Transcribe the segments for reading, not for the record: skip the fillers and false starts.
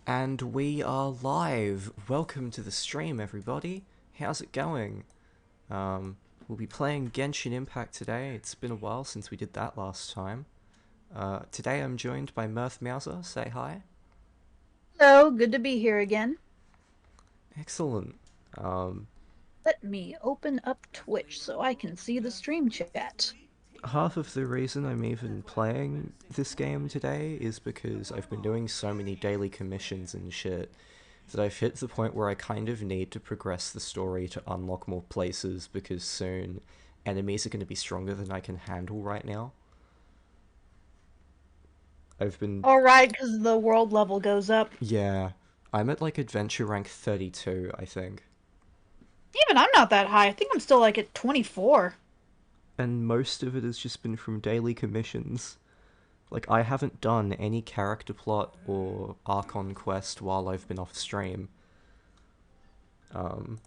And we are live. Welcome to the stream, everybody. How's it going? We'll be playing Genshin Impact today. It's been a while since we did that last time. Today I'm joined by Mirth Mouser. Say hi. Hello, good to be here again. Excellent. Um, Let me open up Twitch so I can see the stream chat. Half of the reason I'm even playing this game today is because I've been doing so many daily commissions and shit that I've hit the point where I kind of need to progress the story to unlock more places because soon enemies are going to be stronger than I can handle right now. I've been. Alright, because the world level goes up. Yeah. I'm at like adventure rank 32, I think. Even I'm not that high. I think I'm still like at 24. And most of it has just been from daily commissions. Like, I haven't done any character plot or Archon Quest while I've been off stream. Um,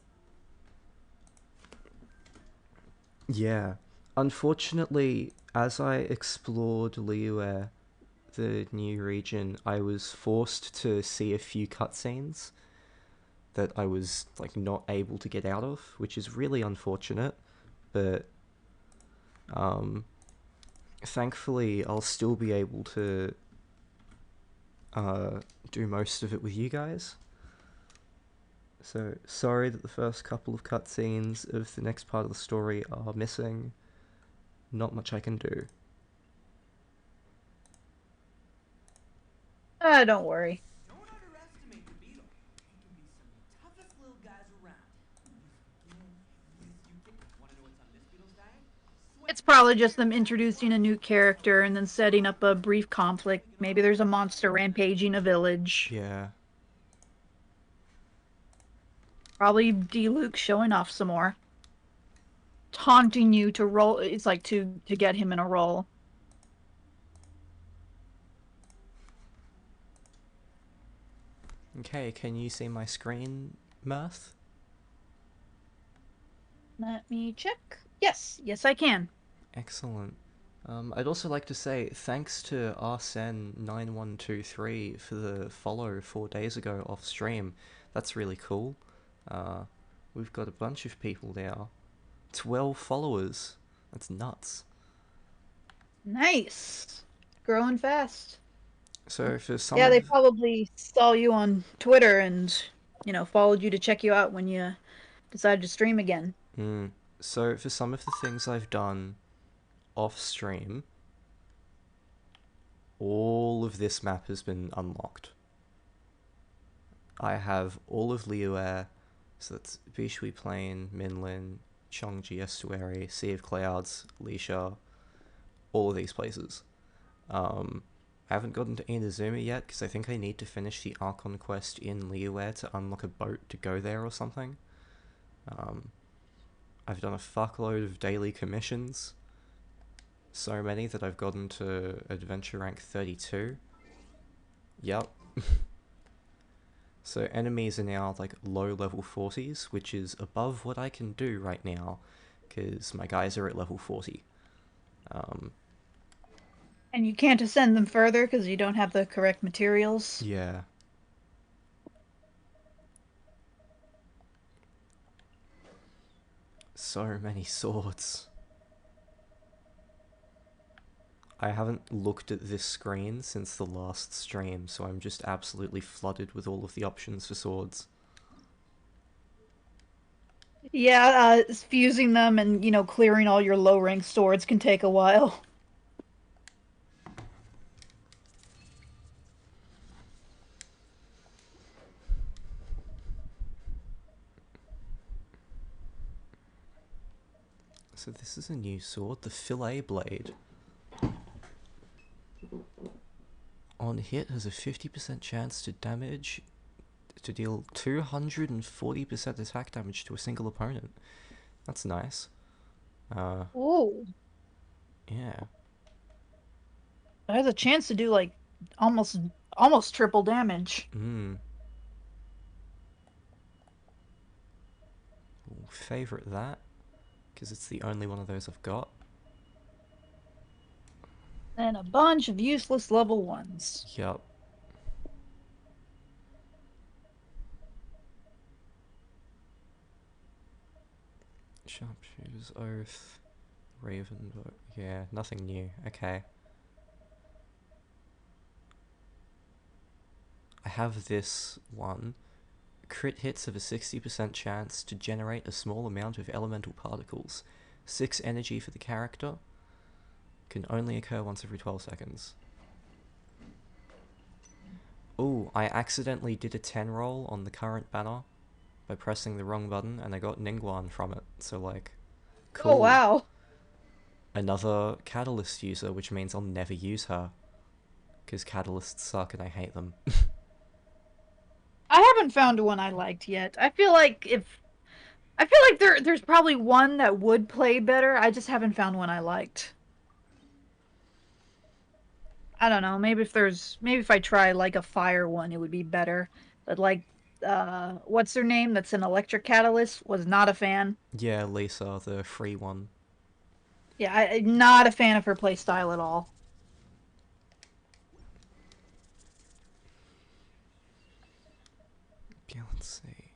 yeah. Unfortunately, as I explored Liyue, the new region, I was forced to see a few cutscenes that I was like not able to get out of, which is really unfortunate. But um, thankfully, I'll still be able to do most of it with you guys. So sorry that the first couple of cutscenes of the next part of the story are missing. Not much I can do. Don't worry. Don't underestimate the beetle. He can be some of the toughest little guys around. Wanna know what's on this beetle's diet? It's probably just them introducing a new character and then setting up a brief conflict. Maybe there's a monster rampaging a village. Yeah. Probably D-Luke showing off some more. Taunting you to roll. It's like to get him in a role. Okay, can you see my screen, Mirth? Let me check. Yes, I can. Excellent. I'd also like to say thanks to Arsene9123 for the follow 4 days ago off stream. That's really cool. Uh, we've got a bunch of people now. 12 followers. That's nuts. Nice. Growing fast. So for some Yeah, of they probably saw you on Twitter and, followed you to check you out when you decided to stream again. so for some of the things I've done off stream, all of this map has been unlocked. I have all of Liyue, so that's Bishui Plain, Minlin, Chongji Estuary, Sea of Clouds, Lisha, all of these places. I haven't gotten to Inazuma yet because I think I need to finish the Archon Quest in Liyue to unlock a boat to go there or something. Um, I've done a fuckload of daily commissions, so many that I've gotten to adventure rank 32. Yep. So enemies are now like low level 40s, which is above what I can do right now, because my guys are at level 40. Um, And you can't ascend them further because you don't have the correct materials. yeah. So many swords. I haven't looked at this screen since the last stream, so I'm just absolutely flooded with all of the options for swords. Yeah, fusing them and, clearing all your low rank swords can take a while. So this is a new sword, the Fillet Blade. On hit has a 50% chance to deal 240% attack damage to a single opponent. That's nice. Uh, Ooh. yeah. It has a chance to do like almost triple damage. Favorite that, because it's the only one of those I've got. And a bunch of useless level ones. Yup. Sharpshooter's Oath, Raven. Yeah, nothing new. Okay. I have this one. Crit hits have a 60% chance to generate a small amount of elemental particles. 6 energy for the character. Can only occur once every 12 seconds. Ooh, I accidentally did a 10 roll on the current banner by pressing the wrong button, and I got Ningguang from it. So, like, cool. Oh, wow. Another Catalyst user, which means I'll never use her. Because Catalysts suck and I hate them. I haven't found one I liked yet. I feel like there's probably one that would play better. I just haven't found one I liked. I don't know. Maybe if I try like a fire one, it would be better. But like, what's her name? That's an electric catalyst. Was not a fan. Yeah, Lisa, the free one. Yeah, I'm not a fan of her playstyle at all. Yeah, let's see.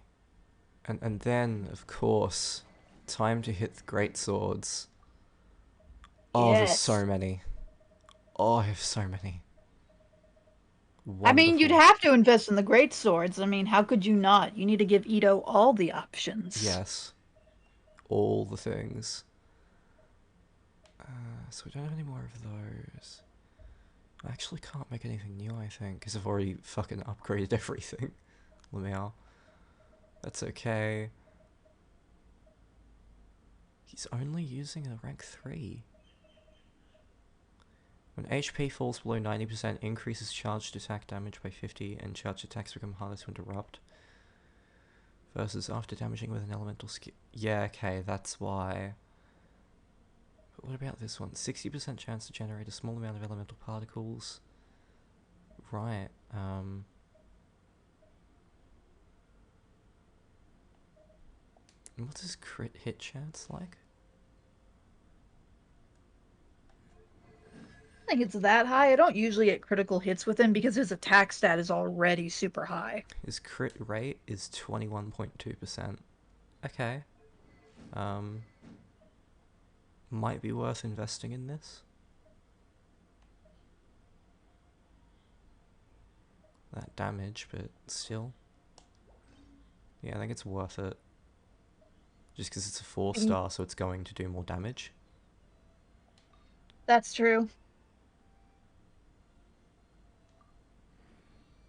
And then, of course, time to hit the great swords. Oh, there's Yes. so many. Oh, I have so many. Wonderful. I mean, you'd have to invest in the great swords. I mean, how could you not? You need to give Ito all the options. Yes. All the things. So we don't have any more of those. I actually can't make anything new, I think, because I've already fucking upgraded everything. Lemao. That's okay. He's only using a rank 3. When HP falls below 90%, increases charged attack damage by 50, and charged attacks become harder to interrupt. Versus after damaging with an elemental skill. Yeah, okay, that's why. But what about this one? 60% chance to generate a small amount of elemental particles. Right, what's his crit hit chance like? I think it's that high. I don't usually get critical hits with him because his attack stat is already super high. His crit rate is 21.2%. Okay. Might be worth investing in this. That damage, but still. Yeah, I think it's worth it. Just because it's a 4-star, so it's going to do more damage. That's true.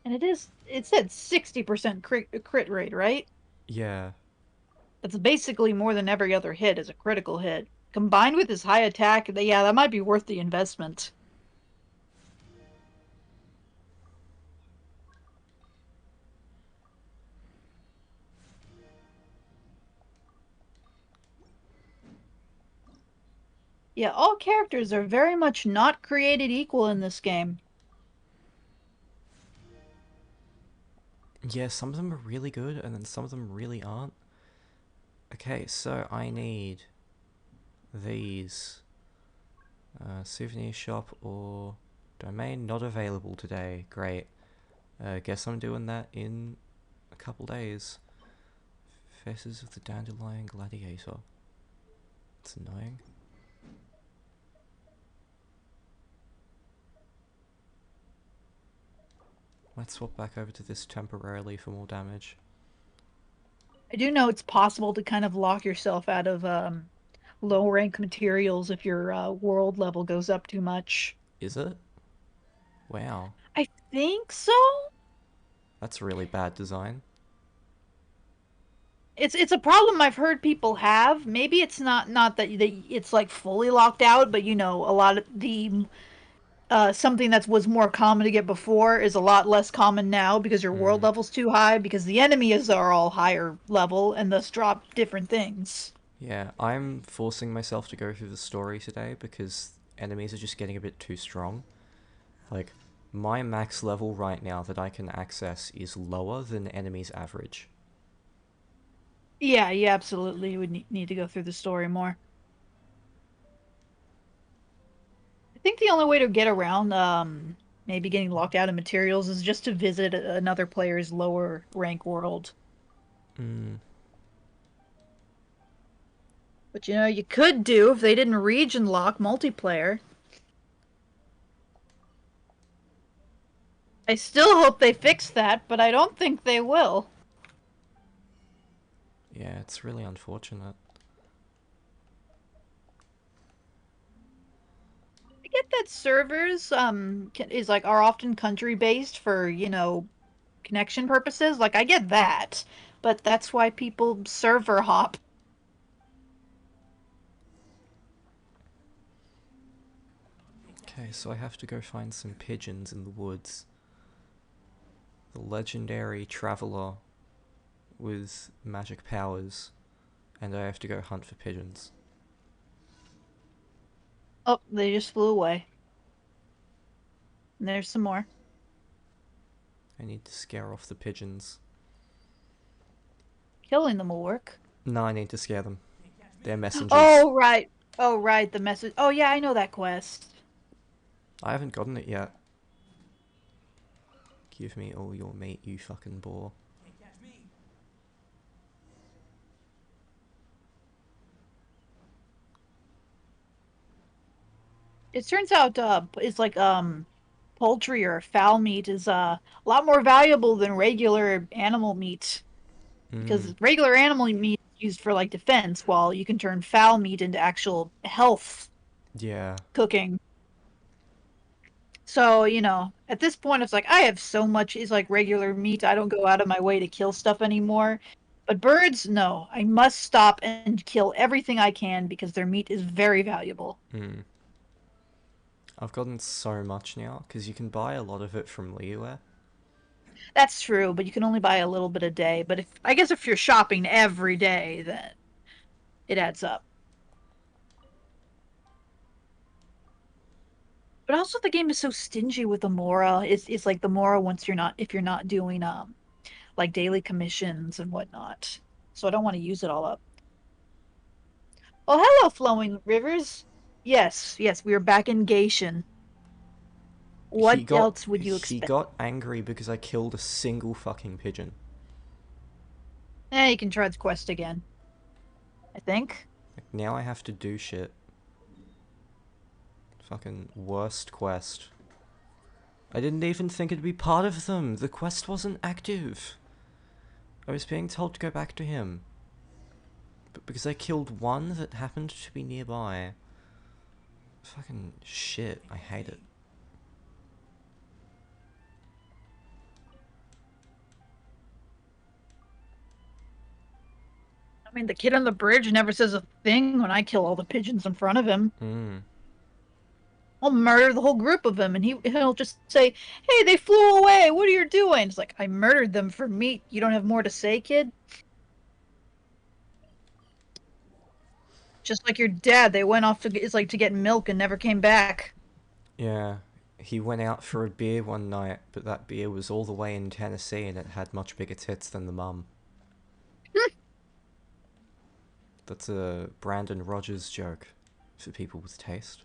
And it said 60% crit rate, right? Yeah. That's basically more than every other hit as a critical hit. Combined with his high attack, yeah, that might be worth the investment. Yeah, all characters are very much not created equal in this game. Yeah, some of them are really good, and then some of them really aren't. Okay, so I need these. Souvenir shop or domain not available today. Great. Guess I'm doing that in a couple days. Faces of the Dandelion Gladiator. It's annoying. Let's swap back over to this temporarily for more damage. I do know it's possible to kind of lock yourself out of low rank materials if your world level goes up too much. Is it? Wow. I think so. That's really bad design. It's a problem I've heard people have. Maybe it's not that it's like fully locked out, but you know, a lot of the something that was more common to get before is a lot less common now because your world level's too high because the enemies are all higher level and thus drop different things. Yeah, I'm forcing myself to go through the story today because enemies are just getting a bit too strong. Like, my max level right now that I can access is lower than enemies' average. Yeah, you absolutely would need to go through the story more. I think the only way to get around maybe getting locked out of materials is just to visit another player's lower rank world. But you know, you could do if they didn't region lock multiplayer. I still hope they fix that, but I don't think they will. Yeah, it's really unfortunate. I get that servers is like are often country based for, connection purposes. Like I get that. But that's why people server hop. Okay, so I have to go find some pigeons in the woods. The legendary traveler with magic powers, and I have to go hunt for pigeons. Oh, they just flew away. And there's some more. I need to scare off the pigeons. Killing them will work. No, I need to scare them. They're messengers. Oh, right. Oh, right. The message. Oh, yeah, I know that quest. I haven't gotten it yet. Give me all your meat, you fucking boar. Can't catch me. It turns out, it's like, poultry or fowl meat is a lot more valuable than regular animal meat. Because regular animal meat is used for like defense, while you can turn fowl meat into actual health Yeah. cooking. So, at this point, it's like I have so much is like regular meat, I don't go out of my way to kill stuff anymore. But birds, no, I must stop and kill everything I can because their meat is very valuable. I've gotten so much now, because you can buy a lot of it from Liyue. That's true, but you can only buy a little bit a day. But I guess if you're shopping every day, then it adds up. But also the game is so stingy with the Mora. It's like the Mora once you're not if you're not doing like daily commissions and whatnot. So I don't want to use it all up. Oh, hello, flowing rivers. Yes, yes, we are back in Genshin. What else would you He expect? got angry because I killed a single fucking pigeon. You can try the quest again. I think. Like, now I have to do shit. Fucking worst quest. I didn't even think it'd be part of them. The quest wasn't active. I was being told to go back to him. But because I killed one that happened to be nearby. Fucking shit. I hate it. I mean, the kid on the bridge never says a thing when I kill all the pigeons in front of him. I'll murder the whole group of them, and he'll just say, "Hey, they flew away. What are you doing?" It's like I murdered them for meat. You don't have more to say, kid? Just like your dad, they went off to get milk and never came back. Yeah. He went out for a beer one night, but that beer was all the way in Tennessee and it had much bigger tits than the mum. That's a Brandon Rogers joke for people with taste.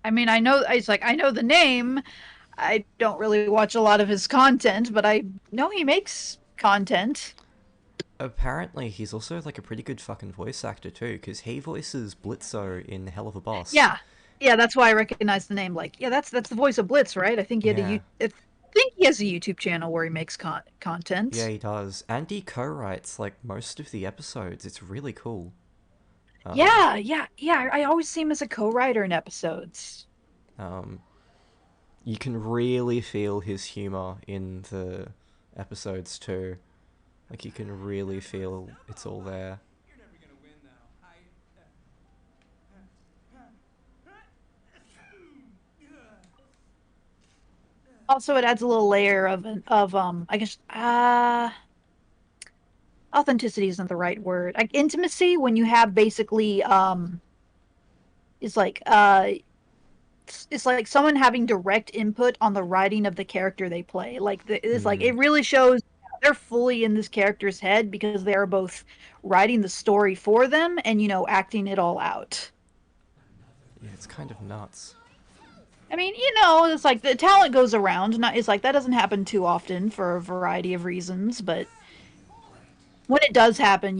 I mean, I know it's like I know the name. I don't really watch a lot of his content, but I know he makes content. Apparently, he's also like a pretty good fucking voice actor too, because he voices Blitzo in Hell of a Boss. Yeah, yeah, that's why I recognize the name. Like, yeah, that's the voice of Blitz, right? I think Yeah. I think he has a YouTube channel where he makes content. Yeah, he does. And he co-writes like most of the episodes. It's really cool. Yeah. I always see him as a co-writer in episodes. You can really feel his humor in the episodes too. Like you can really feel it's all there. You're never gonna win, though. Also, it adds a little layer of I guess authenticity isn't the right word. Like intimacy when you have basically is like it's like someone having direct input on the writing of the character they play. Like it's like it really shows they're fully in this character's head because they are both writing the story for them and acting it all out. Yeah, it's kind of nuts. I mean, it's like the talent goes around. Not it's like that doesn't happen too often for a variety of reasons, but when it does happen,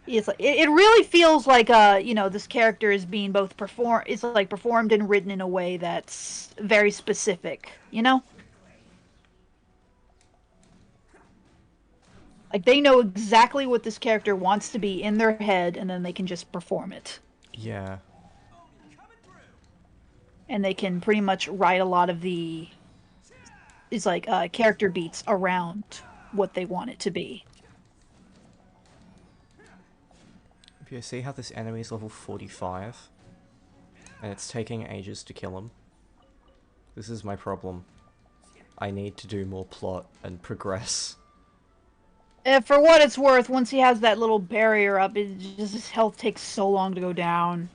It's like it really feels like this character is being both performed and written in a way that's very specific, you know? Like they know exactly what this character wants to be in their head and then they can just perform it. Yeah. And they can pretty much write a lot of the character beats around what they want it to be. If you see how this enemy is level 45, and it's taking ages to kill him. This is my problem. I need to do more plot and progress. And for what it's worth, once he has that little barrier up, his health takes so long to go down.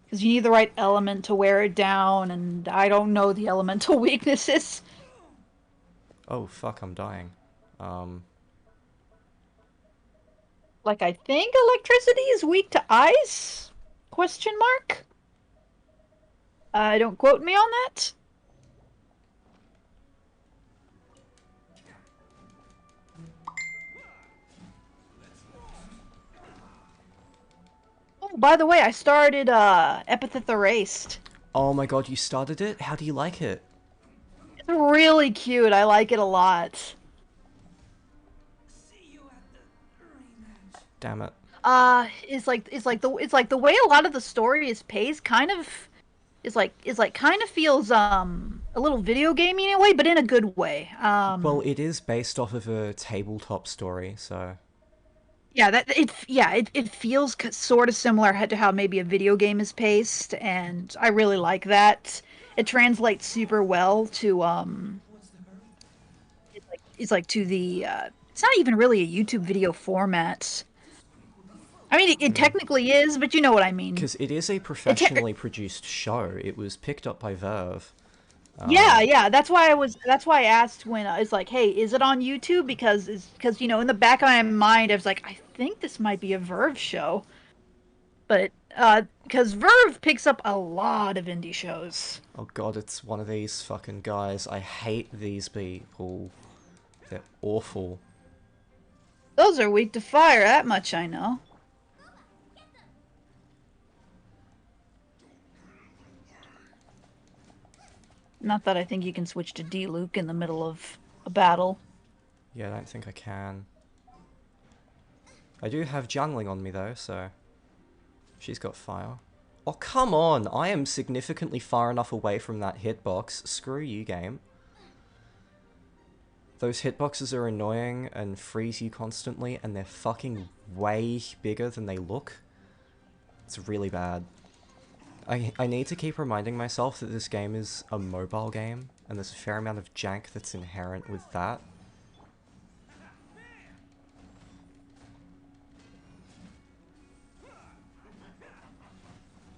Because you need the right element to wear it down, and I don't know the elemental weaknesses. Oh fuck, I'm dying. Like, I think electricity is weak to ice? Question mark? Don't quote me on that. Oh, by the way, I started, Epithet Erased. Oh my god, you started it? How do you like it? It's really cute. I like it a lot. See you at the rematch. Damn it. It's like the way a lot of the story is paced kind of kind of feels a little video gamey in a way, but in a good way. Well, it is based off of a tabletop story, so... It feels sort of similar to how maybe a video game is paced, and I really like that. It translates super well to to the it's not even really a YouTube video format. I mean, it technically is, but you know what I mean. Because it is a professionally produced show. It was picked up by Verve. Yeah. That's why I asked when it's like, hey, is it on YouTube? Because in the back of my mind, I was like, I think this might be a Verve show, but because Verve picks up a lot of indie shows. Oh god, it's one of these fucking guys. I hate these people. They're awful. Those are weak to fire. That much I know. Not that I think you can switch to D-Luke in the middle of a battle. Yeah, I don't think I can. I do have jungling on me though, so... She's got fire. Oh, come on! I am significantly far enough away from that hitbox. Screw you, game. Those hitboxes are annoying and freeze you constantly, and they're fucking way bigger than they look. It's really bad. I need to keep reminding myself that this game is a mobile game, and there's a fair amount of jank that's inherent with that.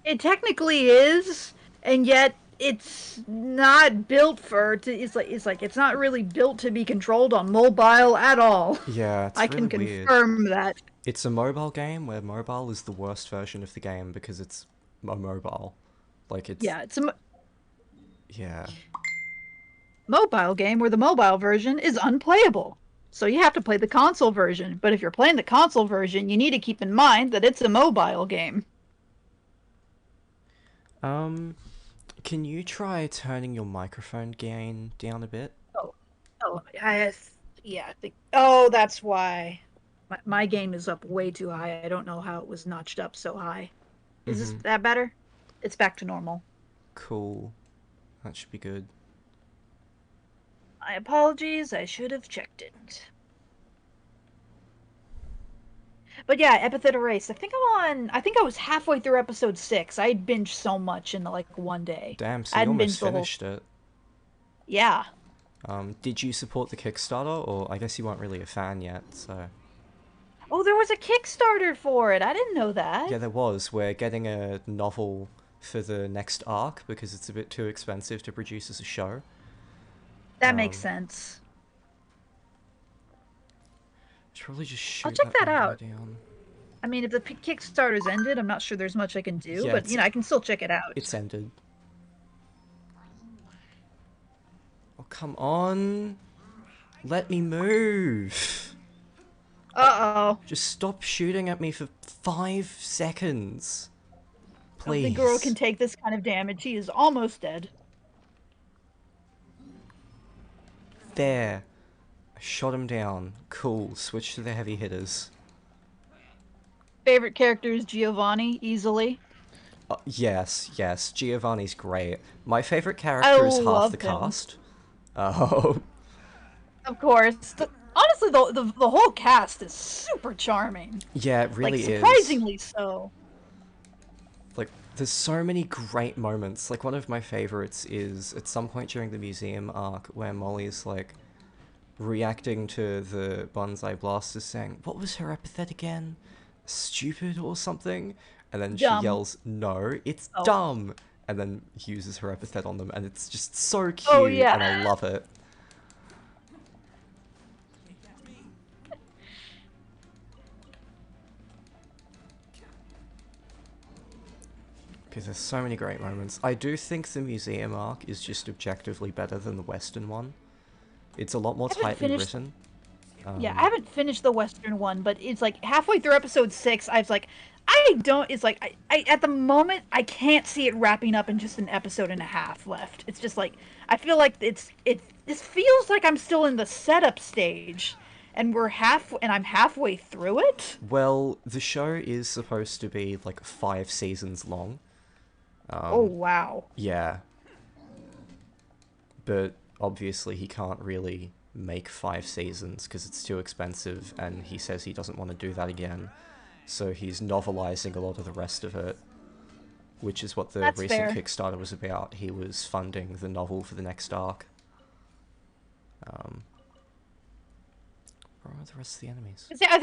It technically is, and yet it's not built it's not really built to be controlled on mobile at all. Yeah, it's I really can weird. confirm that. It's a mobile game where mobile is the worst version of the game because it's a mobile. Like, it's... Yeah, it's a Yeah. mobile game where the mobile version is unplayable. So you have to play the console version. But if you're playing the console version, you need to keep in mind that it's a mobile game. Can you try turning your microphone gain down a bit? I think. Oh, that's why. My game is up way too high. I don't know how it was notched up so high. Is this that better? It's back to normal. Cool. That should be good. My apologies. I should have checked it. But yeah, Epithet Erased. I think I was halfway through episode 6. I binged so much in like one day. Damn, so I you hadn't almost binged the whole. finished it. Yeah. Did you support the Kickstarter, or I guess you weren't really a fan yet, so... Oh, there was a Kickstarter for it. I didn't know that. Yeah, there was. We're getting a novel for the next arc, because it's a bit too expensive to produce as a show. That makes sense. Should probably just shoot I'll check that out. down. I mean, if the Kickstarter's ended, I'm not sure there's much I can do, Yeah, but I can still check it out. It's ended. Oh, come on! Let me move! Uh-oh. Just stop shooting at me for 5 seconds. I don't think Goro can Please. take this kind of damage. He is almost dead. There. I shot him down. Cool. Switch to the heavy hitters. Favorite character is Giovanni, easily. Yes, yes. Giovanni's great. My favorite I character is half the love him. cast. Oh. Of course. Honestly, the whole cast is super charming. Yeah, it Like, really is. surprisingly so. Like, there's so many great moments. Like, one of my favorites is at some point during the museum arc where Molly's, like, reacting to the Bonsai Blasters saying, what was her epithet again? Stupid or something? And then she Dumb. yells, no, it's Oh. dumb! And then uses her epithet on them, and it's just so cute, Oh, and yeah. I love it. Because there's so many great moments. I do think the museum arc is just objectively better than the Western one. It's a lot more I haven't tightly finished- written. Yeah, I haven't finished the Western one, but it's like halfway through episode 6, I was like, it's like, I at the moment, I can't see it wrapping up in just an episode and a half left. It's just like, I feel like this feels like I'm still in the setup stage, and I'm halfway through it. Well, the show is supposed to be like 5 seasons long. Oh, wow. Yeah. But obviously he can't really make 5 seasons because it's too expensive, and he says he doesn't want to do that again. So he's novelizing a lot of the rest of it, which is what the That's recent fair. Kickstarter was about. He was funding the novel for the next arc. Where are the rest of the enemies? See, I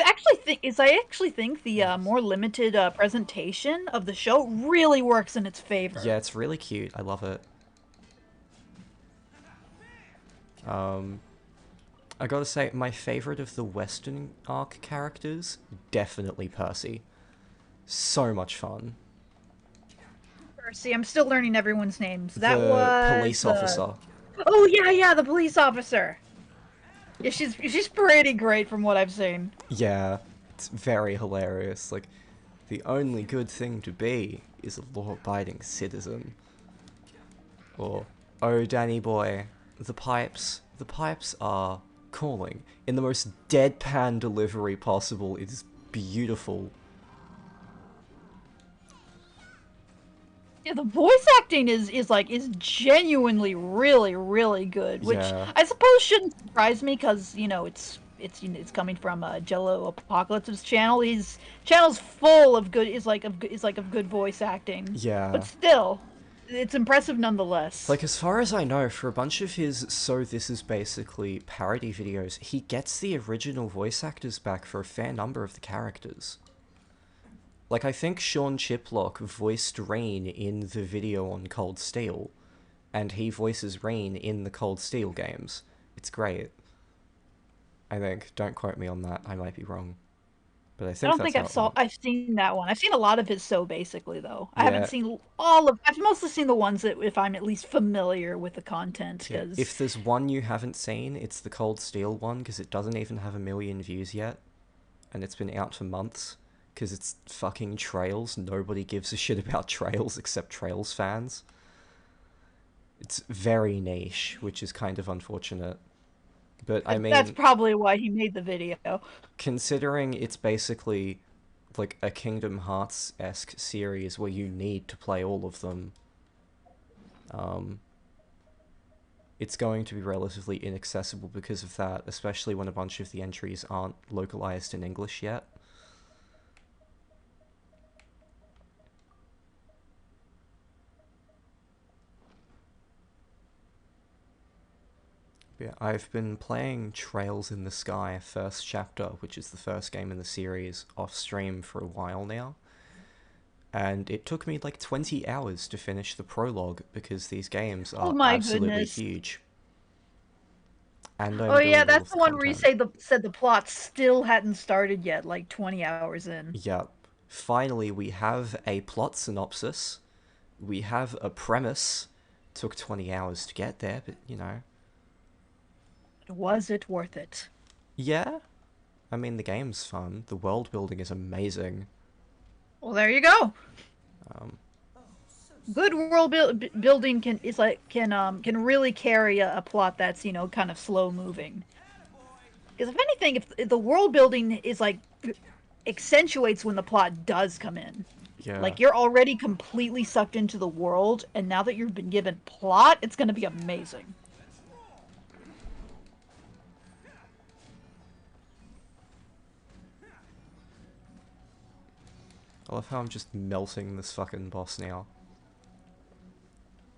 actually think the more limited presentation of the show really works in its favor. Yeah, it's really cute. I love it. I gotta say, my favorite of the Western arc characters, definitely Percy. So much fun. See, I'm still learning everyone's names. That The was police officer. Oh yeah, the police officer. Yeah, she's pretty great from what I've seen. Yeah, it's very hilarious. Like, the only good thing to be is a law-abiding citizen. Or, oh Danny boy, the pipes are calling. In the most deadpan delivery possible, it is beautiful. Yeah, the voice acting is genuinely really good, which Yeah. I suppose shouldn't surprise me because it's coming from Jello Apocalypse's channel. His channel's full of good of good voice acting. Yeah. But still, it's impressive nonetheless. Like, as far as I know, for a bunch of his So This Is Basically parody videos, he gets the original voice actors back for a fair number of the characters. Like, I think Sean Chiplock voiced Rain in the video on Cold Steel, and he voices Rain in the Cold Steel games. It's great. I think. Don't quote me on that. I might be wrong. But I I think don't that's think how it went. I've seen that one. I've seen a lot of his So Basically though. I Yeah. haven't seen I've mostly seen the ones that if I'm at least familiar with the content. Yeah. Because If there's one you haven't seen, it's the Cold Steel one, because it doesn't even have 1 million views yet. And it's been out for months. Because it's fucking Trails. Nobody gives a shit about Trails except Trails fans. It's very niche, which is kind of unfortunate. But I mean, that's probably why he made the video. considering it's basically like a Kingdom Hearts-esque series where you need to play all of them, it's going to be relatively inaccessible because of that, especially when a bunch of the entries aren't localized in English yet. Yeah, I've been playing Trails in the Sky first chapter, which is the first game in the series, off stream for a while now. And it took me like 20 hours to finish the prologue because these games Oh are my absolutely goodness. huge. And I'm Oh doing yeah, all that's of the one where you content. said the plot still hadn't started yet, like 20 hours in. Yep. Finally, we have a plot synopsis. We have a premise. Took 20 hours to get there, but you know. Was it worth it? Yeah, I mean, the game's fun. The world building is amazing. Well, there you go. Um, Good world building can really carry a plot that's kind of slow moving. Because if anything, if the world building is like accentuates when the plot does come in. yeah. Like you're already completely sucked into the world, and now that you've been given plot, it's going to be amazing. I love how I'm just melting this fucking boss now.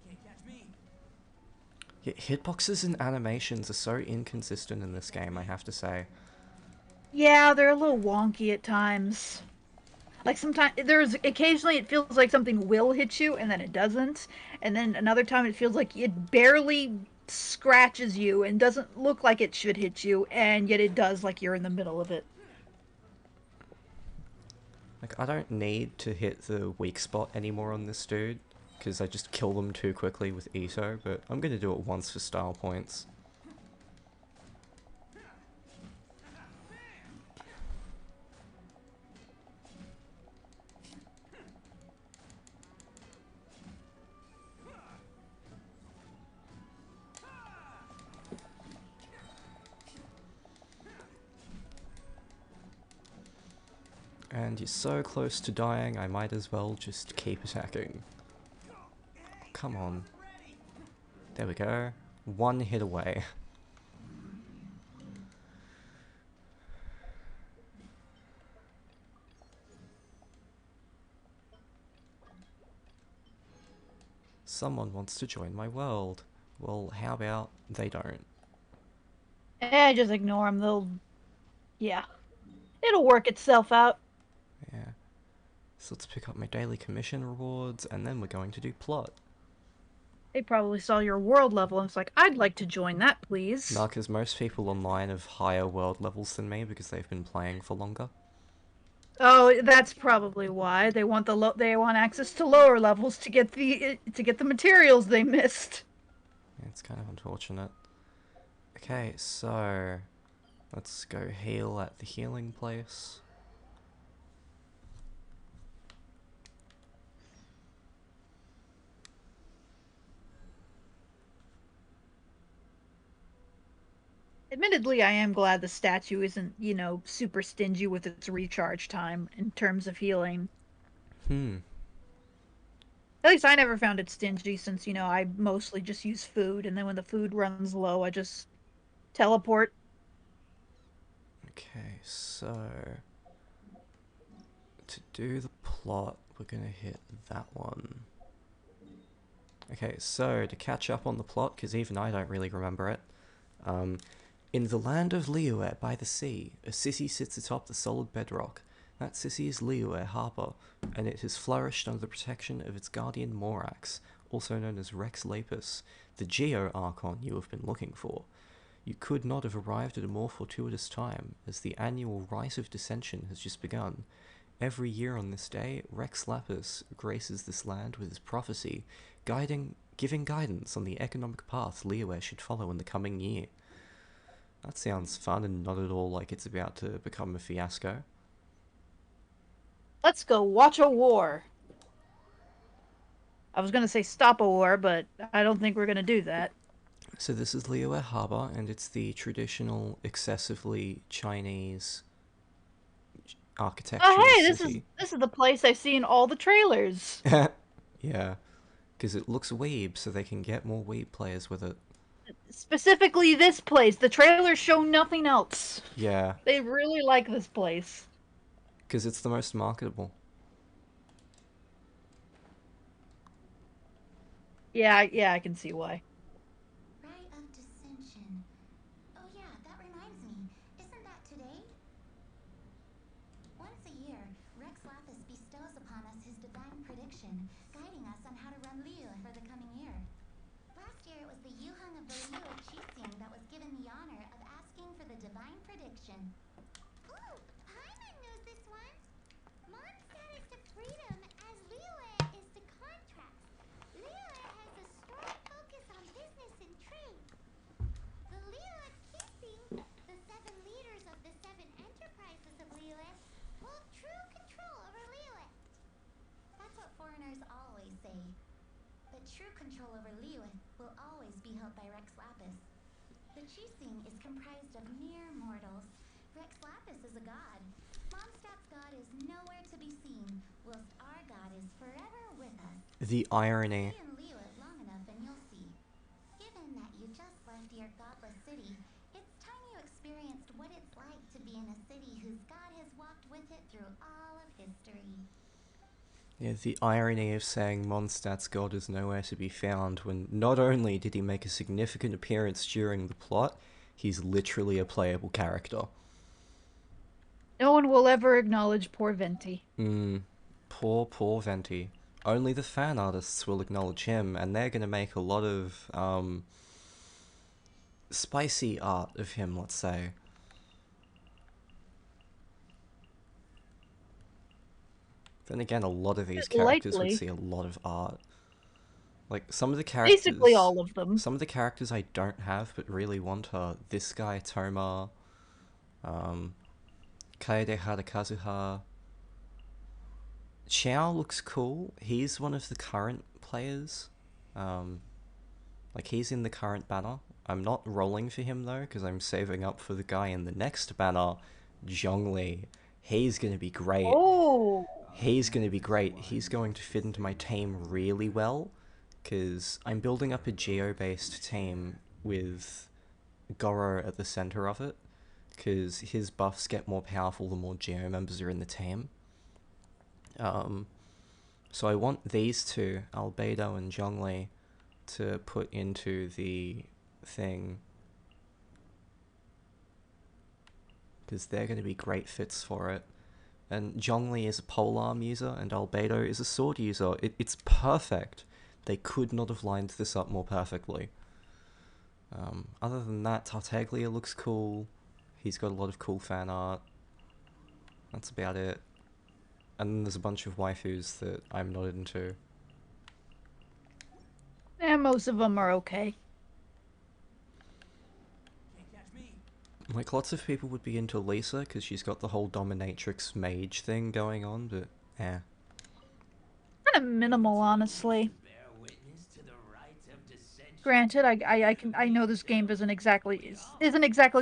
Can't catch me. Yeah, hitboxes and animations are so inconsistent in this game, I have to say. Yeah, they're a little wonky at times. Like sometimes there's occasionally it feels like something will hit you and then it doesn't, and then another time it feels like it barely scratches you and doesn't look like it should hit you, and yet it does, like you're in the middle of it. Like, I don't need to hit the weak spot anymore on this dude, because I just kill them too quickly with Ito, but I'm gonna do it once for style points. And you're so close to dying, I might as well just keep attacking. Come on. There we go. One hit away. Someone wants to join my world. Well, how about they don't? Just ignore them. Yeah, it'll work itself out. Yeah. So let's pick up my daily commission rewards, and then we're going to do plot. They probably saw your world level and it's like, I'd like to join that, please. Nah, because most people online have higher world levels than me because they've been playing for longer. Oh, that's probably why they want they want access to lower levels to get the materials they missed. Yeah, it's kind of unfortunate. Okay, so let's go heal at the healing place. Admittedly, I am glad the statue isn't, super stingy with its recharge time in terms of healing. Hmm. At least I never found it stingy since, I mostly just use food, and then when the food runs low, I just teleport. Okay, so to do the plot, we're gonna hit that one. Okay, so to catch up on the plot, because even I don't really remember it, in the land of Liyue by the sea, a city sits atop the solid bedrock. That city is Liyue Harbor, and it has flourished under the protection of its guardian Morax, also known as Rex Lapis, the Geo Archon you have been looking for. You could not have arrived at a more fortuitous time, as the annual Rite of Dissension has just begun. Every year on this day, Rex Lapis graces this land with his prophecy, giving guidance on the economic path Liyue should follow in the coming year. That sounds fun and not at all like it's about to become a fiasco. Let's go watch a war. I was gonna say stop a war, but I don't think we're gonna do that. So this is Liyue Harbor, and it's the traditional, excessively Chinese architectural Oh, hey, city. this is the place I've seen all the trailers. Yeah, because it looks weeb, so they can get more weeb players with it. Specifically, this place. The trailers show nothing else. Yeah, They really like this place. because it's the most marketable. Yeah, I can see why. Rite of Dissension. Oh yeah, that reminds me. Isn't that today? Once a year, Rex Lapis bestows upon us his divine prediction, guiding us on how to run Liyue for the coming year. Last year it was the Yuheng of the Liyue Qixing that was given the honor of asking for the divine prediction. Ooh, Paimon knows this one. Mon status to freedom as Liyue is to contracts. Liyue has a strong focus on say. But true control over Liyue will always be held by Rex Lapis. The Qixing is comprised of mere mortals. Rex Lapis is a god. Mondstadt's god is nowhere to be seen, whilst our god is forever with us. The irony. Stay in Liyue long enough and you'll see. Given that you just left your godless city, it's time you experienced what it's like to be in a city whose god has walked with it through all of history. Yeah, the irony of saying Mondstadt's god is nowhere to be found when not only did he make a significant appearance during the plot, he's literally a playable character. No one will ever acknowledge poor Venti. Poor Venti. Only the fan artists will acknowledge him, and they're gonna make a lot of, spicy art of him, let's say. Then again, a lot of these characters would Likely. see a lot of art. Like, some of the characters... Basically all of them. Some of the characters I don't have but really want are this guy, Toma, Kaede Harakazuha. Xiao looks cool. He's one of the current players. Like, he's in the current banner. I'm not rolling for him, though, because I'm saving up for the guy in the next banner, Zhongli. He's gonna be great. Oh! He's going to be great. He's going to fit into my team really well, because I'm building up a Geo-based team with Goro at the center of it, because his buffs get more powerful the more Geo members are in the team. So I want these two, Albedo and Zhongli, to put into the thing, because they're going to be great fits for it. And Zhongli is a polearm user, and Albedo is a sword user. It's perfect. They could not have lined this up more perfectly. Other than that, Tartaglia looks cool. He's got a lot of cool fan art. That's about it. And then there's a bunch of waifus that I'm not into. And most of them are okay. Can't catch me. Like, lots of people would be into Lisa, because she's got the whole dominatrix mage thing going on, but eh. Kind of minimal, honestly. Bear witness to the rights of dissension. Granted, I know this game isn't exactly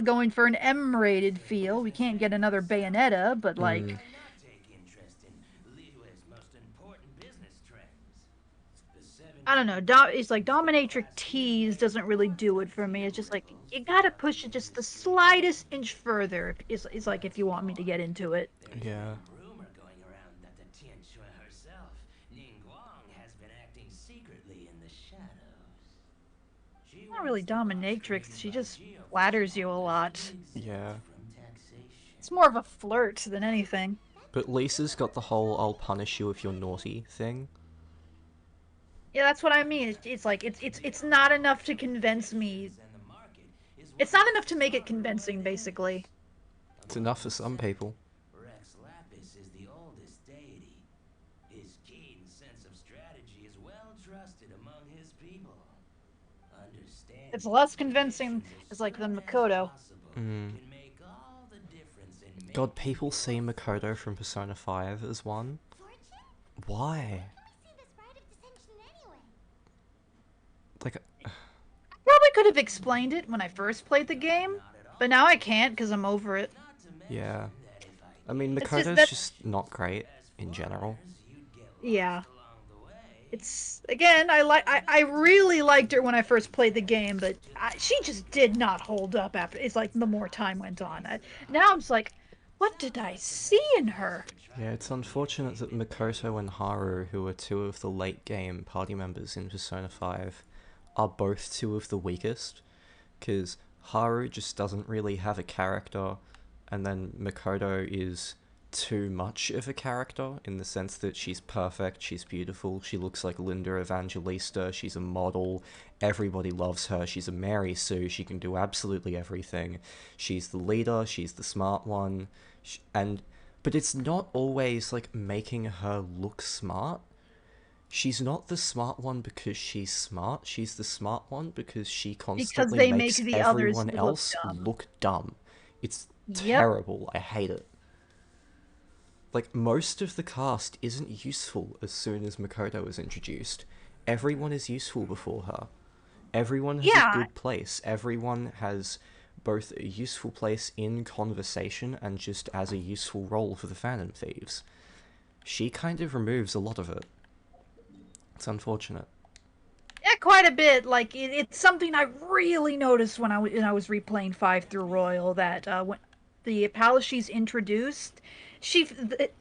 going for an M-rated feel. We can't get another Bayonetta, but like, Why not take interest in Liyue's most important business trends? The I don't know. It's like dominatrix tease doesn't really do it for me. It's just like you gotta push it just the slightest inch further. It's like if you want me to get into it. Yeah. rumor going around that the Tianshui herself, Ningguang, has been acting secretly in the shadows. She Not really wants the dominatrix. created She by just Geo flatters you a lot. Yeah. from taxation. It's more of a flirt than anything. But Lisa's got the whole I'll punish you if you're naughty thing. Yeah, that's what I mean. It's like it's not enough to convince me. And the market is It's not enough to make it convincing, basically. It's enough for some people. Rex Lapis is the oldest deity. His keen sense of strategy is well trusted among his people. Understand It's less convincing as like than Makoto. Mm. can make all the difference in making God, people see Makoto from Persona 5 as one. Fortune? Why? Can we see this rite of dissension anyway? Like, Probably could have explained it when I first played the game, but now I can't because I'm over it. yeah. I mean, It's just Makoto's that- just not great in general. Yeah. It's again, I really liked her when I first played the game, but she just did not hold up after. It's like the more time went on. Now I'm just like, what did I see in her? Yeah, it's unfortunate that Makoto and Haru, who are two of the late game party members in Persona 5, are both two of the weakest, because Haru just doesn't really have a character, and then Makoto is too much of a character in the sense that she's perfect, she's beautiful, she looks like Linda Evangelista, she's a model, everybody loves her, she's a Mary Sue, she can do absolutely everything, she's the leader, she's the smart one, but it's not always like making her look smart. She's not the smart one because she's smart, she's the smart one because she constantly they makes make the others everyone look else dumb. look dumb. It's Yep. terrible, I hate it. Like, most of the cast isn't useful as soon as Makoto is introduced. Everyone is useful before her. Everyone has a Yeah, good place. Everyone has both a useful place in conversation and just as a useful role for the Phantom Thieves. She kind of removes a lot of it. It's unfortunate. yeah, quite a bit. Like it's something I really noticed when I was replaying Five through Royal that when the palace she's introduced,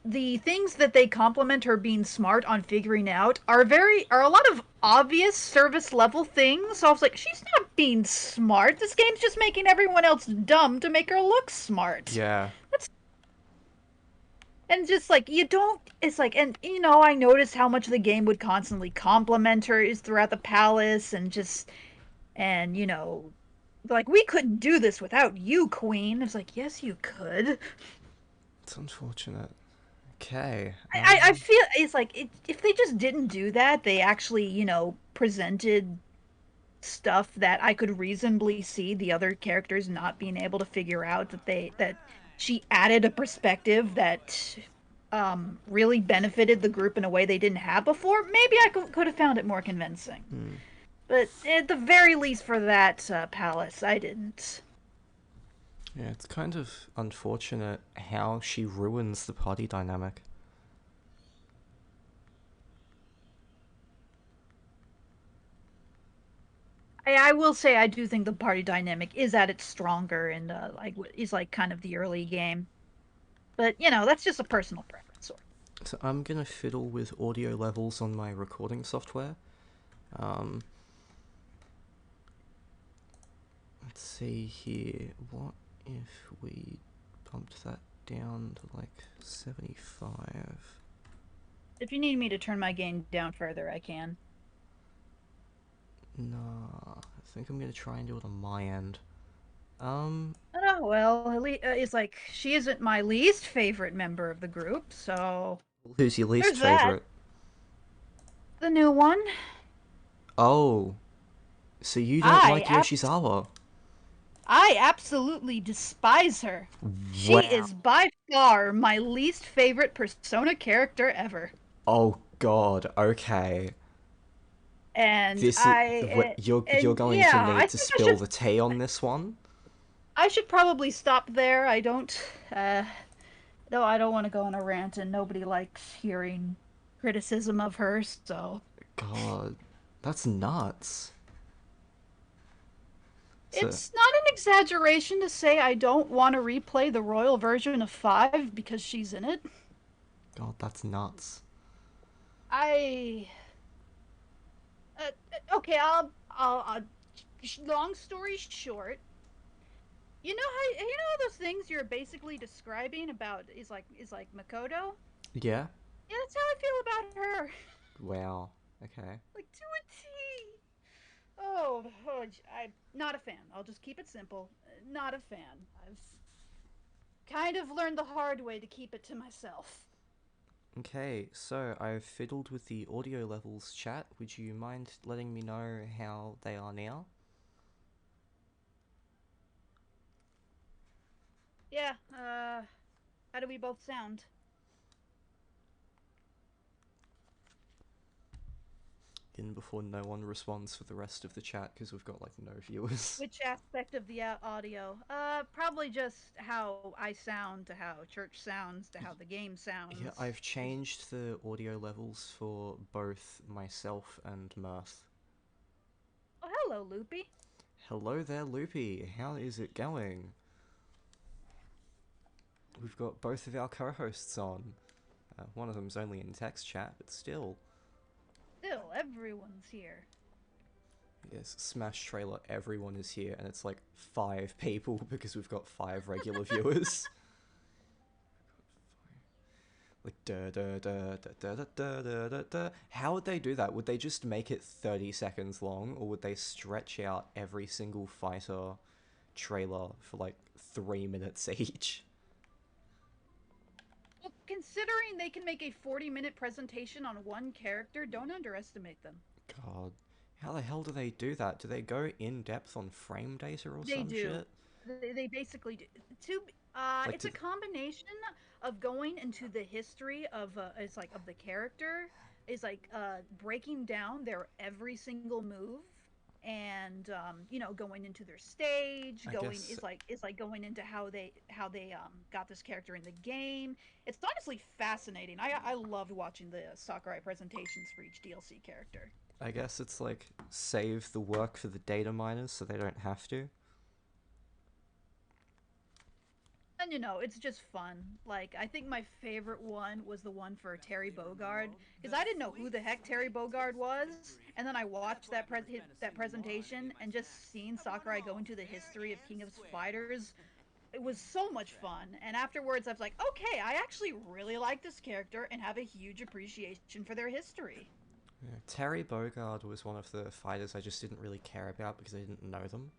the things that they compliment her being smart on figuring out are a lot of obvious service level things. So I was like, she's not being smart. This game's just making everyone else dumb to make her look smart. Yeah. And just like you don't, it's like, and I noticed how much the game would constantly compliment her is throughout the palace, and just, and like we couldn't do this without you, Queen. It's like, yes, you could. It's unfortunate. Okay. I feel it's like if they just didn't do that, they actually presented stuff that I could reasonably see the other characters not being able to figure out, that she added a perspective that really benefited the group in a way they didn't have before, maybe I could have found it more convincing. Hmm. But at the very least for that palace, I didn't. Yeah, it's kind of unfortunate how she ruins the party dynamic. I will say I do think the party dynamic is at its stronger and like is like kind of the early game. But that's just a personal preference. So I'm gonna fiddle with audio levels on my recording software. Um, let's see here. What if we bumped that down to like 75? If you need me to turn my gain down further, I can. Nah, I think I'm gonna try and do it on my end. Oh well, it's like she isn't my least favorite member of the group, so Who's your least there's that. favorite? The new one. Oh, so you don't I like abs- Yoshizawa? I absolutely despise her. She Wow. is by far my least favorite Persona character ever. Oh God. Okay. And This is you're going to yeah, need I to think I spill should the tea on this one. I should probably stop there. I don't no, I don't want to go on a rant, and nobody likes hearing criticism of her, so God, that's nuts. So, it's not an exaggeration to say I don't want to replay the royal version of 5 because she's in it. God, that's nuts. I okay, long story short, those things you're basically describing about is like Makoto? Yeah. Yeah, that's how I feel about her. Wow. Okay. Like to a T. I'm not a fan. I'll just keep it simple. Not a fan. I've kind of learned the hard way to keep it to myself. Okay, so I've fiddled with the audio levels chat. Would you mind letting me know how they are now? Yeah, how do we both sound? In before no one responds for the rest of the chat because we've got like no viewers. Which aspect of the audio? Probably just how I sound to how Church sounds to how the game sounds. Yeah, I've changed the audio levels for both myself and Mirth. Oh, hello, Loopy. Hello there, Loopy. How is it going? We've got both of our co-hosts on. One of them's only in text chat, but still. Still, everyone's here. Yes, Smash trailer, everyone is here, and it's like 5 people because we've got 5 regular viewers. Like da da da da da da da da da. How would they do that? Would they just make it 30 seconds long, or would they stretch out every single fighter trailer for like 3 minutes each? Well, considering they can make a 40-minute presentation on one character, don't underestimate them. God, how the hell do they do that? Do they go in depth on frame data or They some do. shit? They basically do. Like, It's a did combination of going into the history of it's like of the character, is like breaking down their every single move, and going into their stage, I going guess is like going into how they got this character in the game. It's honestly fascinating. I loved watching the Sakurai presentations for each DLC character. it's like save the work for the data miners so they don't have to. And it's just fun. Like, I think my favorite one was the one for Terry Bogard, because I didn't know who the heck Terry Bogard was, and then I watched that presentation, and just seeing Sakurai go into the history of King of Fighters, it was so much fun. And afterwards, I was like, okay, I actually really like this character and have a huge appreciation for their history. Yeah. Terry Bogard was one of the fighters I just didn't really care about because I didn't know them.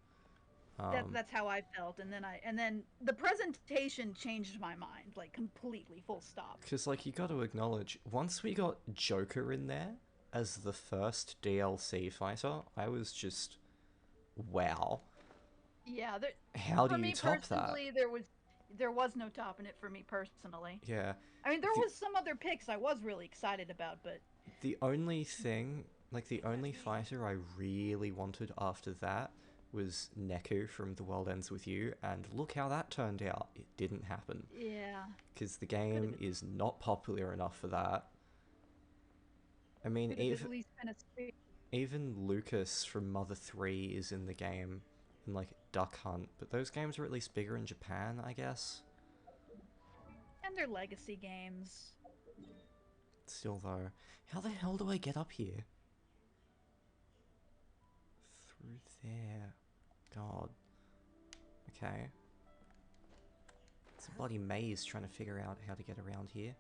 That's how I felt, and then the presentation changed my mind, like completely, full stop. Because, like, you got to acknowledge, once we got Joker in there as the first DLC fighter, I was just, wow. Yeah, How do for you me top that? personally, there was no topping it for me personally. Yeah. I mean, there The, was some other picks I was really excited about, but the only thing, like, the only fighter I really wanted after that was Neku from The World Ends With You, and look how that turned out. It didn't happen. yeah, Because the could have game been is not popular enough for that. I mean, could have at least been a space. even Lucas from Mother 3 is in the game, in like Duck Hunt, but those games are at least bigger in Japan, I guess. And their legacy games. Still though, how the hell do I get up here? Through there. God. Okay. It's a bloody maze trying to figure out how to get around here.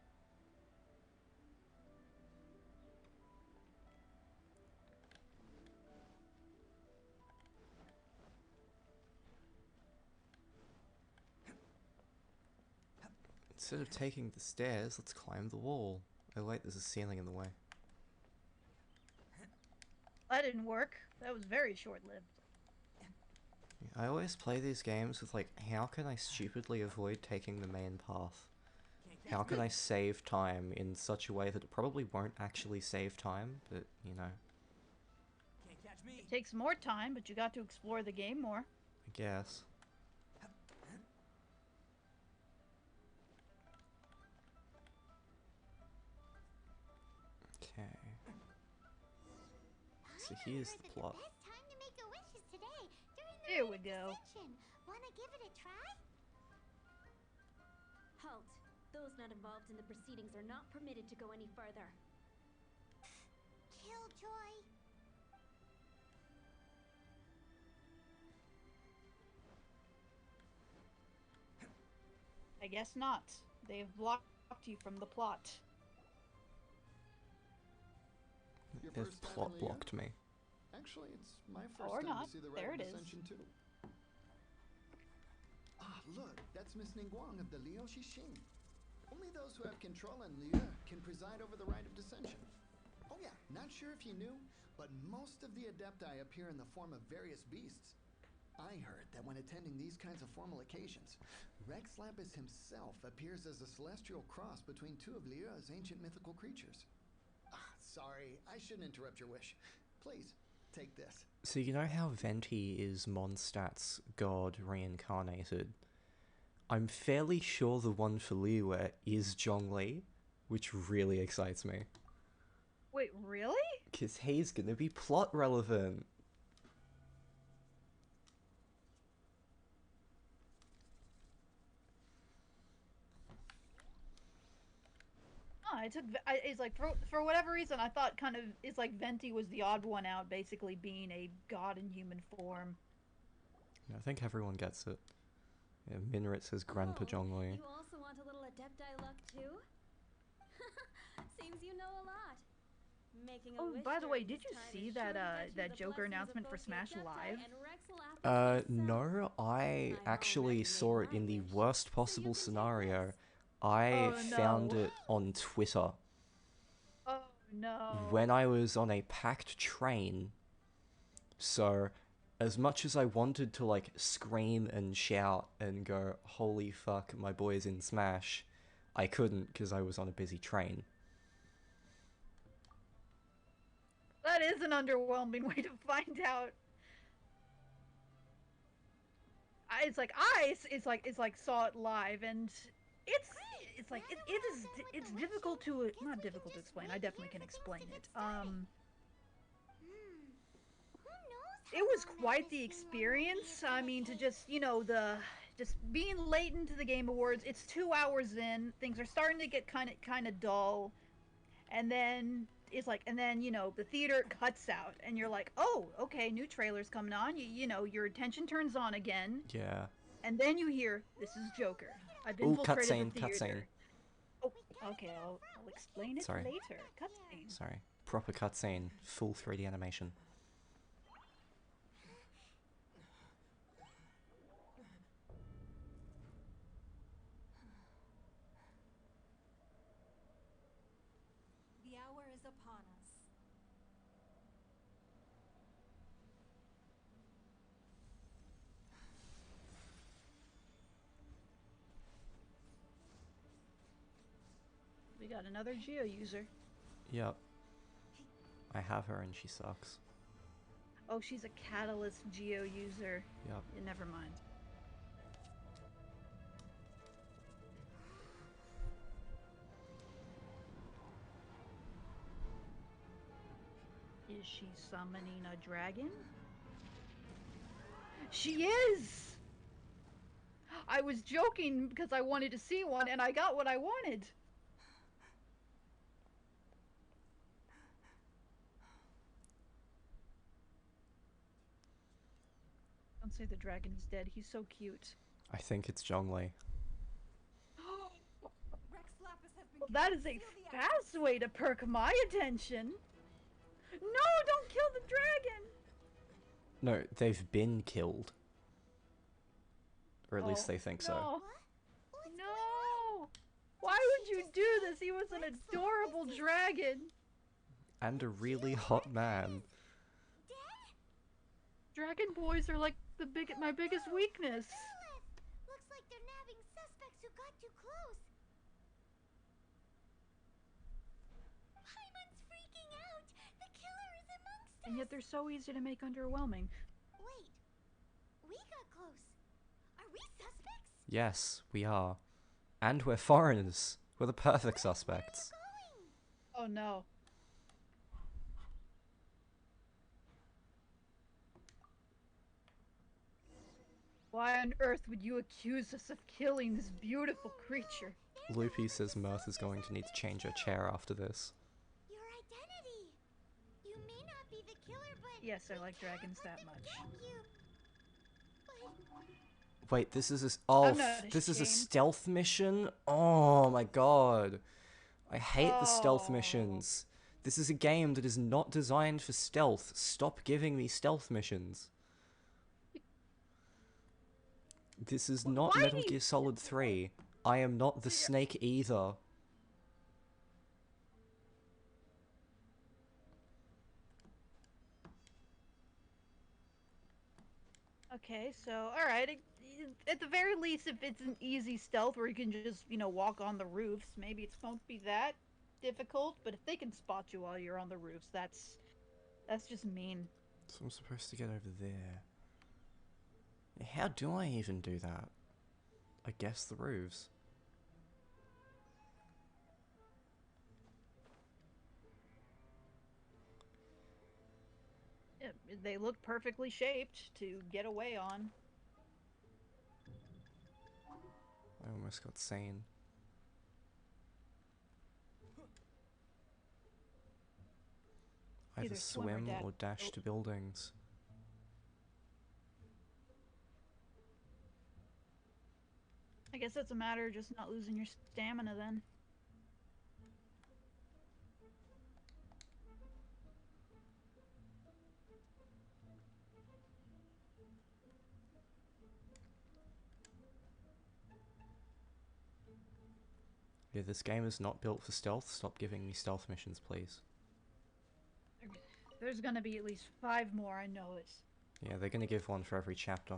Instead of taking the stairs, let's climb the wall. Oh wait, there's a ceiling in the way. That didn't work. That was very short-lived. I always play these games with like, how can I stupidly avoid taking the main path? How can I save time in such a way that it probably won't actually save time, but, you know, It takes more time, but you got to explore the game more. I guess. Okay. So here's the plot. Best time to make a wish is today, during the Here Rite we of go. Dissension. Wanna give it a try? Halt. Those not involved in the proceedings are not permitted to go any further. Killjoy. I guess not. They've blocked you from the plot. Your They've first time plot in Leo? blocked me. Actually, it's my first Or time not. to see the There Rite it of is. Dissension too. Ah, look, that's Miss Ningguang of the Liu Xixing. Only those who have control in Liu can preside over the Rite of Dissension. Oh yeah, not sure if you knew, but most of the Adepti appear in the form of various beasts. I heard that when attending these kinds of formal occasions, Rex Lapis himself appears as a celestial cross between two of Liu's ancient mythical creatures. Ah, sorry, I shouldn't interrupt your wish. Please, take this. So you know how Venti is Mondstadt's god reincarnated? I'm fairly sure the one for Liyue is Zhongli, which really excites me. Wait, really? Because he's gonna be plot relevant. It's like for whatever reason I thought kind of it's like Venti was the odd one out, basically being a god in human form. I think everyone gets it. Yeah, Minrit says Grandpa Oh, Zhongli. you also want a little Adepti luck too? Seems you know a lot. Making a Oh, wish by the way, during did this you time see is that sure to get you that the Joker blessings of announcement for both the Smash Adepti Live? and Rex Lapis himself. No, I actually saw it in the worst possible scenario. I Oh, found no. it on Twitter Oh no. when I was on a packed train. So, As much as I wanted to, like, scream and shout and go, holy fuck, my boy's in Smash, I couldn't because I was on a busy train. That is an underwhelming way to find out. It's like saw it live, and it's difficult to not difficult to explain. I definitely can explain it. It was quite the experience. I mean, to just just being late into the Game Awards. It's 2 hours in. Things are starting to get kind of dull, and then the theater cuts out, and you're like, oh, okay, new trailer's coming on. Your attention turns on again. Yeah. And then you hear, this is Joker. I've infiltrated the theater. Cutscene. Oh, okay, I'll explain it later. Cutscene. Sorry. Proper cutscene. Full 3D animation. The hour is upon us. We got another Geo user. Yep. I have her and she sucks. Oh, she's a Catalyst Geo user. Yep. Yeah, never mind. Is she summoning a dragon? She is! I was joking because I wanted to see one, and I got what I wanted. Don't say the dragon is dead. He's so cute. I think it's Zhongli. Well, that is a fast way to perk my attention. No, don't kill the dragon! No, they've been killed. Or at least they think so. No. No! Why would you do this? He was an adorable dragon. And a really hot man. Dragon boys are like my biggest weakness. Looks like they're nabbing suspects who got too close. Paimon's freaking out. The killer is amongst us. And yet they're so easy to make underwhelming. Wait, we got close. Are we suspects? Yes, we are. And we're foreigners. We're the perfect suspects. Oh no. Why on earth would you accuse us of killing this beautiful creature? Loopy says Mirth is going to need to change her chair after this. Your identity. You may not be the killer, but Yes, I like dragons that much. Wait, this is a I'm not this is a ashamed. stealth mission? Oh my god. I hate the stealth Oh. missions. This is a game that is not designed for stealth. Stop giving me stealth missions. This is not Why Metal do you- Gear Solid 3. I am not the Snake either. Okay, so alright. At the very least, if it's an easy stealth where you can just, walk on the roofs, maybe it won't be that difficult. But if they can spot you while you're on the roofs, that's just mean. So I'm supposed to get over there. How do I even do that? I guess the roofs. They look perfectly shaped to get away on. I almost got sane. Either Either swim or swim dash. or dash to buildings. I guess it's a matter of just not losing your stamina then. Yeah, this game is not built for stealth. Stop giving me stealth missions, please. There's gonna be at least 5 more, I know it. Yeah, they're gonna give one for every chapter.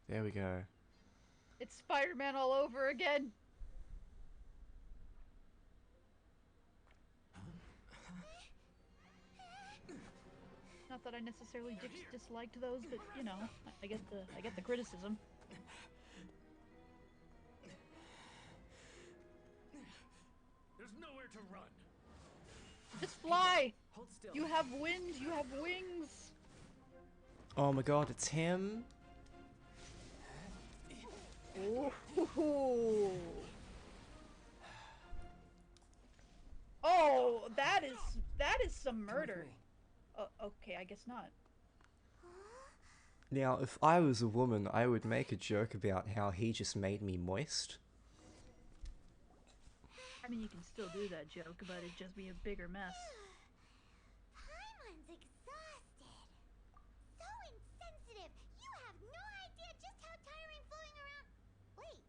There we go. It's Spider-Man all over again. Not that I necessarily disliked those, but you know, I get the criticism. There's nowhere to run. Just fly. Hold still. You have wind. You have wings. Oh my god, it's him! Ooh. Oh, that is some Come with murder. me. Okay, I guess not. Now, if I was a woman, I would make a joke about how he just made me moist. I mean, you can still do that joke, but it'd just be a bigger mess. Paimon's exhausted. So insensitive. You have no idea just how tiring floating around. Wait.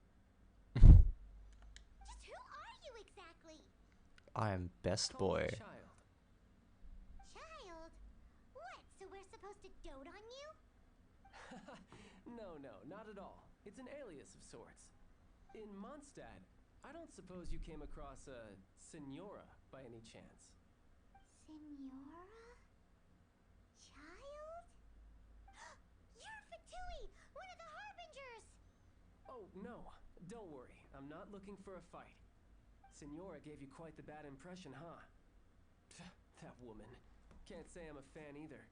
Just who are you exactly? I am best Call me boy. Child. Child? What? So we're supposed to dote on you? No, not at all. It's an alias of sorts. In Mondstadt, I don't suppose you came across a Senora by any chance. Senora? Child? You're Fatui, one of the Harbingers! Oh, no. Don't worry. I'm not looking for a fight. Senora gave you quite the bad impression, huh? That woman. Can't say I'm a fan either.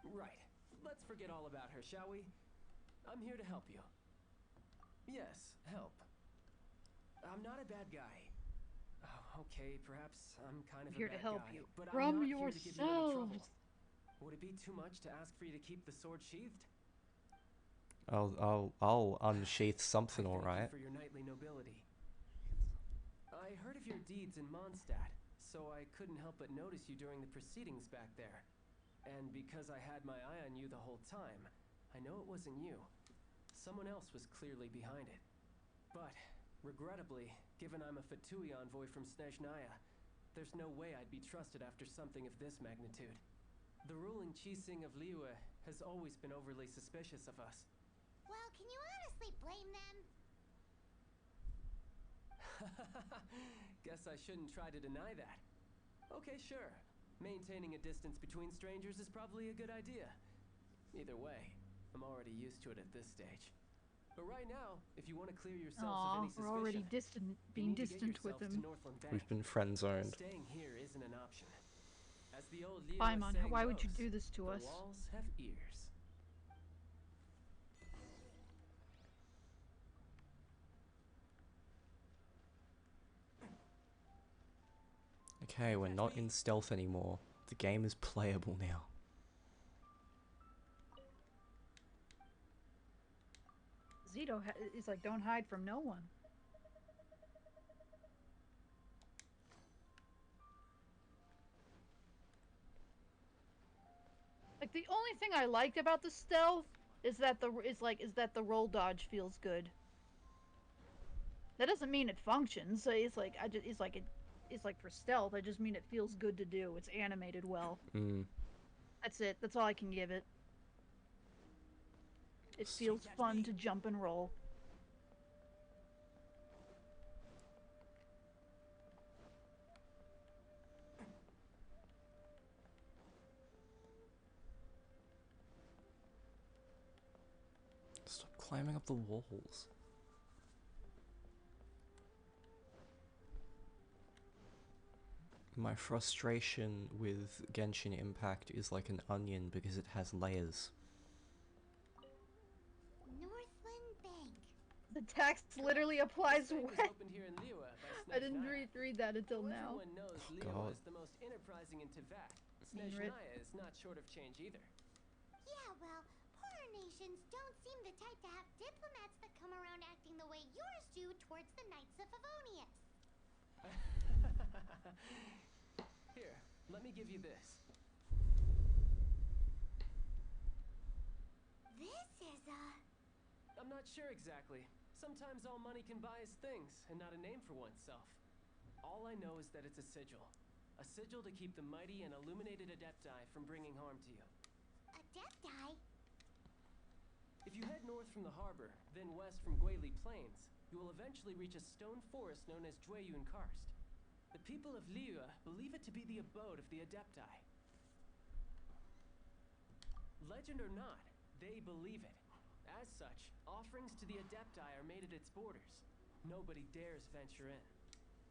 Right. Let's forget all about her, shall we? I'm here to help you. Yes, help. I'm not a bad guy. Oh, okay, perhaps I'm kind of Here a to bad help guy, you. but From I'm not here to give you any trouble. yourselves. Would it be too much to ask for you to keep the sword sheathed? I'll unsheath something, I thank you alright. for your knightly nobility. I heard of your deeds in Mondstadt, so I couldn't help but notice you during the proceedings back there. And because I had my eye on you the whole time, I know it wasn't you. Someone else was clearly behind it. But, regrettably, given I'm a Fatui envoy from Snezhnaya, there's no way I'd be trusted after something of this magnitude. The ruling Chising of Liyue has always been overly suspicious of us. Well, can you honestly blame them? Guess I shouldn't try to deny that. Okay, sure. Maintaining a distance between strangers is probably a good idea. Either way, I'm already used to it at this stage. But right now, if you want to clear yourselves of Aw, any we're suspicion, already distant, you being need to get distant with yourselves to him. Northland Bay. We've been friend zoned. Staying here isn't an option. As the old Liyue Paimon, saying why would you goes, do this to the us? walls have ears. Okay, we're not in stealth anymore. The game is playable now. Zito is like, don't hide from no one. Like the only thing I liked about the stealth is that the roll dodge feels good. That doesn't mean it functions. So it's like it's like for stealth. I just mean it feels good to do. It's animated well. That's it. That's all I can give it. It feels fun to jump and roll. Stop climbing up the walls. My frustration with Genshin Impact is like an onion because it has layers. Northland Bank. The text literally applies. This bank was opened here in Liyue by I didn't Snezhnaya. read that until Well, now. everyone knows Liyue God. is the most enterprising in Teyvat. Ingrid. Snezhnaya is not short of change either. Yeah, well, poorer nations don't seem the type to have diplomats that come around acting the way yours do towards the Knights of Favonius. Here, let me give you this. This is I'm not sure exactly. Sometimes all money can buy is things, and not a name for oneself. All I know is that it's a sigil. A sigil to keep the mighty and illuminated Adepti from bringing harm to you. Adepti? If you head north from the harbor, then west from Guili Plains, you will eventually reach a stone forest known as Jueyun Karst. The people of Liyue believe it to be the abode of the Adepti. Legend or not, they believe it. As such, offerings to the Adepti are made at its borders. Nobody dares venture in.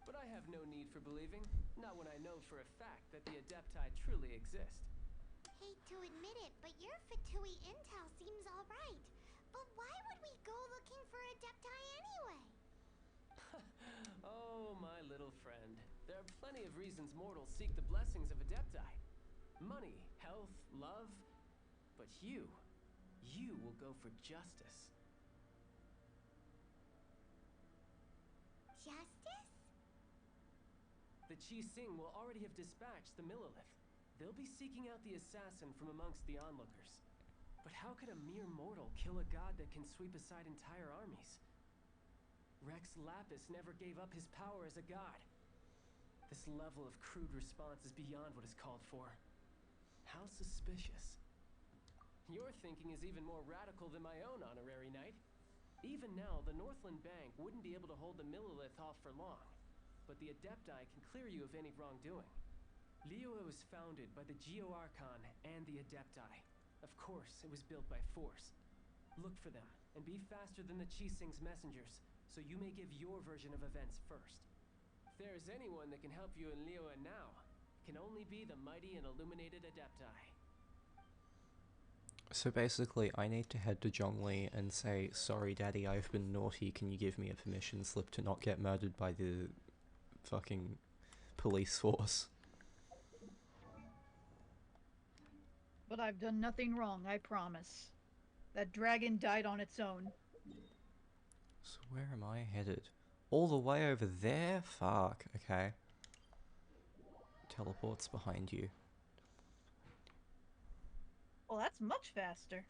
But I have no need for believing, not when I know for a fact that the Adepti truly exist. Hate to admit it, but your Fatui intel seems alright. But why would we go looking for Adepti anyway? Oh, my little friend. There are plenty of reasons mortals seek the blessings of Adepti. Money, health, love. But you will go for justice. Justice? The Qi Sing will already have dispatched the Millelith. They'll be seeking out the assassin from amongst the onlookers. But how could a mere mortal kill a god that can sweep aside entire armies? Rex Lapis never gave up his power as a god. This level of crude response is beyond what is called for. How suspicious. Your thinking is even more radical than my own, honorary knight. Even now, the Northland Bank wouldn't be able to hold the Millelith off for long. But the Adepti can clear you of any wrongdoing. Liyue was founded by the Geo-Archon and the Adepti. Of course, it was built by force. Look for them, and be faster than the Qi Sing's messengers, so you may give your version of events first. If there is anyone that can help you in Liyue now, it can only be the mighty and illuminated Adepti. So basically, I need to head to Zhongli and say, sorry daddy, I've been naughty, can you give me a permission slip to not get murdered by the fucking police force? But I've done nothing wrong, I promise. That dragon died on its own. So where am I headed? All the way over there? Fuck, okay. Teleport's behind you. Well, that's much faster.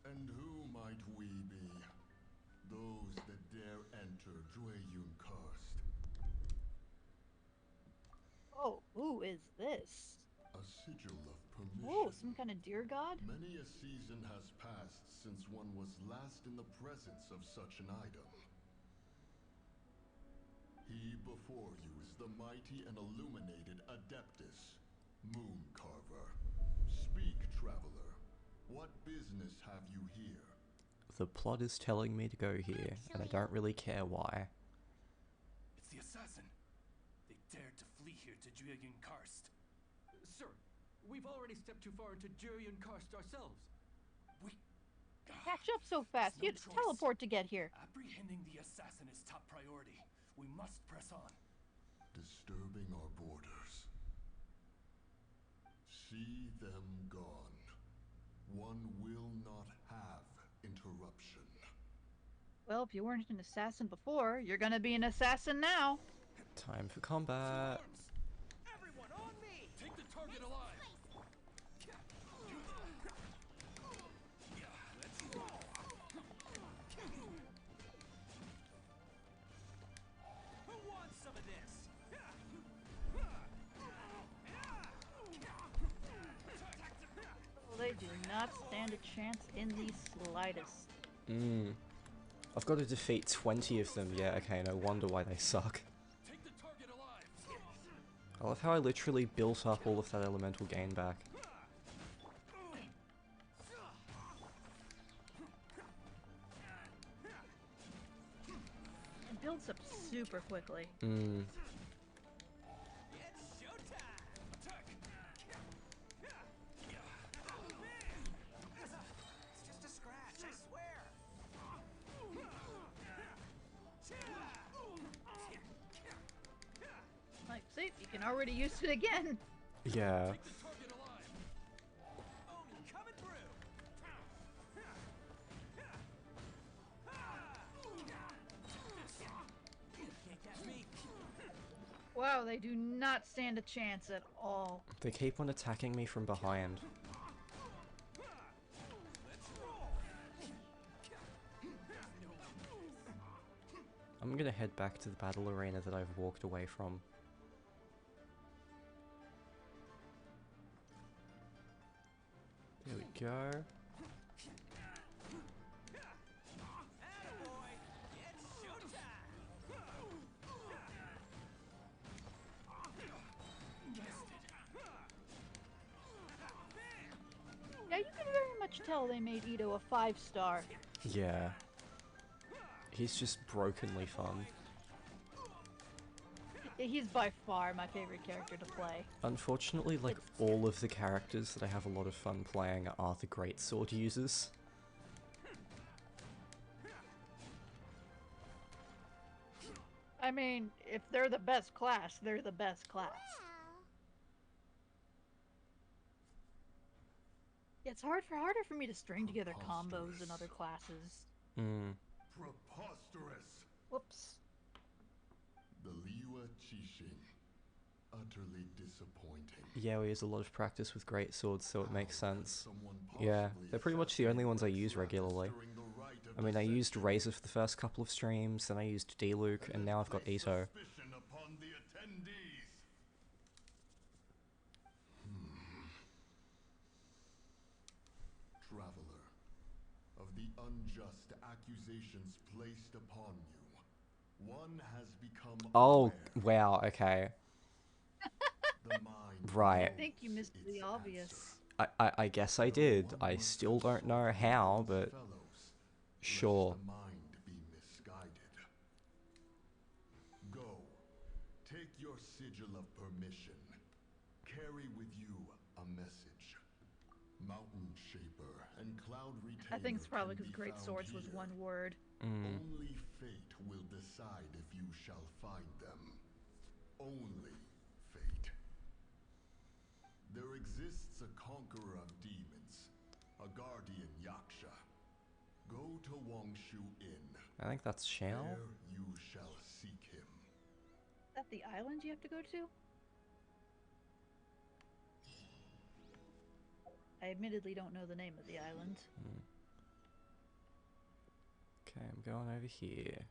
And who might we be? Those that dare enter Jueyun Karst. Oh, who is this? A sigil of permission. Oh, some kind of deer god? Many a season has passed since one was last in the presence of such an item. He before you is the mighty and illuminated Adeptus, Mooncarver. Speak, traveler. What business have you here? The plot is telling me to go here, and I don't really care why. It's the assassin. They dared to flee here to Jueyun Karst. Sir, we've already stepped too far into Jueyun Karst ourselves. We Catch up so fast. no You had to choice. teleport to get here. Apprehending the assassin is top priority. We must press on. Disturbing our borders. See them gone. One will not have interruption. Well, if you weren't an assassin before, you're gonna be an assassin now. Time for combat. Everyone on me! Take the target alive! Let's roll! Who wants some of this? Well, they do not stand a chance in the slightest. I've got to defeat 20 of them. Yeah, okay, no wonder why they suck. Take the target alive! I love how I literally built up all of that elemental gain back. It builds up super quickly. It's showtime! Attack! It's just a scratch, I swear! Like, see, you can already use it again. Yeah. Take the target alive! Oni coming through! Can't catch me! Wow, they do not stand a chance at all. They keep on attacking me from behind. I'm gonna head back to the battle arena that I've walked away from. There we go. Yeah, you can very much tell they made Ito a 5-star. Yeah. He's just brokenly fun. He's by far my favorite character to play. Unfortunately, like, all of the characters that I have a lot of fun playing are the greatsword users. I mean, if they're the best class, they're the best class. Wow. Yeah, it's harder for me to string together combos in other classes. Hmm. Preposterous! Whoops. The Liyue Qixing. Utterly disappointing. Yeah, we use a lot of practice with greatswords, so it makes How could sense. someone Yeah, possibly they're pretty much the only ones I use assassinate regularly. during the rite of I mean, I used dissension? Razor for the first couple of streams, then I used D-Luke, and now I've got Place Ito. suspicion upon the attendees. Traveler, of the unjust accusations placed upon you, one has become Oh, aware. wow, okay. The mind Right. I think you knows missed the its obvious. answer. I guess I did. I still don't know how, but Fellows, sure. lest the mind be misguided. Go, take your sigil of permission. Carry with you a message. Mountain Shaper and Cloud Retainer. I think it's probably can because be Great found Swords was here. one word. Only fate will decide if you shall find them. Only fate. There exists a conqueror of demons, a guardian Yaksha. Go to Wangshu Inn. I think that's Shao. There you shall seek him. Is that the island you have to go to? I admittedly don't know the name of the island. Okay, I'm going over here.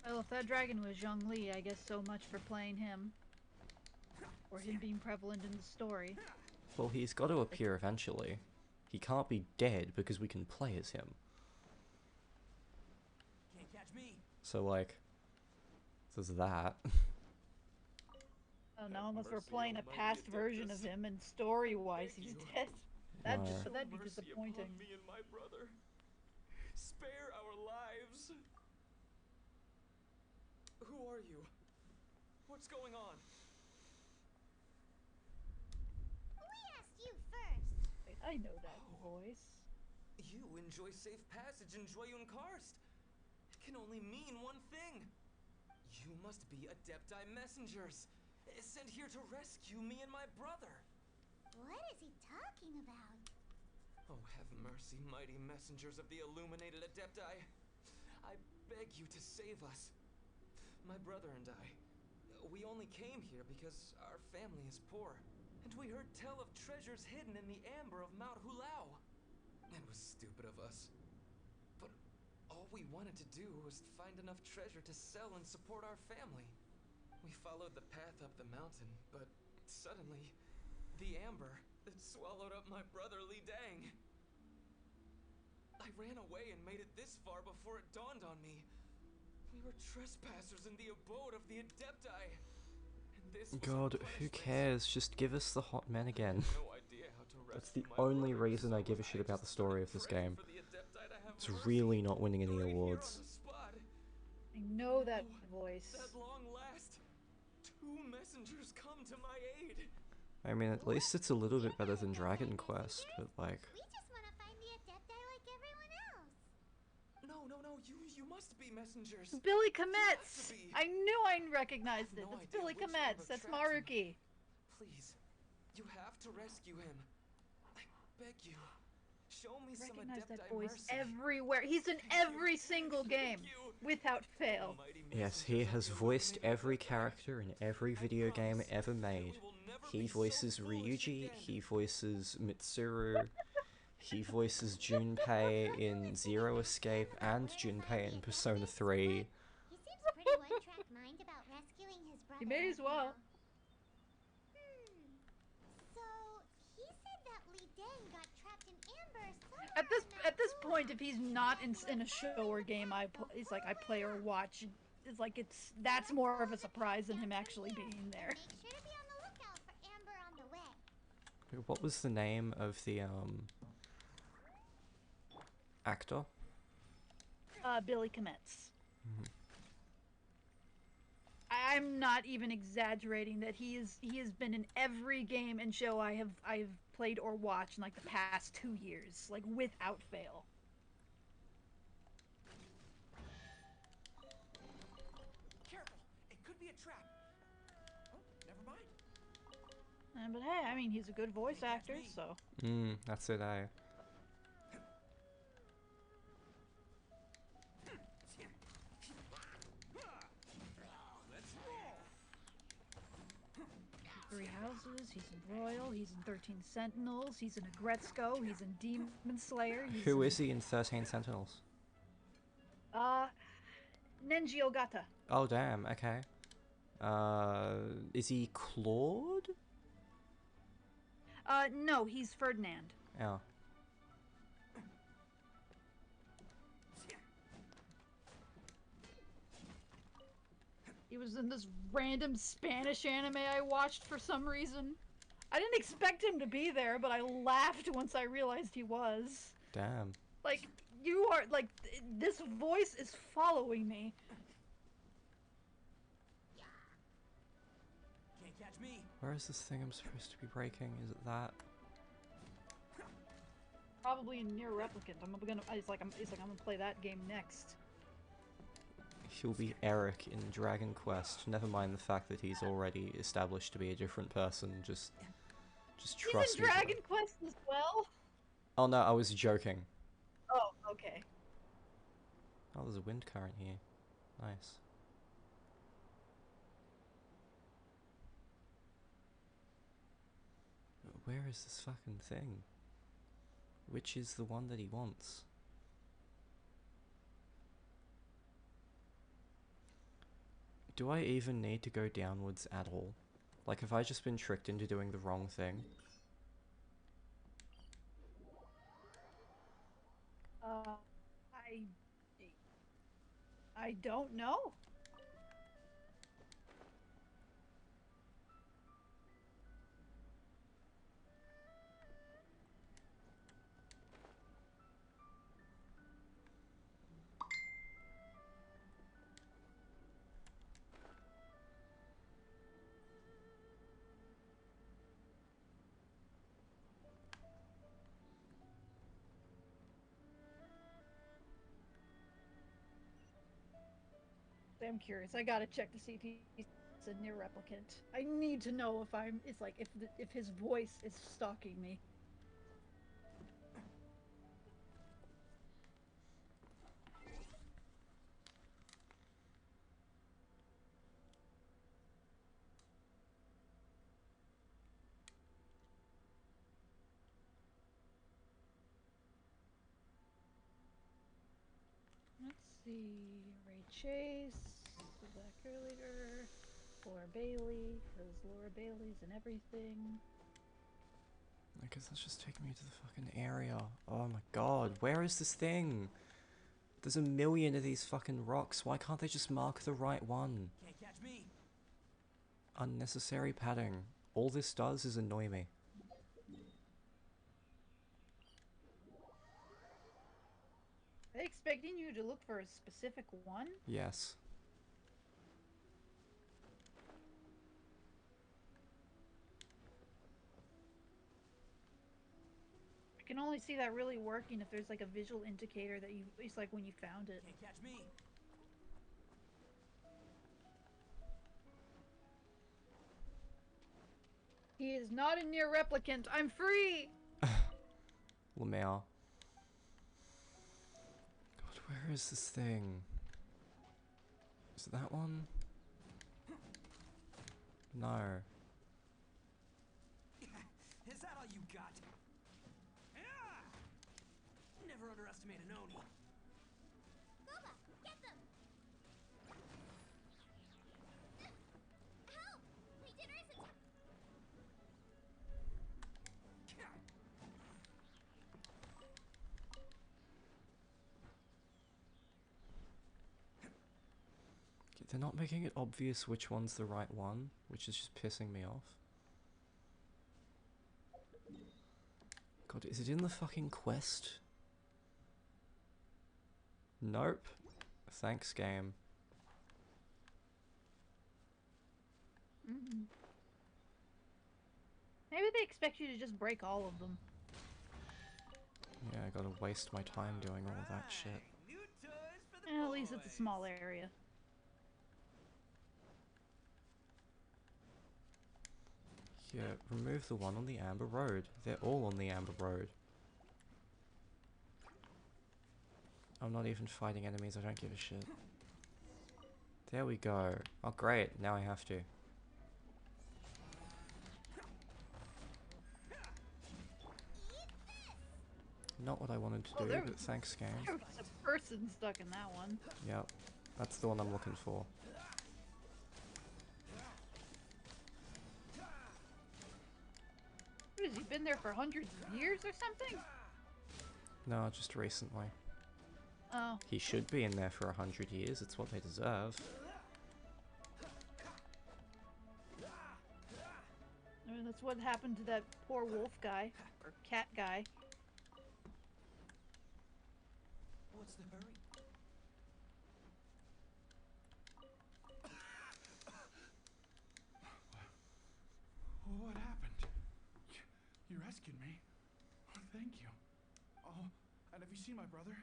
Well, if that dragon was Zhong Li, I guess so much for playing him. Or him being prevalent in the story. Well, he's got to appear eventually. He can't be dead because we can play as him. Can't catch me. So, like, there's that. Oh no, unless we're playing a past version of him and story-wise he's dead. That'd No. be Mercy disappointing. upon me and my brother. Spare our lives. Who are you? What's going on? We asked you first. Wait, I know that voice. You enjoy safe passage in Joyun Karst. It can only mean one thing. You must be Adepti messengers, sent here to rescue me and my brother. What is he talking about? Oh, have mercy, mighty messengers of the illuminated Adepti. I beg you to save us. My brother and I, we only came here because our family is poor, and we heard tell of treasures hidden in the amber of Mount Hulao. It was stupid of us. But all we wanted to do was find enough treasure to sell and support our family. We followed the path up the mountain, but suddenly, the amber, it swallowed up my brother Li Dang. I ran away and made it this far before it dawned on me. We were trespassers in the abode of the Adepti. And this was God, our who punishment. cares? Just give us the hot men again. No idea how to That's rescue the my only brother, reason I so give a shit about the just story started of this praying game. for the Adepti to have It's mercy. really not winning any Right here on awards. the spot. I know that Oh, voice. At long last, two messengers come to my aid. I mean, at least it's a little bit better than Dragon Quest, but like... We just want to find the Adepti like everyone else. No, you must be messengers. Billy You have Kometz! to be. I knew I recognized it. No It's idea Billy which Kometz. Amber That's trapped him. Maruki. Please, you have to rescue him. I beg you. Show me some Recognize that Adepti voice mercy. everywhere. He's in every single game, without fail. Almighty Yes, he messengers of has the voiced illuminated every Adepti. character in every I video game promise ever that made. we will never He be so voices foolish Ryuji, again. he voices Mitsuru, he voices Junpei in Zero Escape and Junpei in Persona 3. He seems pretty one-track mind about rescuing his brother. He may as right well. now. So he said that Li Deng got trapped in amber somewhere At this point, if he's not in a show or game, it's like I play or watch. It's like that's more of a surprise than him actually being there. Make sure to be on the lookout for amber on the way. What was the name of the, actor? Billy Kometz. I'm not even exaggerating that he has been in every game and show I've played or watched in like the past 2 years, like without fail. Careful! It could be a trap. Oh, never mind. But hey, I mean, he's a good voice actor, so. That's it, eh? Three Houses, he's in Royal, he's in 13 Sentinels, he's in Agretzko, he's in Demon Slayer. Who is he in 13 Sentinels? Nenji Ogata. Oh, damn, okay. Is he Claude? No, he's Ferdinand. Oh. He was in this random Spanish anime I watched for some reason. I didn't expect him to be there, but I laughed once I realized he was. Damn. Like, you are, like, this voice is following me. Can't catch me. Where is this thing I'm supposed to be breaking? Is it that? Probably in Near Replicant. It's like I'm gonna play that game next. He'll be Eric in Dragon Quest. Never mind the fact that he's already established to be a different person. Just trust He's me. in Dragon Quest as well? Oh no, I was joking. Oh, okay. Oh, there's a wind current here. Nice. Where is this fucking thing? Which is the one that he wants? Do I even need to go downwards at all? Like, have I just been tricked into doing the wrong thing? I don't know. I'm curious. I gotta check to see if he's a Near Replicant. I need to know if if his voice is stalking me. Let's see. Ray Chase, the Black Girl, Laura Bailey, because Laura Bailey's in everything. I guess that's just taking me to the fucking area. Oh my god, where is this thing? There's a million of these fucking rocks. Why can't they just mark the right one? Can't catch me. Unnecessary padding. All this does is annoy me. Are they expecting you to look for a specific one? Yes. can only see that really working if there's like a visual indicator that you. It's like when you found it. Can't catch me. He is not a near replicant. I'm free. Lamau. God, where is this thing? Is it that one? No. Is that all you got? Never underestimate an Oni. Boba, get them! Help! Regeneration! They're not making it obvious which one's the right one, which is just pissing me off. God, is it in the fucking quest? Nope. Thanks, game. Mm-hmm. Maybe they expect you to just break all of them. Yeah, I gotta waste my time doing all that shit. New toys for the And at least it's a boys. small area. Yeah, remove the one on the Amber Road. They're all on the Amber Road. I'm not even fighting enemies, I don't give a shit. There we go. Oh great, now I have to. Not what I wanted to do, but thanks game. There was a person stuck in that one. Yep, that's the one I'm looking for. What, has he been there for hundreds of years or something? No, just recently. Oh. He should be in there for 100 years, it's what they deserve. I mean, that's what happened to that poor wolf guy. Or cat guy. What's the hurry? What happened? You rescued me. Oh, thank you. Oh, and have you seen my brother?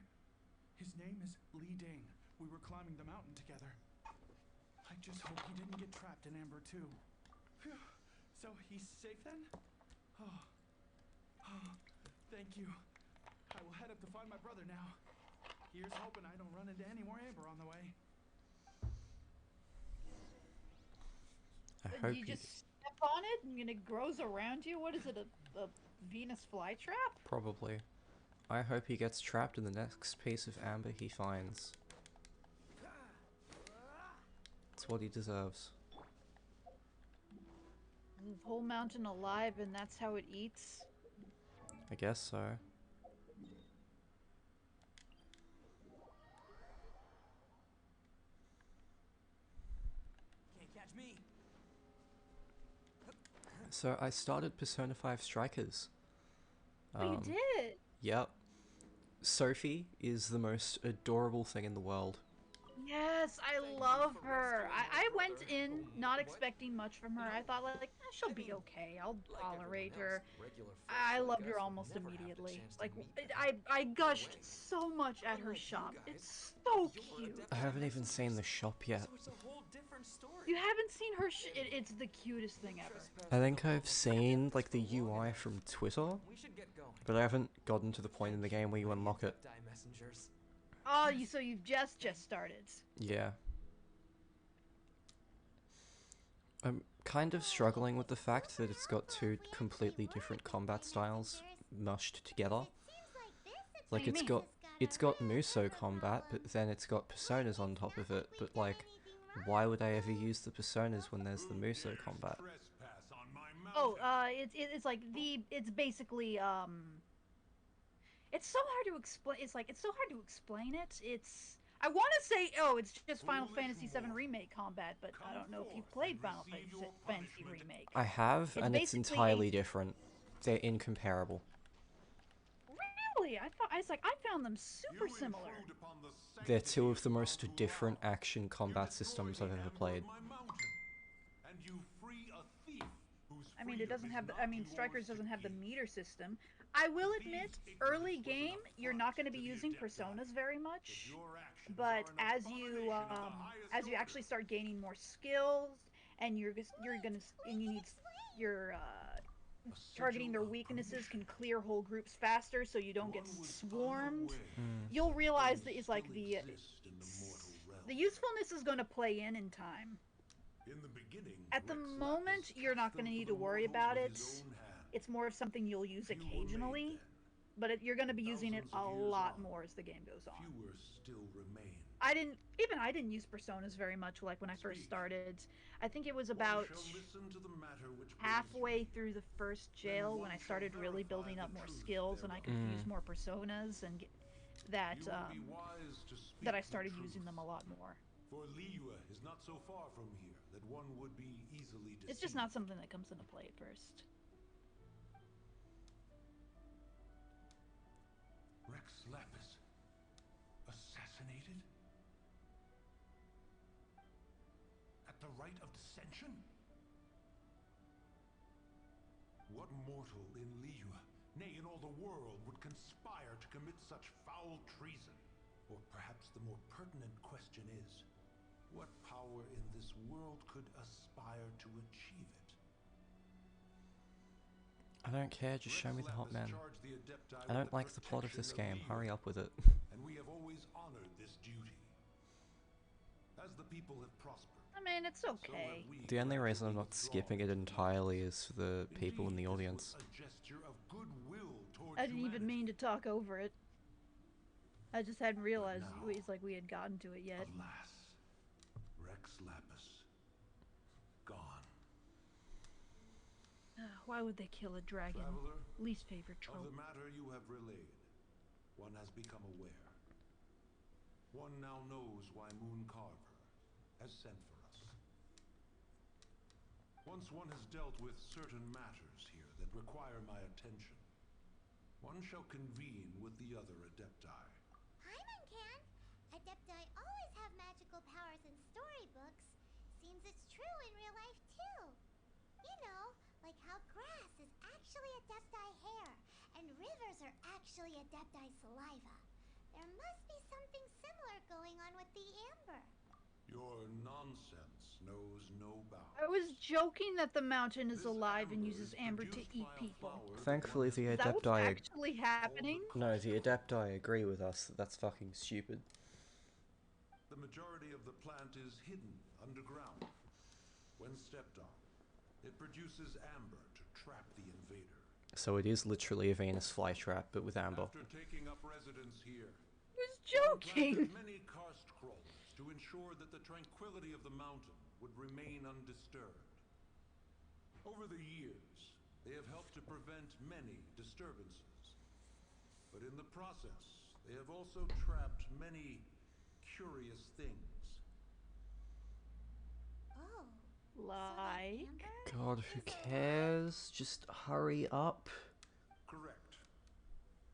His name is Li Ding. We were climbing the mountain together. I just hope he didn't get trapped in Amber too. Phew. So he's safe then? Oh. Oh, thank you. I will head up to find my brother now. Here's hoping I don't run into any more Amber on the way. I Do hope you he... just step on it and it grows around you? What is it, a Venus flytrap? Probably. I hope he gets trapped in the next piece of amber he finds. It's what he deserves. The whole mountain alive and that's how it eats? I guess so. Can't catch me. So I started Persona 5 Strikers. Oh, you did? Yep. Sophie is the most adorable thing in the world. Yes, I love her. I went in not expecting much from her. I thought like she'll be okay. I'll tolerate her. I loved her almost immediately. Like I gushed so much at her shop. It's so cute. I haven't even seen the shop yet. So it's a whole different story. You haven't seen her it's the cutest thing ever. I think I've seen like the UI from Twitter, We should get going. but I haven't gotten to the point in the game where you unlock it. Die messengers. Oh, so you've just started. Yeah. I'm kind of struggling with the fact that it's got two completely different combat styles mushed together. Like it's got Muso combat, but then it's got personas on top of it. But like, why would I ever use the personas when there's the Muso combat? Oh, it's like it's basically it's so hard to explain. It's so hard to explain it. I want to say, oh, it's just Final Fantasy VII Remake combat, but I don't know if you've played Final Fantasy Remake. I have, and it's basically entirely different. They're incomparable. Really? I found them super similar. They're two of the most different action combat systems I've ever played. I mean, it doesn't have the, I mean, Strikers doesn't have the meter system. I will admit, early game, you're not going to be using personas very much. But as you actually start gaining more skills, and you're gonna and you need your targeting their weaknesses can clear whole groups faster, so you don't get swarmed. You'll realize that it's like the usefulness is going to play in time. In the beginning, At the moment, you're not going to need to worry about it. It's more of something you'll use occasionally, but you're going to be using it a lot more as the game goes on. fewer still remain. I didn't use personas very much like when I first started. I think it was about halfway through the first jail when I started really building up more skills and I could use more personas and that I started using them a lot more. For Liyue is not so far from here that one would be easily deceived. It's just not something that comes into play at first. Rex Lapis assassinated? At the rite of dissension? What mortal in Liyue, nay in all the world, would conspire to commit such foul treason? Or perhaps the more pertinent question is, what power in this world could aspire to achieve it? I don't care, just show me the hot man. I don't like the plot of this game, hurry up with it. And we have always honored this duty. As the people have prospered. I mean, it's okay. The only reason I'm not skipping it entirely is for the people in the audience. I didn't even mean to talk over it. I just hadn't realized it's like we had gotten to it yet. Alas, Rex Lapis, gone. Why would they kill a dragon? Traveler, Least favorite trope. of the matter you have relayed, one has become aware. One now knows why Moon Carver has sent for us. Once one has dealt with certain matters here that require my attention, one shall convene with the other Adepti. Paimon can. Adepti always have magical powers in storybooks. Seems it's true in real life too. You know, like how grass is actually Adepti hair, and rivers are actually Adepti saliva. There must be something similar going on with the amber. Your nonsense knows no bounds. I was joking that the mountain is alive and uses amber to eat people. Thankfully the Is that what's Adepti... actually happening? No, the Adepti agree with us that that's fucking stupid. The majority of the plant is hidden underground. When stepped on, it produces amber to trap the invader. So it is literally a Venus flytrap, but with amber. After taking up residence here, I was joking! many karst crawlers to ensure that the tranquility of the mountain would remain undisturbed. Over the years, they have helped to prevent many disturbances. But in the process, they have also trapped many curious things. Oh. Like? God, who cares? Just hurry up. Correct.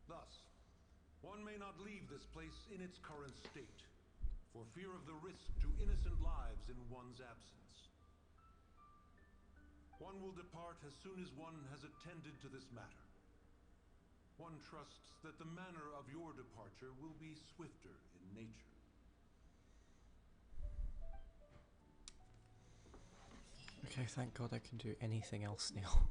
Thus, one may not leave this place in its current state, for fear of the risk to innocent lives in one's absence. One will depart as soon as one has attended to this matter. One trusts that the manner of your departure will be swifter in nature. Okay, thank God I can do anything else now.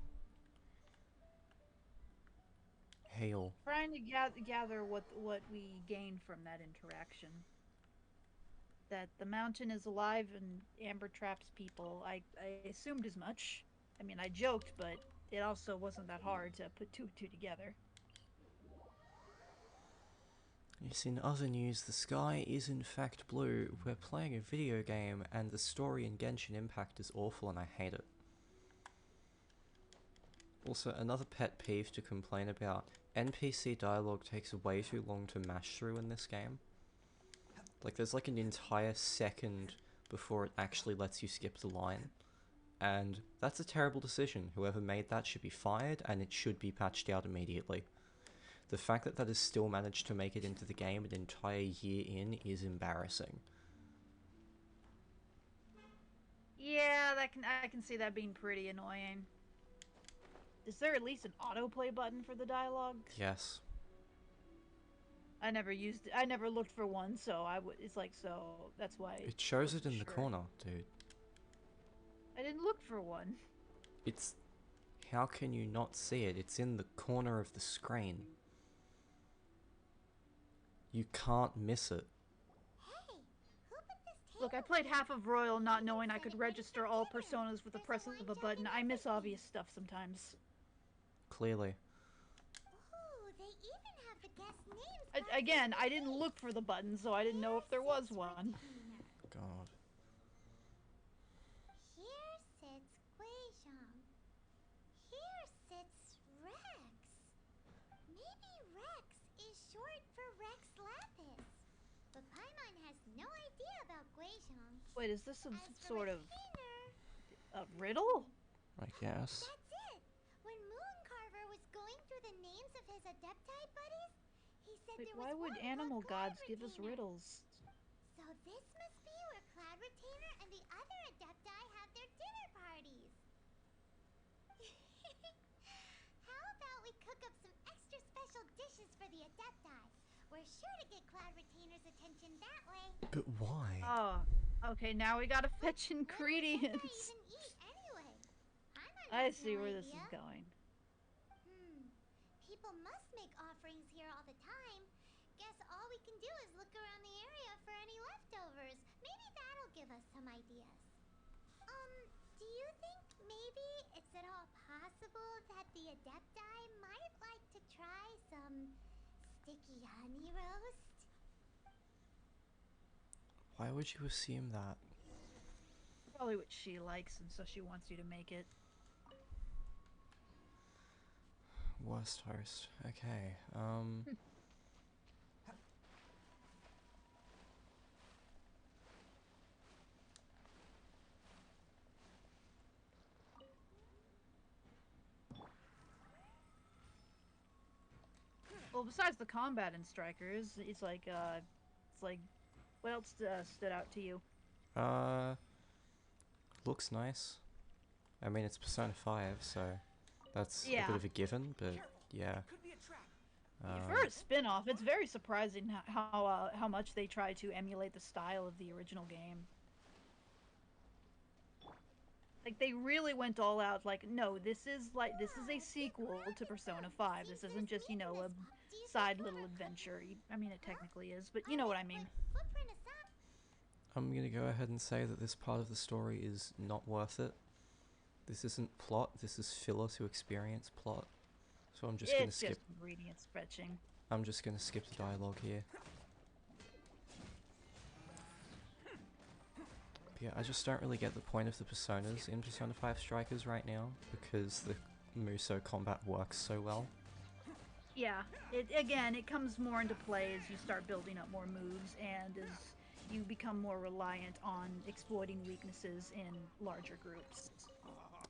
Hail. Trying to gather what we gained from that interaction. That the mountain is alive and amber traps people. I assumed as much. I mean, I joked, but it also wasn't that hard to put two and two together. Yes, in other news, the sky is in fact blue. We're playing a video game and the story in Genshin Impact is awful and I hate it. Also, another pet peeve to complain about, NPC dialogue takes way too long to mash through in this game. Like, there's like an entire second before it actually lets you skip the line. And that's a terrible decision. Whoever made that should be fired and it should be patched out immediately. The fact that that has still managed to make it into the game an entire year in is embarrassing. Yeah, I can see that being pretty annoying. Is there at least an autoplay button for the dialogue? Yes. I never used it. I never looked for one, so it's like, so that's why. It shows it wasn't in the sure. corner, dude. I didn't look for one. It's... How can you not see it? It's in the corner of the screen. You can't miss it. Hey, who put this table Look, I played half of Royal not knowing I could register all personas with the press of a button. I miss obvious stuff sometimes. Clearly. Ooh, they even have the guest names. Again, I didn't look for the button, so I didn't know if there was one. God. Here sits Guizhong. Here sits Rex. Maybe Rex is short for Rex Lapis. But Paimon has no idea about Guizhong. Wait, is this some As for sort of retainer, a riddle? I guess. that's it. When Mooncarver was going through the names of his Adepti buddies, he said Wait, there why was would one animal called Cloud gods give us Retainer. riddles? So this must be where Cloud Retainer and the other Adepti have their dinner parties. How about we cook up some extra special dishes for the Adepti? We're sure to get Cloud Retainer's attention that way. But why? Oh, okay, now we gotta fetch What do ingredients. Adepti even eat anyway? I has see no where this idea. is going. People must make offerings here all the time. Guess all we can do is look around the area for any leftovers. Maybe that'll give us some ideas. Do you think maybe it's at all possible that the Adepti might like to try some sticky honey roast? Why would you assume that? Probably what she likes, and so she wants you to make it. Worst host. Okay, Well, besides the combat in Strikers, it's like, what else stood out to you? looks nice. I mean, it's Persona 5, so that's a Yeah. bit of a given, but yeah. Could be a trap. For a spin-off, it's very surprising how much they try to emulate the style of the original game. Like, they really went all out, like, no, this is a sequel to Persona 5. This isn't just, you know, a side little adventure. I mean, it technically is, but you know what I mean. Footprint aside, I'm gonna go ahead and say that this part of the story is not worth it. This isn't plot, this is filler to experience plot. So I'm just gonna It's skip. just ingredient fetching. I'm just gonna skip the dialogue here. But yeah, I just don't really get the point of the personas in Persona 5 Strikers right now because the Muso combat works so well. Yeah, it comes more into play as you start building up more moves and as you become more reliant on exploiting weaknesses in larger groups.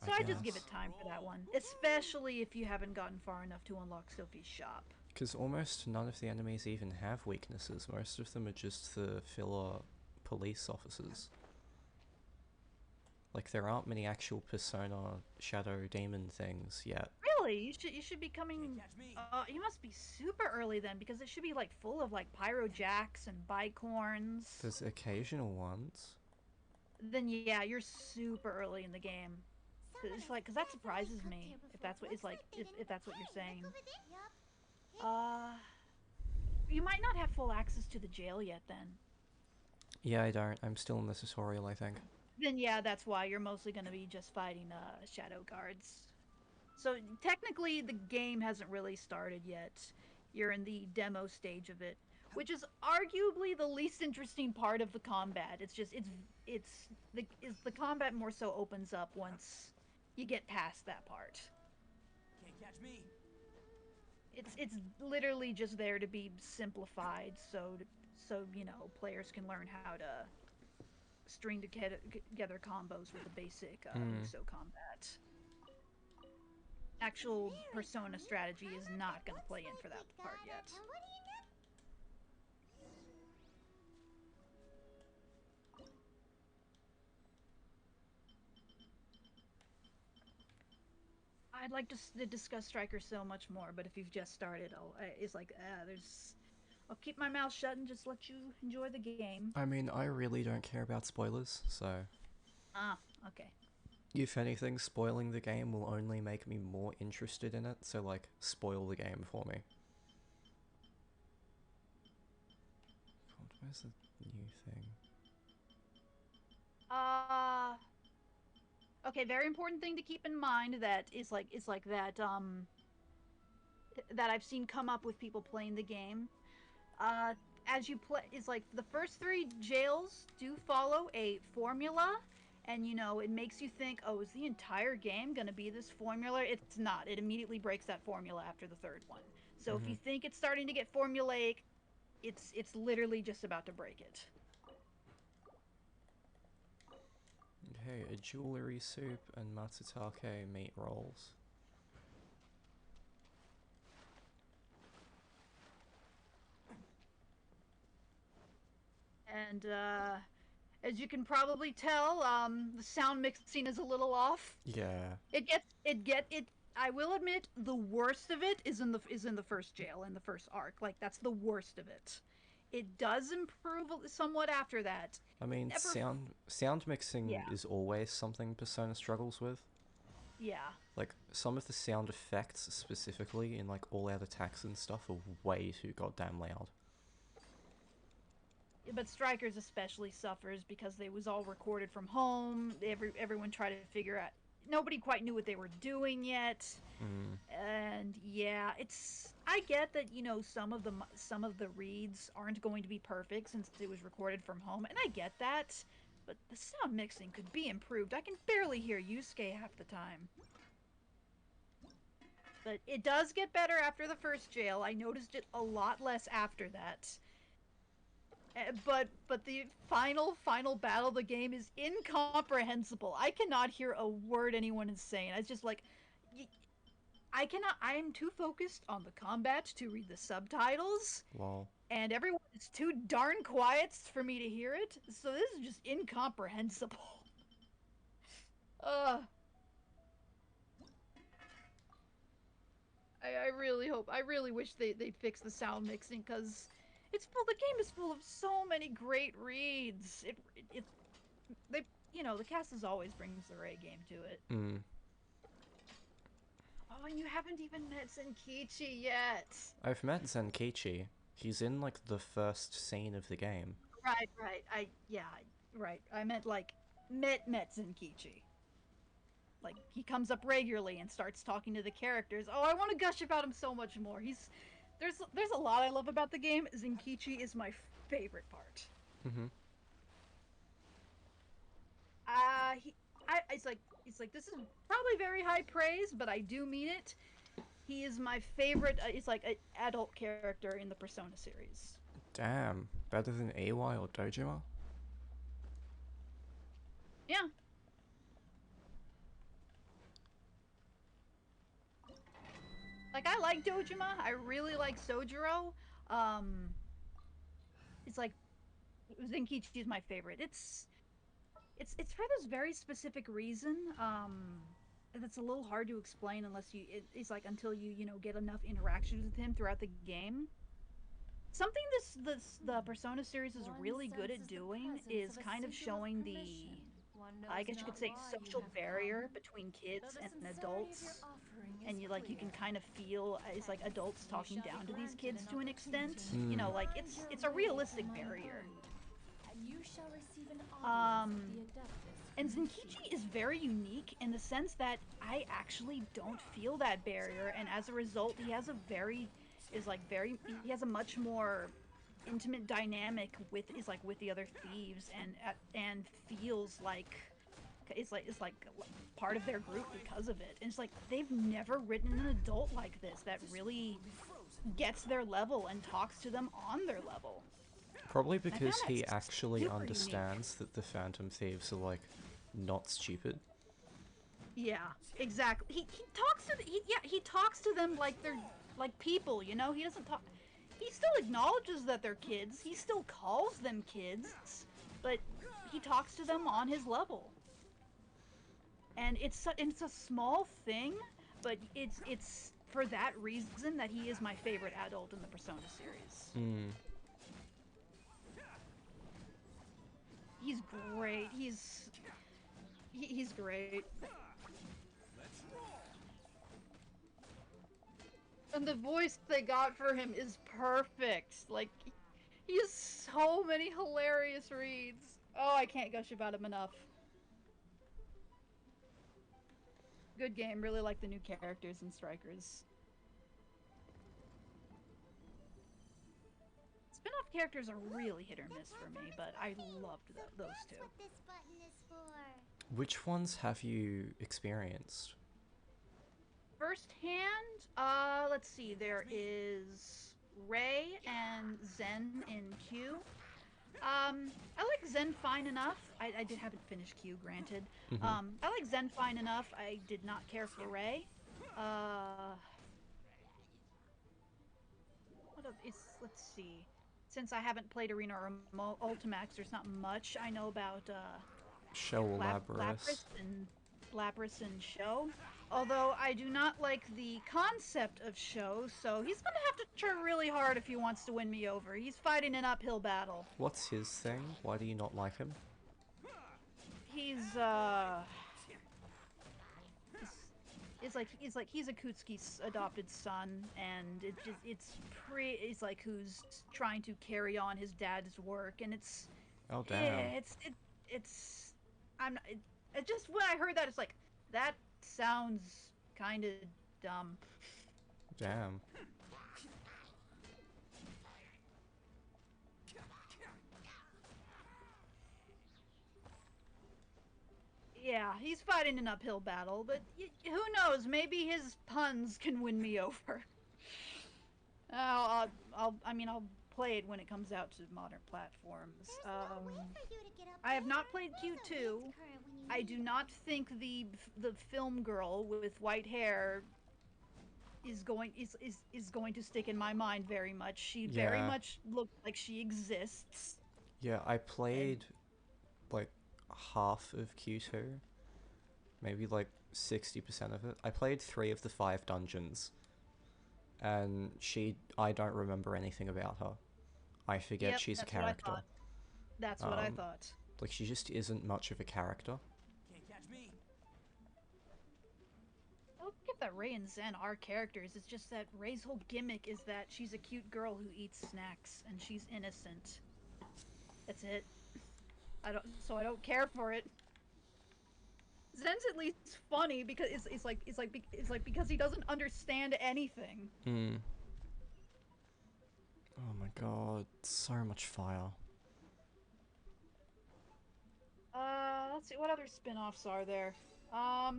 So I just give it time for that one, especially if you haven't gotten far enough to unlock Sophie's shop. Because almost none of the enemies even have weaknesses. Most of them are just the filler police officers. Like, there aren't many actual Persona Shadow Demon things yet. Really? You should be coming. You must be super early then, because it should be like full of like pyro jacks and bicorns. There's occasional ones. Then yeah, you're super early in the game. It's like, cause that surprises me if that's what it's like. If that's what you're saying. You might not have full access to the jail yet then. Yeah, I don't. I'm still in the tutorial, I think. Then yeah, that's why you're mostly gonna be just fighting shadow guards. So technically the game hasn't really started yet. You're in the demo stage of it, which is arguably the least interesting part of the combat. It's just the combat more so opens up once you get past that part. Can't catch me. It's literally just there to be simplified, so you know players can learn how to string together combos with the basic Muso combat. Actual Persona strategy is not going to play in for that part yet. and what do you know? I'd like to discuss Striker so much more, but if you've just started, it's like, I'll keep my mouth shut and just let you enjoy the game. I mean, I really don't care about spoilers, so... Ah, okay. If anything, spoiling the game will only make me more interested in it, so, like, spoil the game for me. God, where's the new thing? Okay, very important thing to keep in mind that is like that that I've seen come up with people playing the game. As you play, is like the first 3 jails do follow a formula, and you know it makes you think, oh, is the entire game gonna be this formula? It's not. It immediately breaks that formula after the 3rd one. So if you think it's starting to get formulaic, it's literally just about to break it. Okay, a jewelry soup and matsutake meat rolls. And as you can probably tell, the sound mixing is a little off. Yeah. I will admit, the worst of it is in the first jail, in the first arc. Like, that's the worst of it. It does improve somewhat after that. I mean, sound mixing is always something Persona struggles with. Yeah. Like, some of the sound effects, specifically, in, like, all-out attacks and stuff, are way too goddamn loud. But Strikers especially suffers because they was all recorded from home. Everyone tried to figure out. Nobody quite knew what they were doing yet. And yeah, I get that, you know, some of the reads aren't going to be perfect since it was recorded from home, and I get that. But the sound mixing could be improved. I can barely hear Yusuke half the time. But it does get better after the first jail. I noticed it a lot less after that. But the final battle of the game is incomprehensible. I cannot hear a word anyone is saying. It's just like, I am too focused on the combat to read the subtitles. Lol. And everyone is too darn quiet for me to hear it. So this is just incomprehensible. I really wish they'd fix the sound mixing, because the game is full of so many great reads. The cast as always brings their A game to it. Oh, and you haven't even met Zenkichi yet. I've met Zenkichi. He's in, like, the first scene of the game. Right. I meant, like, met Zenkichi. Like, he comes up regularly and starts talking to the characters. Oh, I want to gush about him so much more. There's a lot I love about the game. Zenkichi is my favorite part. It's like this is probably very high praise, but I do mean it. He is my favorite. It's like an adult character in the Persona series. Damn, better than AY or Dojima? Yeah. Like, I like Dojima. I really like Sojiro. It's like Zenkichi is my favorite. It's for this very specific reason. That's a little hard to explain unless it's like until you get enough interactions with him throughout the game. Something the Persona series is really good at doing is kind of showing the, I guess you could say, social barrier between kids and adults. And you can kind of feel it's like adults talking down to these kids to an extent. You know, like it's a realistic barrier. And Zenkichi is very unique in the sense that I actually don't feel that barrier, and as a result, he has a much more intimate dynamic with the other thieves, and feels like it's like part of their group because of it. And it's like they've never written an adult like this that really gets their level and talks to them on their level. Probably because he actually understands that the Phantom Thieves are, like, not stupid. Yeah, exactly. He talks to them like they're like people, you know? He doesn't talk. He still acknowledges that they're kids. He still calls them kids, but he talks to them on his level. And it's a small thing, but it's for that reason that he is my favorite adult in the Persona series. Hmm. He's great. He's great. And the voice they got for him is perfect. Like, he has so many hilarious reads. Oh, I can't gush about him enough. Good game. Really like the new characters and strikers. Spin-off characters are really hit or miss for me, but I loved those two. What this button is for. Which ones have you experienced? Firsthand, let's see, there is Ray and Zen in Q. I like Zen fine enough. I haven't finished Q, granted. Mhm. I like Zen fine enough. I did not care for Ray. Let's see. Since I haven't played Arena or Ultimax, there's not much I know about, Shell Lapras. Lapras and Show. Although I do not like the concept of Show, so he's gonna have to try really hard if he wants to win me over. He's fighting an uphill battle. What's his thing? Why do you not like him? He's he's Akutsuki's adopted son, and it's like who's trying to carry on his dad's work, and it's Oh damn. it's just when I heard that, it's like, that sounds kind of dumb. Damn. Yeah, he's fighting an uphill battle, but who knows? Maybe his puns can win me over. I'll play it when it comes out to modern platforms. I have not played Q2. I do not think the film girl with white hair is going to stick in my mind very much. She very Yeah. much looked like she exists. Yeah, I played like half of Q2. Maybe like 60% of it. I played 3 of the 5 dungeons. And I don't remember anything about her. I forget Yep, she's a that's what I character. thought. That's what I thought. Like, she just isn't much of a character. Can't catch me. I don't get that Ray and Zen are characters. It's just that Ray's whole gimmick is that she's a cute girl who eats snacks and she's innocent. That's it. I don't care for it. Zen's at least funny because it's like because he doesn't understand anything. Hmm. Oh my god, so much fire. Let's see, what other spin-offs are there? I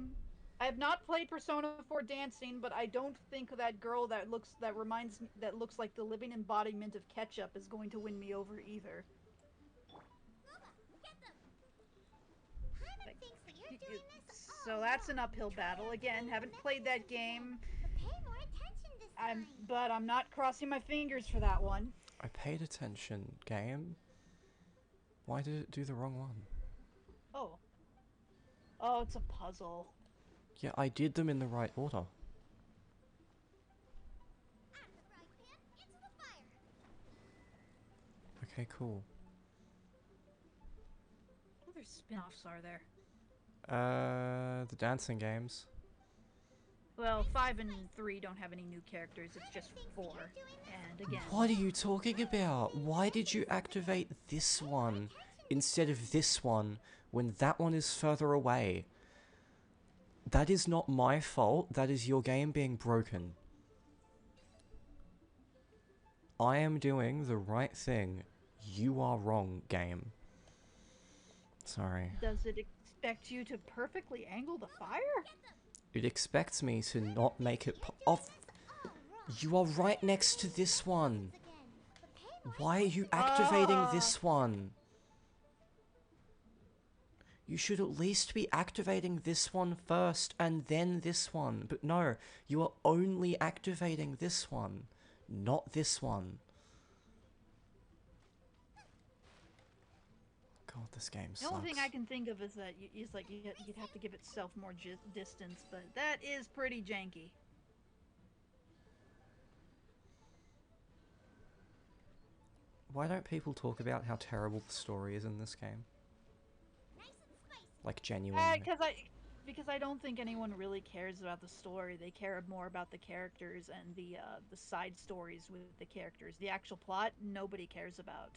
have not played Persona 4 Dancing, but I don't think that girl that looks like the living embodiment of ketchup is going to win me over either. Paimon thinks that you're doing this all So that's an wrong. uphill battle. Again, haven't played that game. But pay more attention this time. But I'm not crossing my fingers for that one. I paid attention, game. Why did it do the wrong one? Oh. Oh, it's a puzzle. Yeah, I did them in the right order. Out of the frying pan, into the fire. Okay, cool. What other spin-offs are there? The dancing games. Well, 5 and 3 don't have any new characters. It's just 4. And again, What are you talking about? Why did you activate this one instead of this one when that one is further away? That is not my fault. That is your game being broken. I am doing the right thing. You are wrong, game. Sorry. does it expect you to perfectly angle the fire? It expects me to not make it off. You are right next to this one. Why are you activating this one? You should at least be activating this one first and then this one. But no, you are only activating this one, not this one. God, this game The only thing sucks. I can think of is that you'd have to give itself more distance, but that is pretty janky. Why don't people talk about how terrible the story is in this game? Like, genuinely. Because I don't think anyone really cares about the story. They care more about the characters and the side stories with the characters. The actual plot, nobody cares about.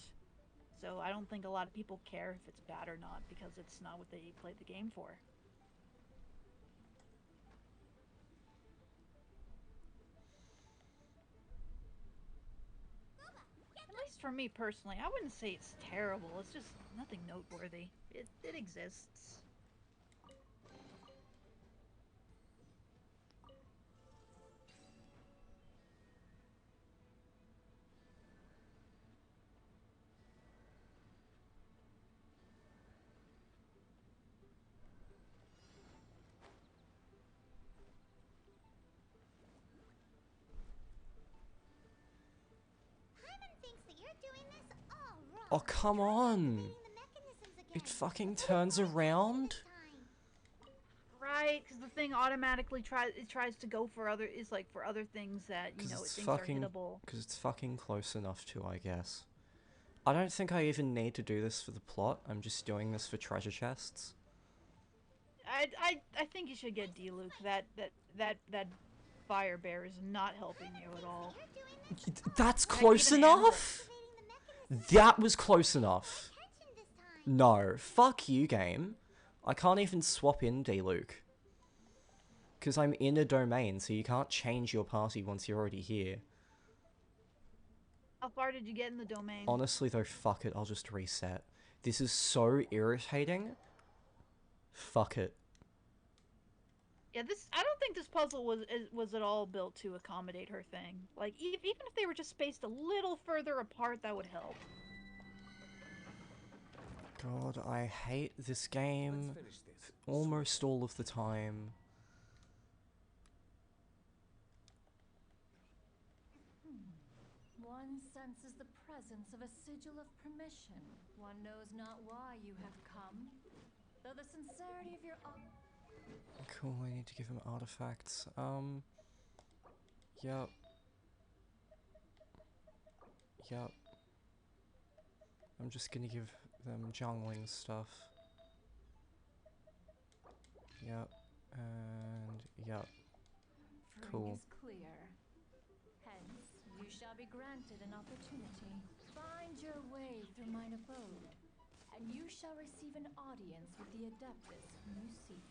So I don't think a lot of people care if it's bad or not, because it's not what they played the game for. At least for me personally, I wouldn't say it's terrible. It's just nothing noteworthy. It exists. Oh, come on! It fucking turns around? Right, because the thing automatically tries to go for other things that it thinks are hittable. Because it's fucking close enough to, I guess. I don't think I even need to do this for the plot. I'm just doing this for treasure chests. I think you should get D-Luke. That fire bear is not helping you at all. That's close enough? That was close enough. No, fuck you, game. I can't even swap in D-Luke. Because I'm in a domain, so you can't change your party once you're already here. How far did you get in the domain? Honestly though, fuck it, I'll just reset. This is so irritating. Fuck it. Yeah, I don't think this puzzle was at all built to accommodate her thing. Like, even if they were just spaced a little further apart, that would help. God, I hate this game almost all of the time. One senses the presence of a sigil of permission. One knows not why you have come, though the sincerity of your Cool, I need to give him artifacts. Yep. Yep. I'm just gonna give them jungling stuff. Yep. And yep. Cool. is clear. Hence, you shall be granted an opportunity. Find your way through mine abode, and you shall receive an audience with the Adeptus whom you seek.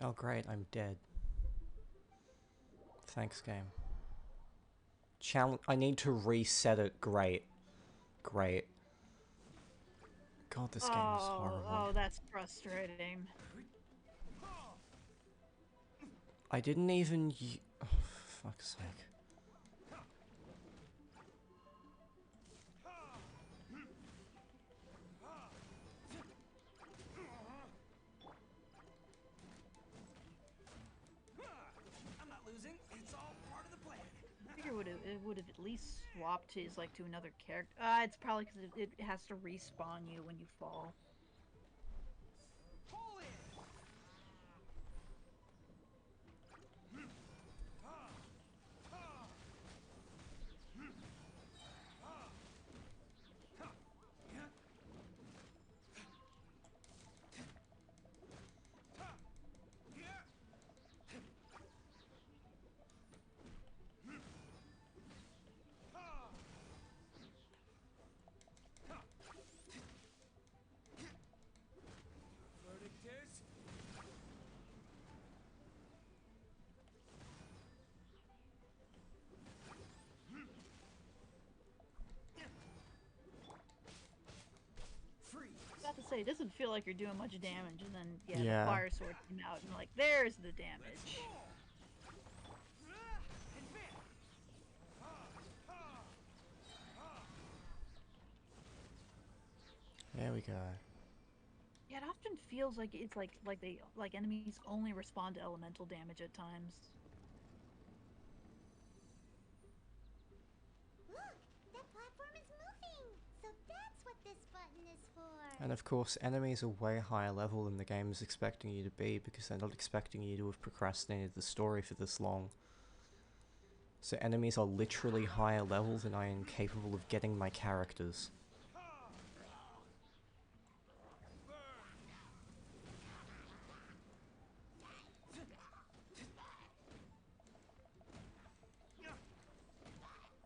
Oh great, I'm dead. Thanks, game. I need to reset it. Great. Great. God, this game is horrible. Oh, that's frustrating. I didn't even oh, for fuck's sake. I'm not losing. It's all part of the plan. I figure it would have at least swapped his to another character. It's probably because it has to respawn you when you fall. Pull it. say, it doesn't feel like you're doing much damage, and then, yeah, Yeah. the fire sword came out, and like, there's the damage. There we go. Yeah, it often feels like it's like enemies only respond to elemental damage at times. Look! That platform is moving! So that's what this button is for! And of course, enemies are way higher level than the game is expecting you to be, because they're not expecting you to have procrastinated the story for this long. So enemies are literally higher level than I am capable of getting my characters.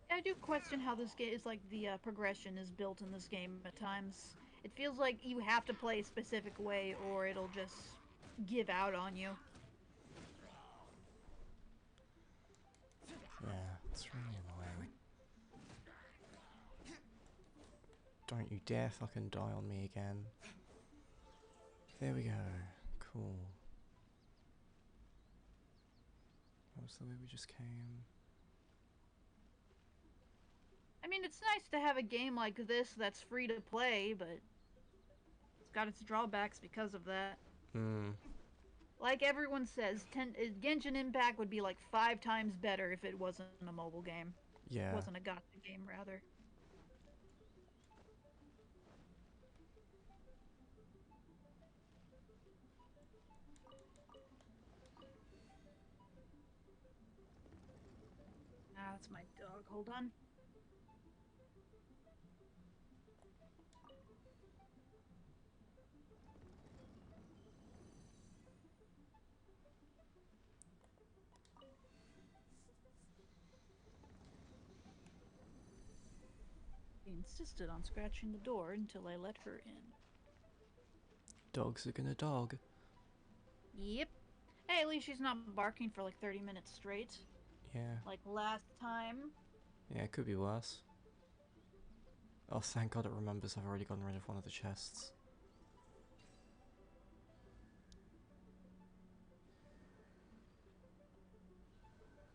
I do question how this game is like the progression is built in this game at times. It feels like you have to play a specific way or it'll just give out on you. Yeah, it's really annoying. Don't you dare fucking die on me again. There we go. Cool. That was the way we just came. I mean, it's nice to have a game like this that's free to play, but it's got its drawbacks because of that. Like everyone says, Genshin Impact would be like 5 times better if it wasn't a mobile game. Yeah. It wasn't a gacha game, rather. Ah, that's my dog. Hold on. He insisted on scratching the door until I let her in. Dogs are gonna dog. Yep. Hey, at least she's not barking for like 30 minutes straight. Yeah. Like last time. Yeah, it could be worse. Oh, thank God it remembers I've already gotten rid of one of the chests.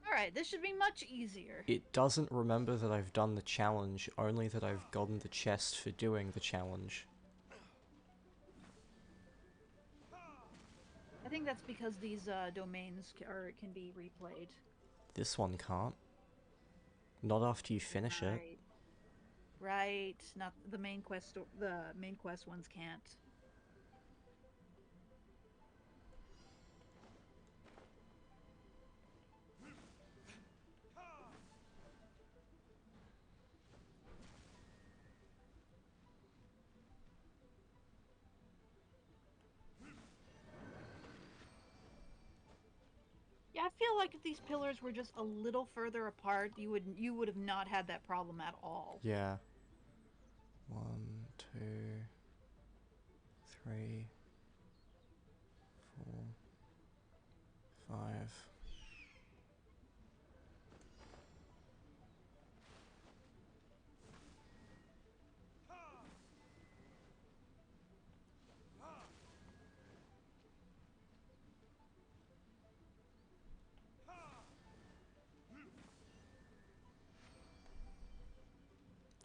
Alright, this should be much easier. It doesn't remember that I've done the challenge, only that I've gotten the chest for doing the challenge. I think that's because these domains can be replayed. This one can't. Not after you finish it. Right. Not the main quest. The main quest ones can't. Yeah, I feel like if these pillars were just a little further apart, you would have not had that problem at all. Yeah. 1, 2, 3, 4, 5.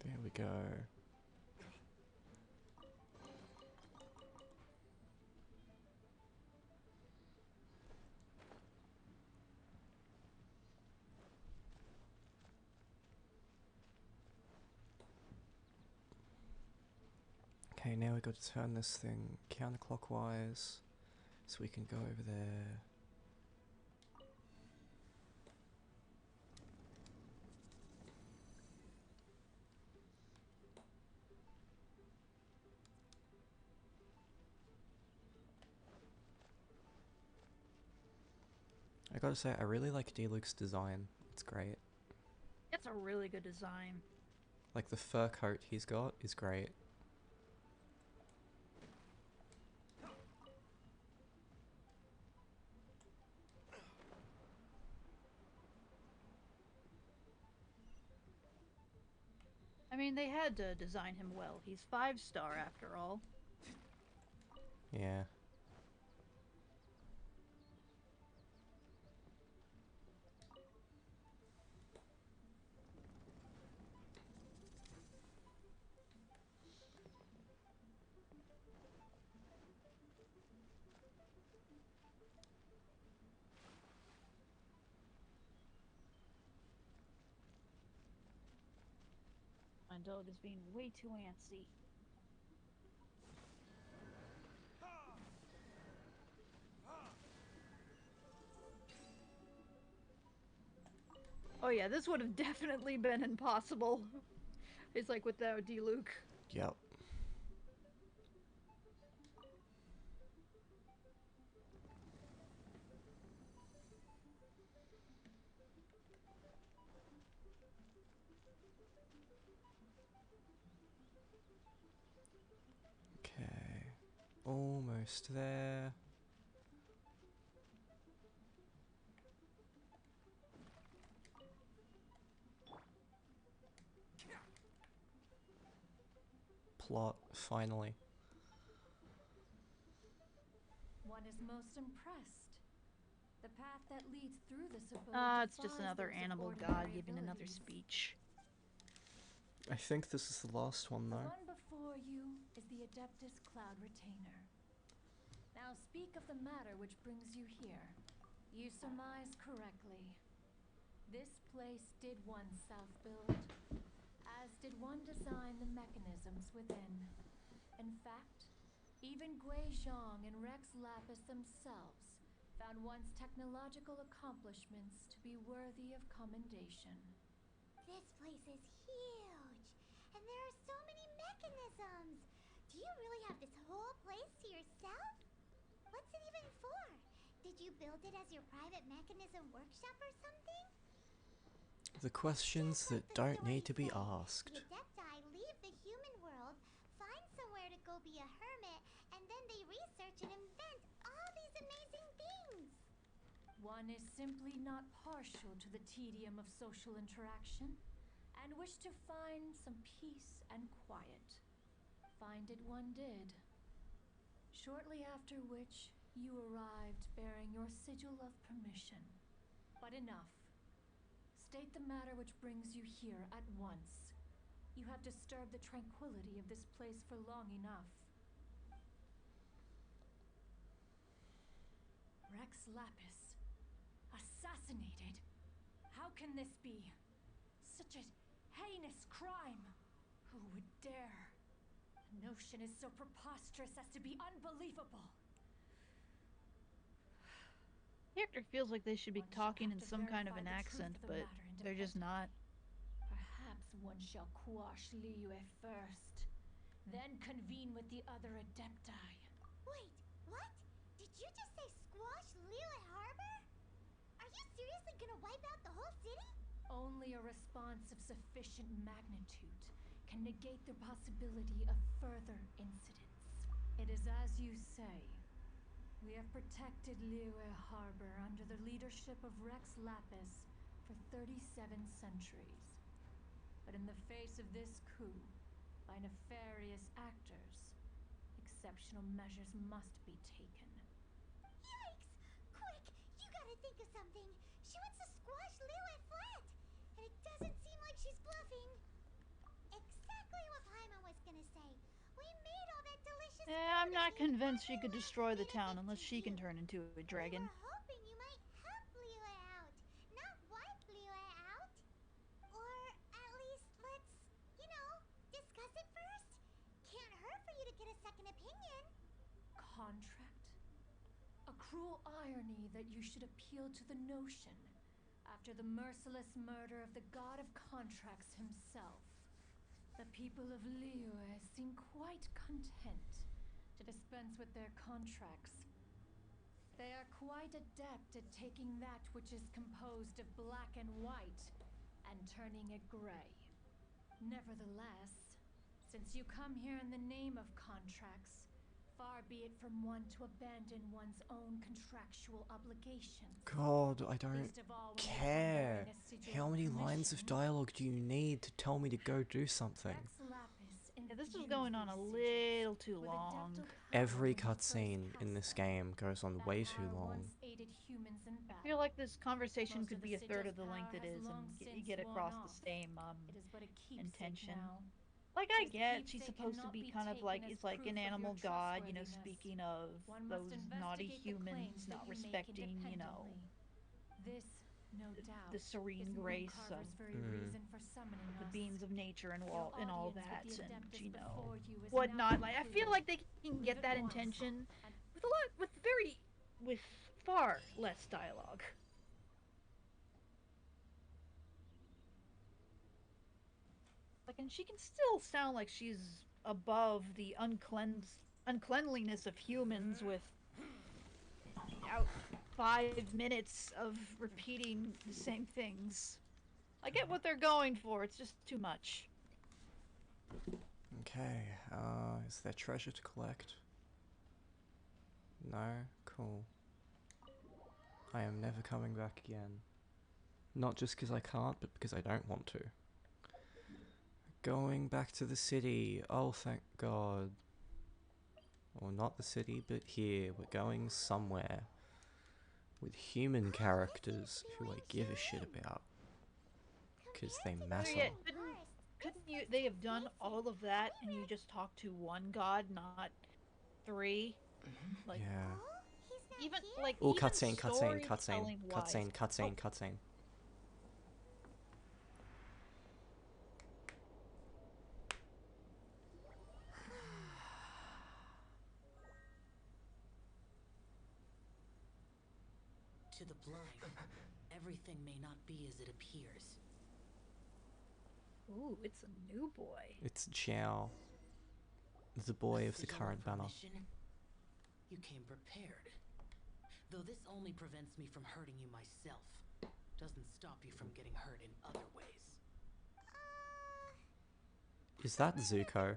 There we go. Okay, now we've got to turn this thing counterclockwise so we can go over there. I gotta say, I really like D-Luke's design. It's great. It's a really good design. Like, the fur coat he's got is great. I mean, they had to design him well. He's 5-star after all. Yeah. My dog is being way too antsy. Oh yeah, this would have definitely been impossible. It's like without D-Luke. Yep. Okay. Almost there. Plot, finally. One is most impressed. The path that leads through this abode It's just defies another those of animal god ordinary giving another abilities. speech. I think this is the last one, The though. one before you is the Adeptus Cloud Retainer. Now speak of the matter which brings you here. You surmise correctly. This place did once self-build, as did one design the mechanisms within. In fact, even Gui Zhang and Rex Lapis themselves found one's technological accomplishments to be worthy of commendation. This place is huge, and there are so many mechanisms. Do you really have this whole place to yourself? What's it even for? Did you build it as your private mechanism workshop or something? The questions Just like that the don't stories need to be say, asked. the Adepti leave the human world, find somewhere to go be a hermit, and then they research and invent all these amazing things. One is simply not partial to the tedium of social interaction, and wished to find some peace and quiet. Find it one did. Shortly after which, you arrived bearing your sigil of permission. But enough. State the matter which brings you here at once. You have disturbed the tranquility of this place for long enough. Rex Lapis. Assassinated? How can this be? Such a heinous crime! Who would dare? The notion is so preposterous as to be unbelievable. Character feels like they should be One shall talking have in to some kind of verify an the truth accent, of the but matter they're just not. Perhaps one shall quash Liyue first, then convene with the other Adepti. Wait, what? Did you just say squash Liyue Harbor? Are you seriously gonna wipe out the whole city? Only a response of sufficient magnitude can negate the possibility of further incidents. It is as you say. We have protected Liyue Harbor under the leadership of Rex Lapis for 37 centuries. But in the face of this coup, by nefarious actors, exceptional measures must be taken. Yikes! Quick, you gotta think of something. She wants to squash Liyue flat, and it doesn't seem like she's bluffing. Exactly what Paimon was gonna say. We made all that delicious food. I'm not and we convinced she never could left destroy the it a town gift unless to she can you. turn into a dragon. We were hoping you might help Liyue out, not wipe Liyue out. Or at least let's, discuss it first. Can't hurt for you to get a second opinion. Contract? A cruel irony that you should appeal to the notion after the merciless murder of the god of contracts himself. The people of Liyue seem quite content to dispense with their contracts. They are quite adept at taking that which is composed of black and white and turning it gray. Nevertheless, since you come here in the name of contracts, far be it from one to abandon one's own contractual obligations. God, I don't Least of all when you are care. bearing a sigil How of many lines of permission. dialogue do you need to tell me to go do something? Rex Lapis The this is use going on a these little sigils too with long. adeptal Every power when we cutscene first in this cast them. game goes on That way too power long. once aided humans in I battle. feel like this conversation Most could of the be a third sigil's of the length power it has is, long and you since get worn across the off. same It is but a keepsake intention. now. Like, But I as the get she's keepsake supposed to cannot be be kind of taken like, as it's like proof an of your animal god, you know, trustworthiness. speaking of One must those naughty investigate the humans claims not that you make respecting, you know, independently. This, no doubt, the serene is grace Mooncarver's of very reason for summoning the us. beings of nature and Your all audience that, with the and Adeptus you know, before you is whatnot. now Like, I feel concluded. like they can Leave get at that once, intention and with far less dialogue. Like, and she can still sound like she's above the uncleanliness of humans without 5 minutes of repeating the same things. I get what they're going for, it's just too much. Okay, is there treasure to collect? No? Cool. I am never coming back again. Not just because I can't, but because I don't want to. Going back to the city. Oh, thank God. Or not the city, but here. We're going somewhere. With human characters who I give a shit about. Because they matter. So yeah, couldn't they have done all of that and you just talked to one god, not three? Like, yeah. even like Oh, even cutscene. storytelling wise. Cutscene. To the blind, everything may not be as it appears. Ooh, it's a new boy. It's Jiao. The boy of the Sigil current banner. mission? You came prepared. Though this only prevents me from hurting you myself, doesn't stop you from getting hurt in other ways. Is that Zuko?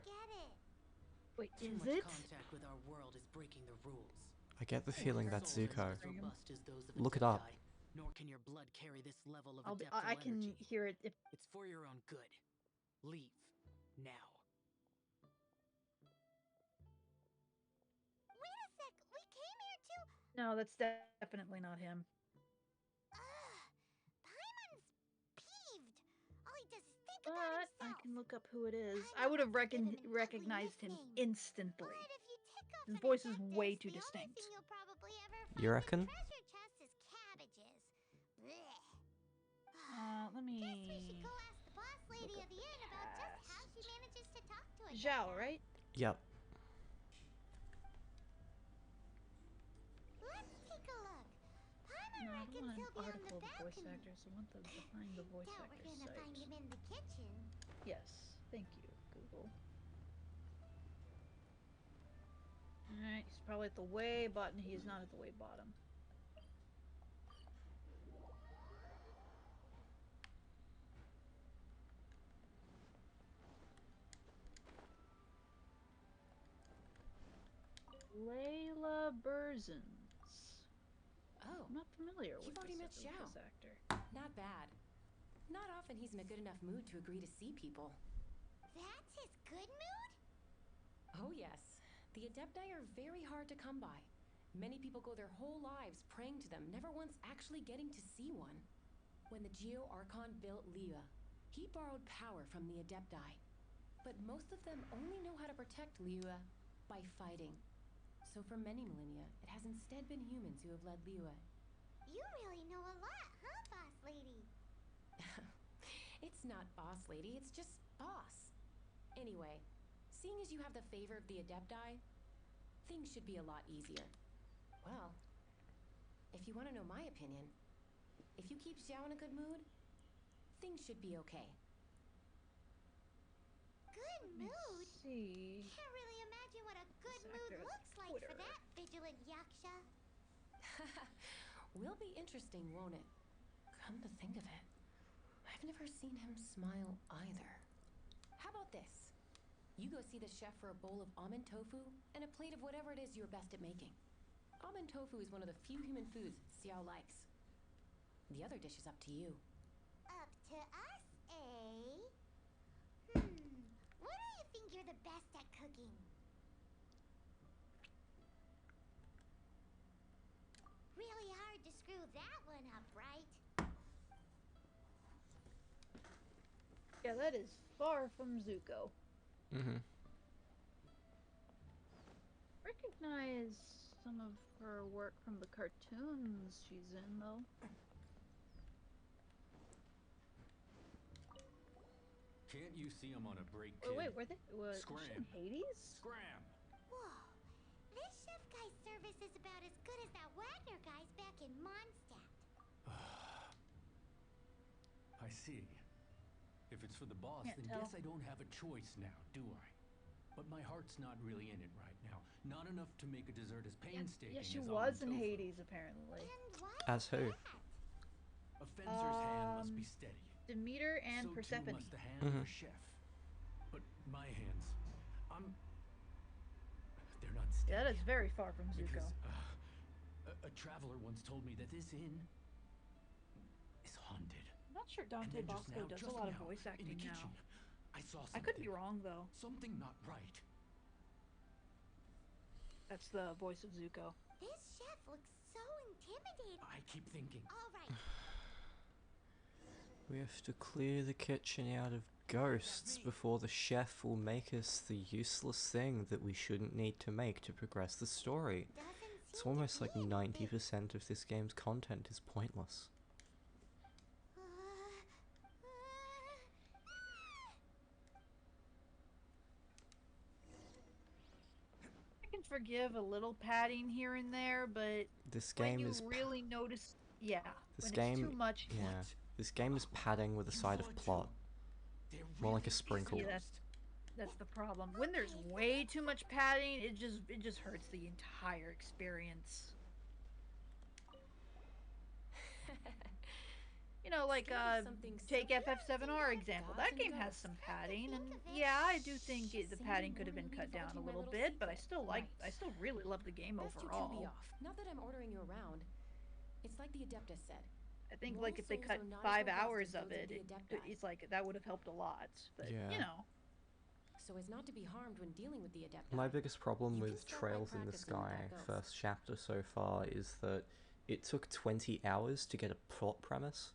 Wait, Too is much it? contact with our world is breaking the rules. I get the feeling that's Souls Zuko. aren't as robust as those of Look it up. Adepti, nor can your blood carry this level of I adeptal can energy. hear it. It's for your own good. Leave. Now. Wait a sec, we came here to... No, that's definitely not him. Paimon's peeved. All he does is think But about I himself. can look up who it is. Paimon I would have wants to give him an ugly recognized him nickname. instantly. But if you tick off His an voice is Adeptus, way too the only distinct. thing you'll probably ever find You reckon? in treasure chest is cabbages. Blech. Let me. Guess we should go ask the boss lady of the inn about just how she manages to talk to a Zhao, Adepti. right? Yep. Let's take a look. Paimon No, I don't reckons want an he'll be on article the of the voice balcony. actors. I want the behind the voice Doubt actors we're gonna find site. him in the kitchen. Yes, thank you, Google. Alright, he's probably at the way bottom. He's not at the way bottom. Layla Burzins. Oh, I'm not familiar with you've already met this Zhao. actor. Not bad. Not often he's in a good enough mood to agree to see people. That's his good mood? Oh yes, the Adepti are very hard to come by. Many people go their whole lives praying to them, never once actually getting to see one. When the Geo Archon built Liyue, he borrowed power from the Adepti. But most of them only know how to protect Liyue by fighting. So for many millennia, it has instead been humans who have led Liyue. You really know a lot, huh, boss lady? It's not boss lady, it's just boss. Anyway, seeing as you have the favor of the Adepti, things should be a lot easier. Well, if you want to know my opinion, if you keep Zhao in a good mood, things should be okay. Good mood? See. Can't really imagine what a good This mood actor has looks like for Twitter. that vigilant yaksha. Will be interesting, won't it? Come to think of it, I've never seen him smile either. How about this? You go see the chef for a bowl of almond tofu and a plate of whatever it is you're best at making. Almond tofu is one of the few human foods Xiao likes. The other dish is up to you. Up to us, eh? What do you think you're the best at cooking. Really hard to screw that one up, right? Yeah, that is far from Zuko. Mm-hmm. Recognize some of her work from the cartoons she's in, though. Can't you see I'm on a break, kid? Wait, were they? Was she in Scram. Hades? Scram! Whoa. This chef guy's service is about as good as that Wagner guy's back in Mondstadt. I see. If it's for the boss, Can't then tell. guess I don't have a choice now, do I? But my heart's not really in it right now. Not enough to make a dessert as painstaking Yeah, she as was in almond tofu. Hades, apparently. And why As who? A fencer's hand must be steady. Demeter and So Persephone. too must the hand of a chef. But my hands, they're not steady. Yeah, that is very far from Zuko. Because a traveler once told me that this inn is haunted. I'm not sure And Dante then just Bosco now, does a just lot of now, voice in acting the now. kitchen, I saw something. I could be wrong, though. Something not right. That's the voice of Zuko. This chef looks so intimidating. I keep thinking. All right. We have to clear the kitchen out of ghosts before the chef will make us the useless thing that we shouldn't need to make to progress the story. It's almost like 90% of this game's content is pointless. I can forgive a little padding here and there, but This when game you is really notice, yeah, this when game, it's too much, yeah, this game is padding with a side of plot, more like a sprinkle. yeah, that's the problem. When there's way too much padding, it just hurts the entire experience. You know, like take FF7R example. That game has some padding, and yeah, I do think the padding could have been cut down a little bit, but I still really love the game Best you two be overall. off. Not that I'm ordering you around. It's like the Adeptus said. I think Mortal like if they souls cut are not as 5 robust hours as of those it, the Adepti. it's like that would have helped a lot. But Yeah. you know, So as not to be harmed when dealing with the Adepti. My biggest problem You can with start by Trails in the practicing with Sky that ghost. first chapter so far is that it took 20 hours to get a plot premise.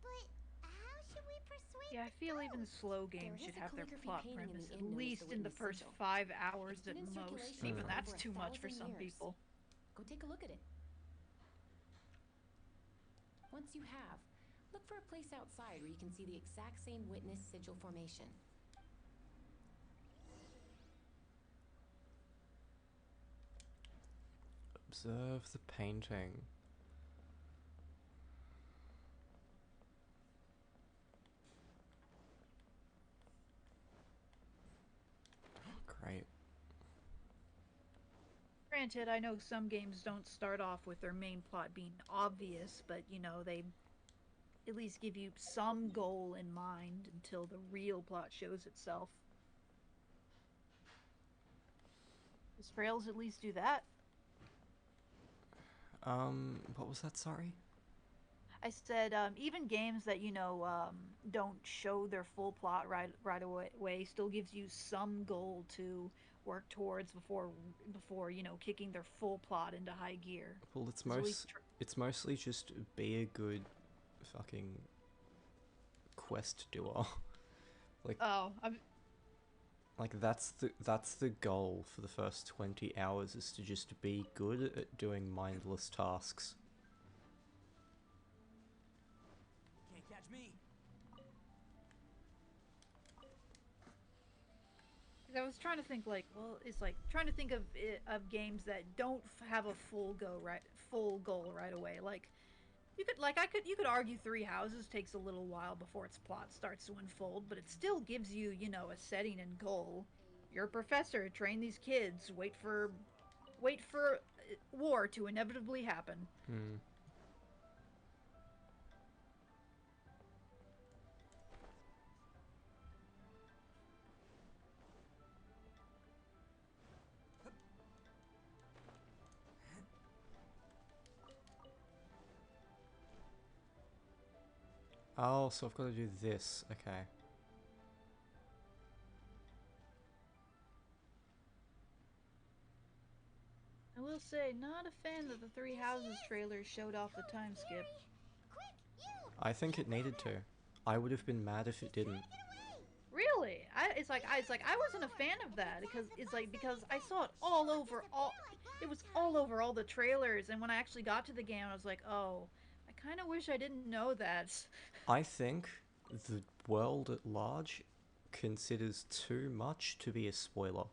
But how should we persuade yeah, I feel even slow games should have their plot premise at least in the first 5 hours at most. Even that's too much for some people. Go take a look at it. Once you have, look for a place outside where you can see the exact same witness sigil formation. Observe the painting. Great. Granted, I know some games don't start off with their main plot being obvious, but you know, they at least give you some goal in mind until the real plot shows itself. Does Trails at least do that? What was that, sorry? I said, even games that, you know, don't show their full plot right away still gives you some goal to work towards before you know, kicking their full plot into high gear. Well, it's mostly just be a good fucking quest doer. Like that's the goal for the first 20 hours, is to just be good at doing mindless tasks. Can't catch me. I was trying to think trying to think of games that don't have a full goal right away. Like you could argue Three Houses takes a little while before its plot starts to unfold, but it still gives you, you know, a setting and goal. You're a professor, train these kids, wait for war to inevitably happen. Oh, so I've got to do this. Okay. I will say, not a fan that the Three Houses trailer showed off the time skip. I think it needed to. I would have been mad if it didn't. Really? It's like I wasn't a fan of that because I saw it all over it was all over all the trailers, and when I actually got to the game I was like, "Oh, I kind of wish I didn't know that." I think the world at large considers too much to be a spoiler.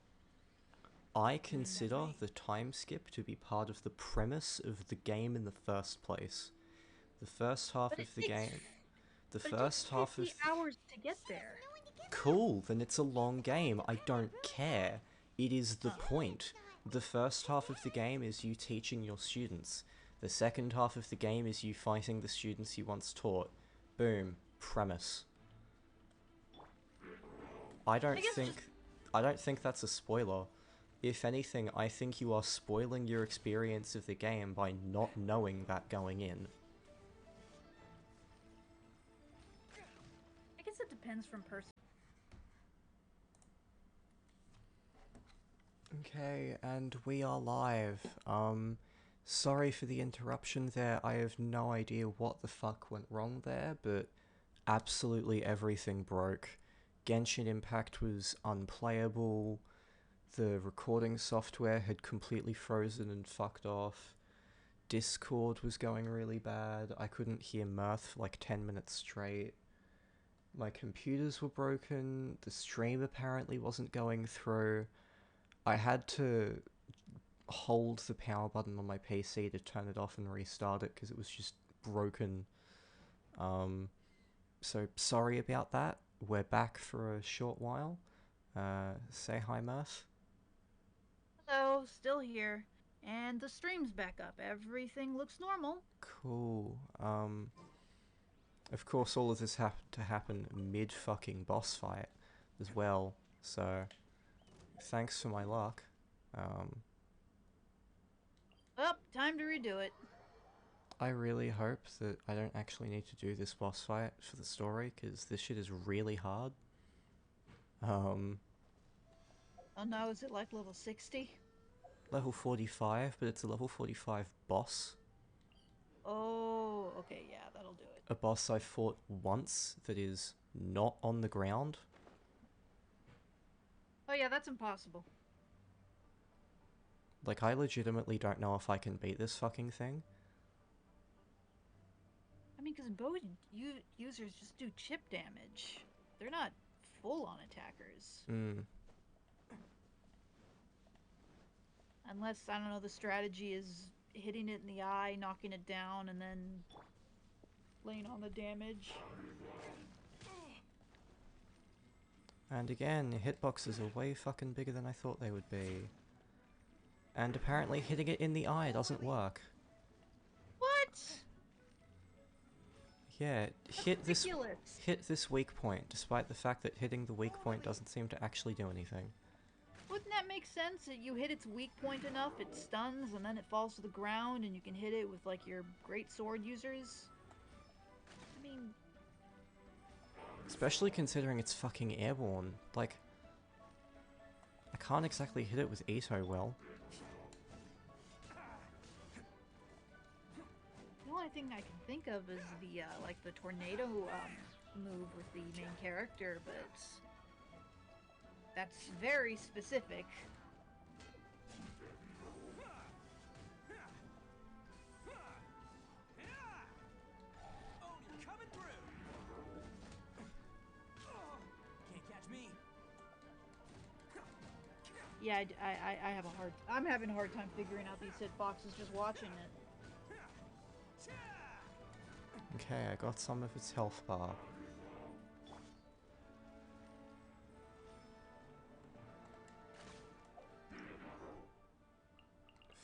I consider the time skip to be part of the premise of the game in the first place. The first half of the game. The first half of. 50 hours to get there. Cool, then it's a long game. I don't care. It is the point. The first half of the game is you teaching your students. The second half of the game is you fighting the students you once taught. Boom. Premise. I don't think that's a spoiler. If anything, I think you are spoiling your experience of the game by not knowing that going in. I guess it depends from person. Okay, and we are live. Sorry for the interruption there. I have no idea what the fuck went wrong there, but absolutely everything broke. Genshin Impact was unplayable. The recording software had completely frozen and fucked off. Discord was going really bad. I couldn't hear Mirth for like 10 minutes straight. My computers were broken. The stream apparently wasn't going through. I had to hold the power button on my PC to turn it off and restart it because it was just broken. So sorry about that. We're back for a short while. Say hi, Mirth. Hello, still here. And the stream's back up. Everything looks normal. Cool. Of course, all of this happened to happen mid-fucking boss fight as well, so thanks for my luck. Time to redo it. I really hope that I don't actually need to do this boss fight for the story, because this shit is really hard. Oh no, is it like level 60? Level 45, but it's a level 45 boss. Oh, okay, yeah, that'll do it. A boss I fought once that is not on the ground. Oh yeah, that's impossible. Like, I legitimately don't know if I can beat this fucking thing. I mean, because bow users just do chip damage. They're not full-on attackers. Unless, I don't know, the strategy is hitting it in the eye, knocking it down, and then laying on the damage. And again, hitboxes are way fucking bigger than I thought they would be. And apparently hitting it in the eye doesn't work. What? Yeah, hit ridiculous. this weak point, despite the fact that hitting the weak point doesn't seem to actually do anything. Wouldn't that make sense? That you hit its weak point enough, it stuns, and then it falls to the ground, and you can hit it with, like, your great sword users? I mean... Especially considering it's fucking airborne. Like, I can't exactly hit it with Ito well. The only thing I can think of is the, like, the tornado, move with the main character, but... that's very specific. Coming through. Can't catch me. Yeah, I'm having a hard time figuring out these hitboxes just watching it. Okay, I got some of its health bar.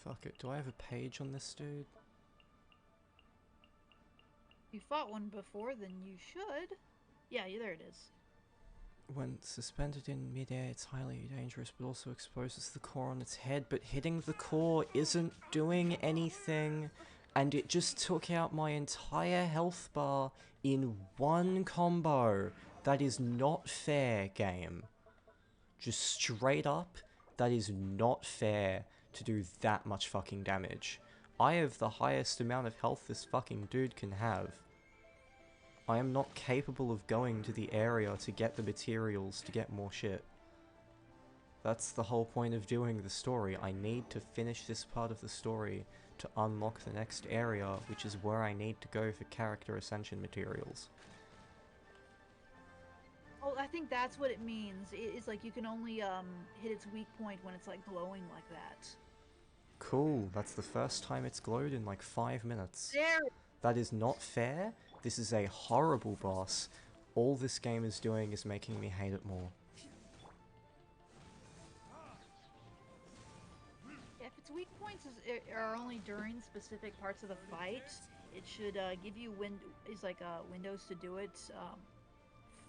Fuck it, do I have a page on this dude? You fought one before, then you should. Yeah, there it is. When suspended in midair, it's highly dangerous, but also exposes the core on its head, but hitting the core isn't doing anything. and it just took out my entire health bar in one combo. That is not fair, game. Just straight up, that is not fair to do that much fucking damage. I have the highest amount of health this fucking dude can have. I am not capable of going to the area to get the materials to get more shit. That's the whole point of doing the story. I need to finish this part of the story to unlock the next area, which is where I need to go for character ascension materials. Oh, I think that's what it means. It's like you can only hit its weak point when it's like glowing like that. Cool, that's the first time it's glowed in like 5 minutes. There. That is not fair. This is a horrible boss. All this game is doing is making me hate it more. If its weak points are only during specific parts of the fight, it should give you windows to do it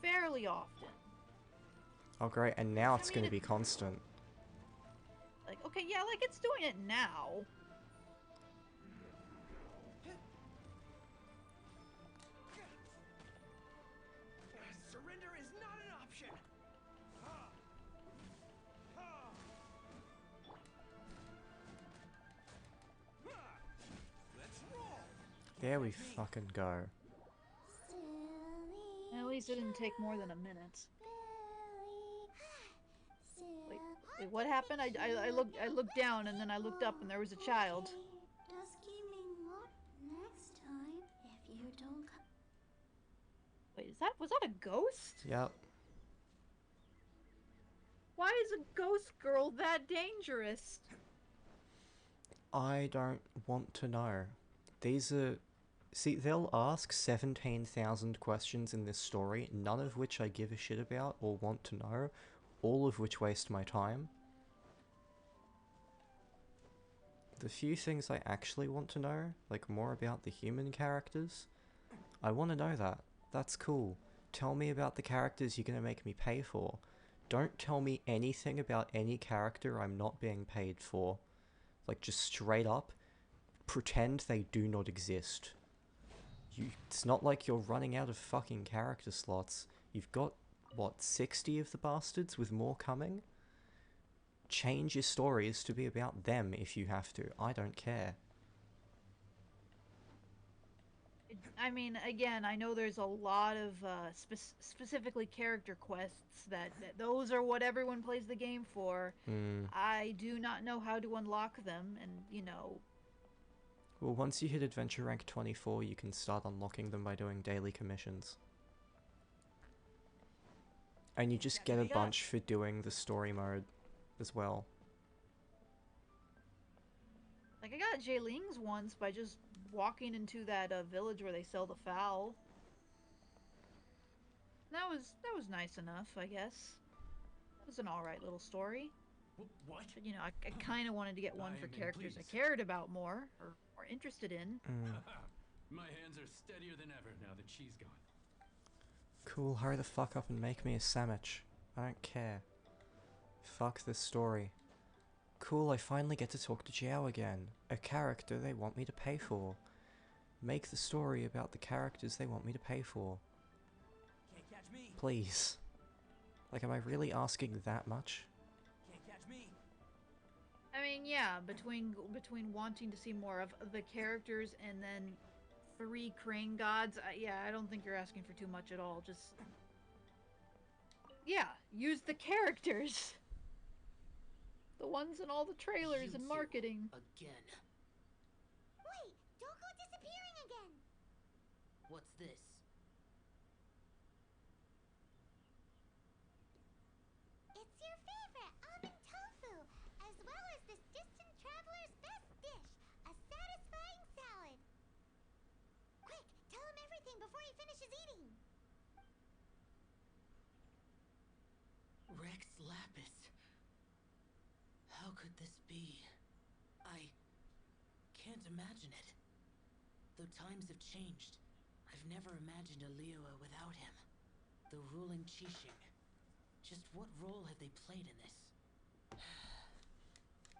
fairly often. Oh great, and now it's going to be constant. Like, okay, yeah, like it's doing it now. Surrender is not an option. Let's roll. There we fucking go. At least it didn't take more than a minute. Wait, what happened? I looked down and then I looked up and there was a child. Does gaming what next time if you don't come? Wait, was that a ghost? Yep. Why is a ghost girl that dangerous? I don't want to know. These are... See, they'll ask 17,000 questions in this story, none of which I give a shit about or want to know, all of which waste my time. The few things I actually want to know, like more about the human characters, I want to know that. That's cool. Tell me about the characters you're going to make me pay for. Don't tell me anything about any character I'm not being paid for. Like, just straight up, pretend they do not exist. It's not like you're running out of fucking character slots. You've got, what, 60 of the bastards with more coming? Change your stories to be about them if you have to. I don't care. I mean, again, I know there's a lot of specifically character quests that those are what everyone plays the game for. I do not know how to unlock them, and you know. Well, once you hit adventure rank 24, you can start unlocking them by doing daily commissions. And you just get a bunch for doing the story mode as well. Like, I got Jayling's once by just walking into that village where they sell the fowl. That was nice enough, I guess. It was an alright little story. What? But, you know, I kind of wanted to get one for characters I cared about more, or interested in. My hands are steadier than ever now that she's gone. Cool, hurry the fuck up and make me a sandwich. I don't care. Fuck this story. Cool, I finally get to talk to Jiao again. A character they want me to pay for. Make the story about the characters they want me to pay for. Can't catch me. Please. Like, am I really asking that much? Can't catch me. I mean, yeah, between wanting to see more of the characters and then 3 crane gods, I don't think you're asking for too much at all. Just, yeah, use the characters. The ones in all the trailers and marketing. Again. Wait, don't go disappearing again. What's this? It's your favorite almond tofu, as well as this distant traveler's best dish, a satisfying salad. Quick, tell him everything before he finishes eating. Rex Lapis. How could this be? I can't imagine it. Though times have changed, I've never imagined a Liyue without him. The ruling Qixing. Just what role have they played in this?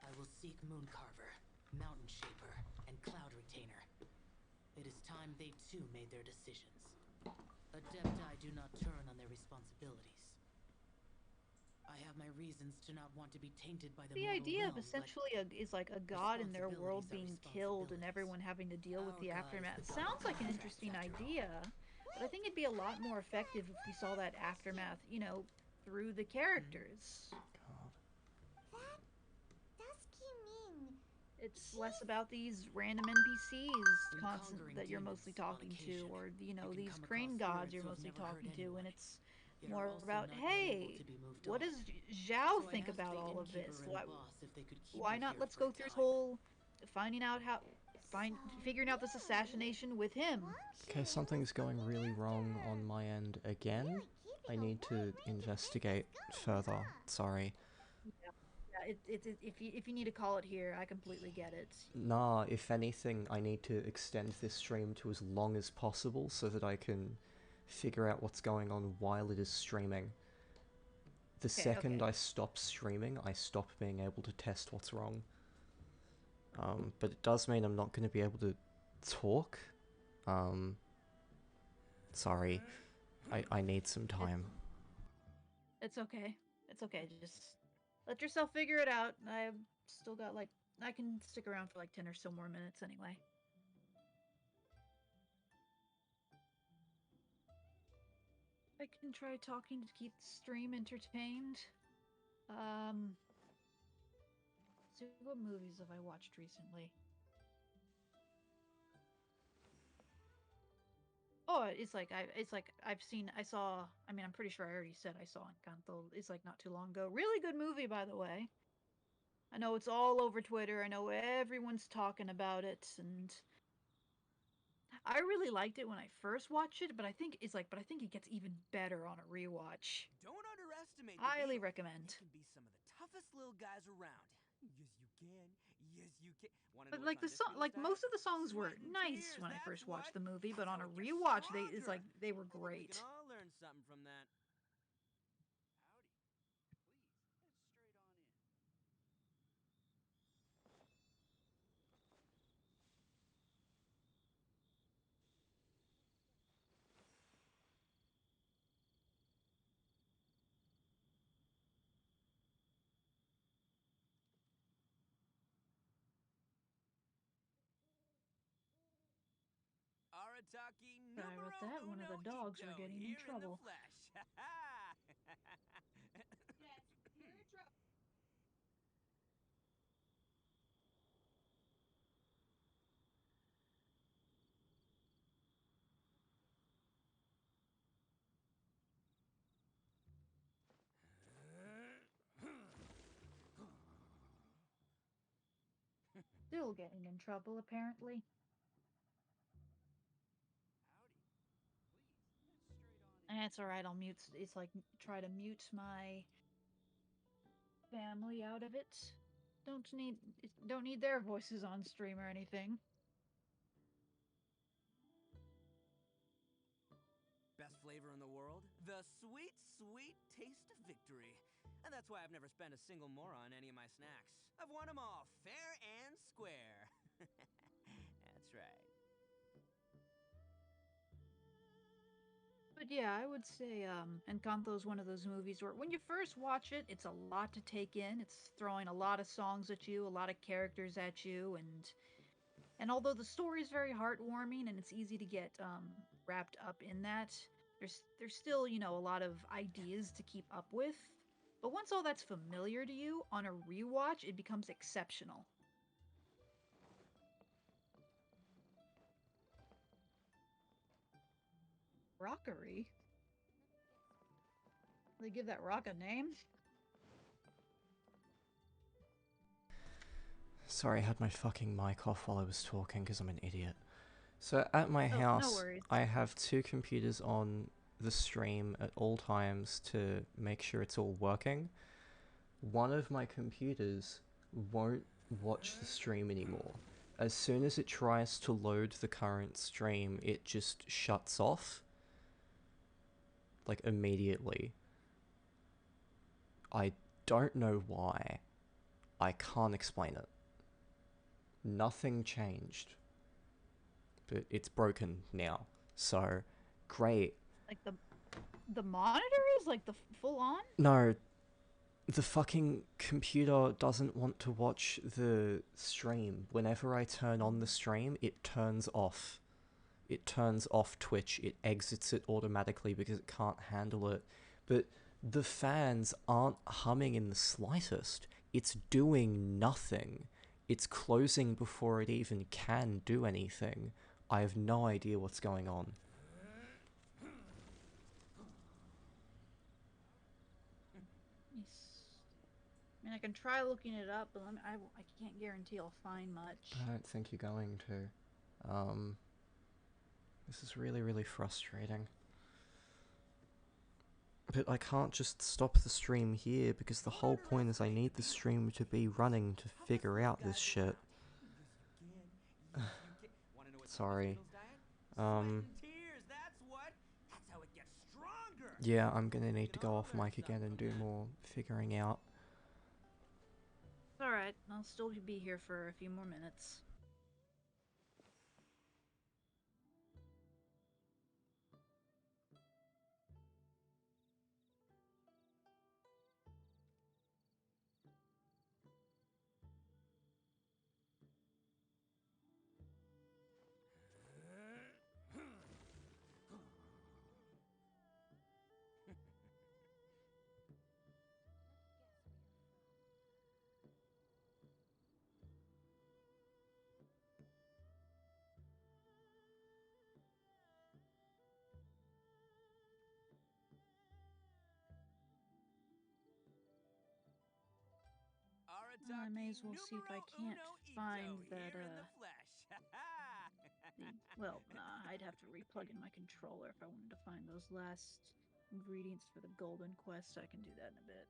I will seek Mooncarver, Mountain Shaper, and Cloud Retainer. It is time they too made their decisions. Adepti do not turn on their responsibilities. I have my reasons to not want to be tainted by the The mortal idea of realm, essentially is like a god in their world being killed and everyone having to deal with the aftermath sounds like an interesting idea, but I think it'd be a lot more effective if we saw that aftermath, you know, through the characters. It's less about these random NPCs that you're mostly talking to, or, you know, these crane gods you're mostly talking to, and it's more about, hey, what does Zhao think about all of this? Why not let's go through this whole figuring out this assassination with him. Okay, something's going really wrong on my end again. I need to investigate further. Sorry. Yeah, if you need to call it here, I completely get it. Nah, if anything, I need to extend this stream to as long as possible so that I can figure out what's going on while it is streaming. The second I stop streaming, I stop being able to test what's wrong. But it does mean I'm not going to be able to talk. Sorry. I need some time. It's okay. It's okay. Just let yourself figure it out. I've still got, like, I can stick around for like 10 or so more minutes anyway. I can try talking to keep the stream entertained. So what movies have I watched recently? Oh, I'm pretty sure I already said I saw Encanto. It's like not too long ago. Really good movie, by the way. I know it's all over Twitter. I know everyone's talking about it, and I really liked it when I first watched it, but I think it gets even better on a rewatch. Don't underestimate the Highly Beetle. recommend. He can be some of the toughest little guys around. Yes, you can. Yes, you can. But like most of the songs were nice when I first watched the movie, but on a rewatch, they were great. We can all learn something from that. Arataki Sorry about that. One of the dogs were getting in trouble. Yes, you're in trouble. Still getting in trouble, apparently. That's alright, I'll mute. It's like, try to mute my family out of it. Don't need their voices on stream or anything. Best flavor in the world? The sweet, sweet taste of victory. And that's why I've never spent a single more on any of my snacks. I've won them all, fair and square. That's right. But yeah, I would say Encanto is one of those movies where when you first watch it, it's a lot to take in. It's throwing a lot of songs at you, a lot of characters at you, and although the story is very heartwarming and it's easy to get wrapped up in that, there's still, you know, a lot of ideas to keep up with. But once all that's familiar to you, on a rewatch, it becomes exceptional. Rockery? They give that rock a name? Sorry, I had my fucking mic off while I was talking because I'm an idiot. So at my house, I have 2 computers on the stream at all times to make sure it's all working. One of my computers won't watch the stream anymore. As soon as it tries to load the current stream, it just shuts off. Like, immediately. I don't know why. I can't explain it. Nothing changed. but it's broken now. So, great. Like the monitor is like the full on? No, the fucking computer doesn't want to watch the stream. Whenever I turn on the stream, it turns off. It turns off Twitch. It exits it automatically because it can't handle it. But the fans aren't humming in the slightest. It's doing nothing. It's closing before it even can do anything. I have no idea what's going on. I mean, I can try looking it up, but I can't guarantee I'll find much. I don't think you're going to. This is really, really frustrating. But I can't just stop the stream here, because the whole point is I need the stream to be running to figure out this shit. Sorry. Yeah, I'm gonna need to go off mic again and do more figuring out. Alright, I'll still be here for a few more minutes. I may as well see if I can't find that, well, nah, I'd have to replug in my controller if I wanted to find those last ingredients for the Golden Quest. I can do that in a bit.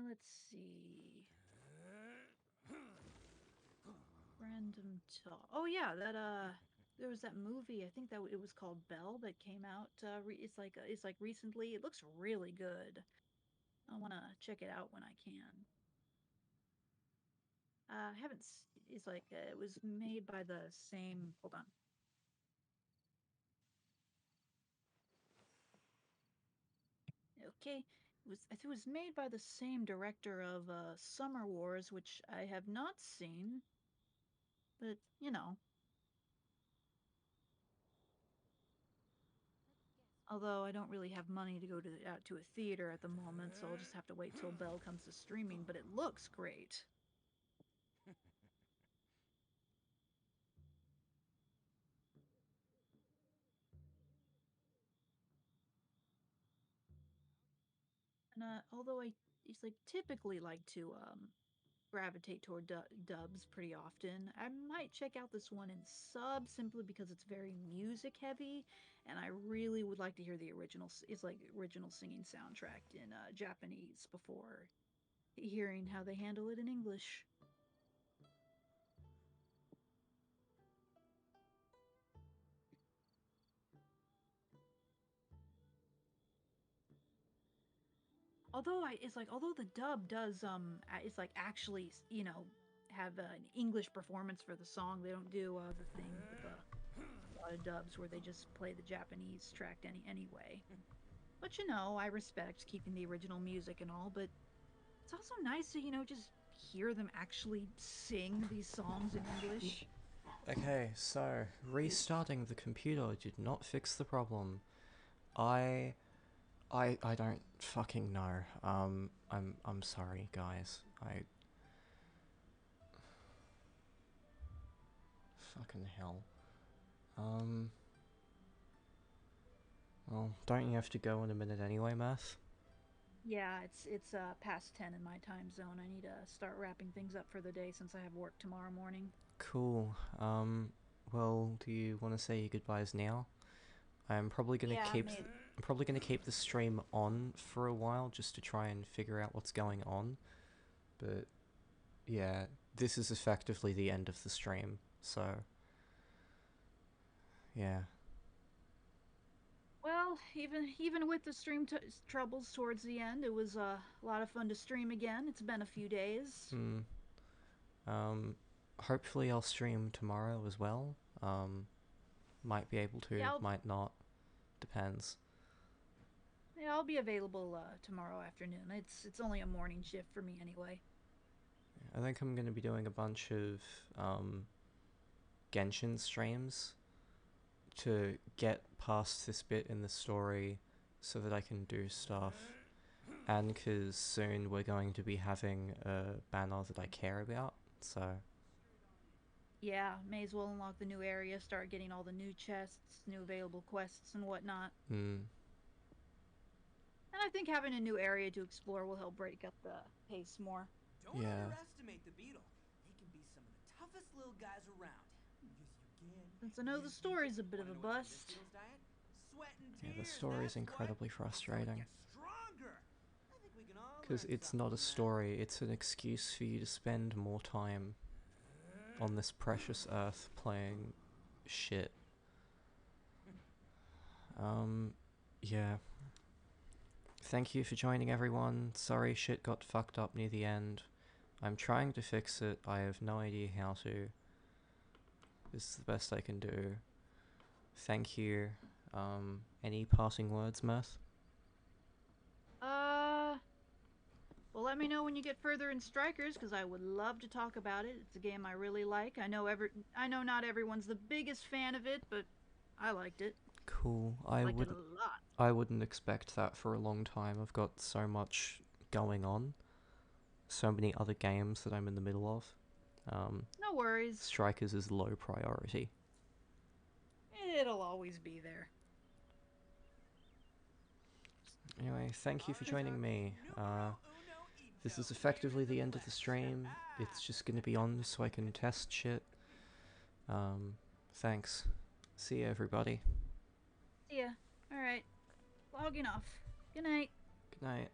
Let's see. Random talk. Oh yeah, that there was that movie. I think that it was called Belle that came out. It's like recently. It looks really good. I want to check it out when I can. I haven't. It's like it was made by the same. Hold on. Okay, I think it was made by the same director of Summer Wars, which I have not seen. But you know. Although I don't really have money to go out to a theater at the moment, so I'll just have to wait till Belle comes to streaming, but it looks great. And although it's like typically like to gravitate toward dubs pretty often, I might check out this one in sub simply because it's very music heavy, and I really would like to hear the original. It's like original singing soundtrack in Japanese before hearing how they handle it in English. Although the dub does it's like actually have an English performance for the song. They don't do the thing with a lot of dubs where they just play the Japanese track anyway. But I respect keeping the original music and all, but it's also nice to just hear them actually sing these songs in English. Okay, so restarting the computer did not fix the problem. I don't fucking know. I'm sorry, guys. Fucking hell. Well, don't you have to go in a minute anyway, Mirth? Yeah, it's past 10 in my time zone. I need to start wrapping things up for the day since I have work tomorrow morning. Cool. Well, do you want to say your goodbyes now? I'm probably gonna Yeah, keep maybe. I'm probably gonna keep the stream on for a while just to try and figure out what's going on. But yeah, this is effectively the end of the stream. So yeah. Well, even with the stream troubles towards the end, it was a lot of fun to stream again. It's been a few days. Hopefully I'll stream tomorrow as well. Might be able to, Yeah, might not. Depends. yeah, I'll be available tomorrow afternoon. It's only a morning shift for me anyway. I think I'm gonna be doing a bunch of Genshin streams to get past this bit in the story so that I can do stuff. And because soon we're going to be having a banner that I care about, so... Yeah, may as well unlock the new area, start getting all the new chests, new available quests, and whatnot. And I think having a new area to explore will help break up the pace more. Don't underestimate the beetle. They can be some of the toughest little guys around. Yes, you can. Since I know the story's a bit of a bust. Yeah, the story's incredibly frustrating. Because it's not a story, it's an excuse for you to spend more time on this precious earth playing shit. Yeah. Thank you for joining, everyone. Sorry shit got fucked up near the end. I'm trying to fix it. I have no idea how to. This is the best I can do. Thank you. Any passing words, Mirth? Well, let me know when you get further in Strikers, because I would love to talk about it. It's a game I really like. I know not everyone's the biggest fan of it, but I liked it. Cool. I liked it a lot. I wouldn't expect that for a long time. I've got so much going on. So many other games that I'm in the middle of. No worries. Strikers is low priority. It'll always be there. Anyway, thank you for joining me. This is effectively the end of the stream. It's just gonna be on so I can test shit. Thanks. See ya, everybody. See ya. Alright. Logging off. Good night. Good night.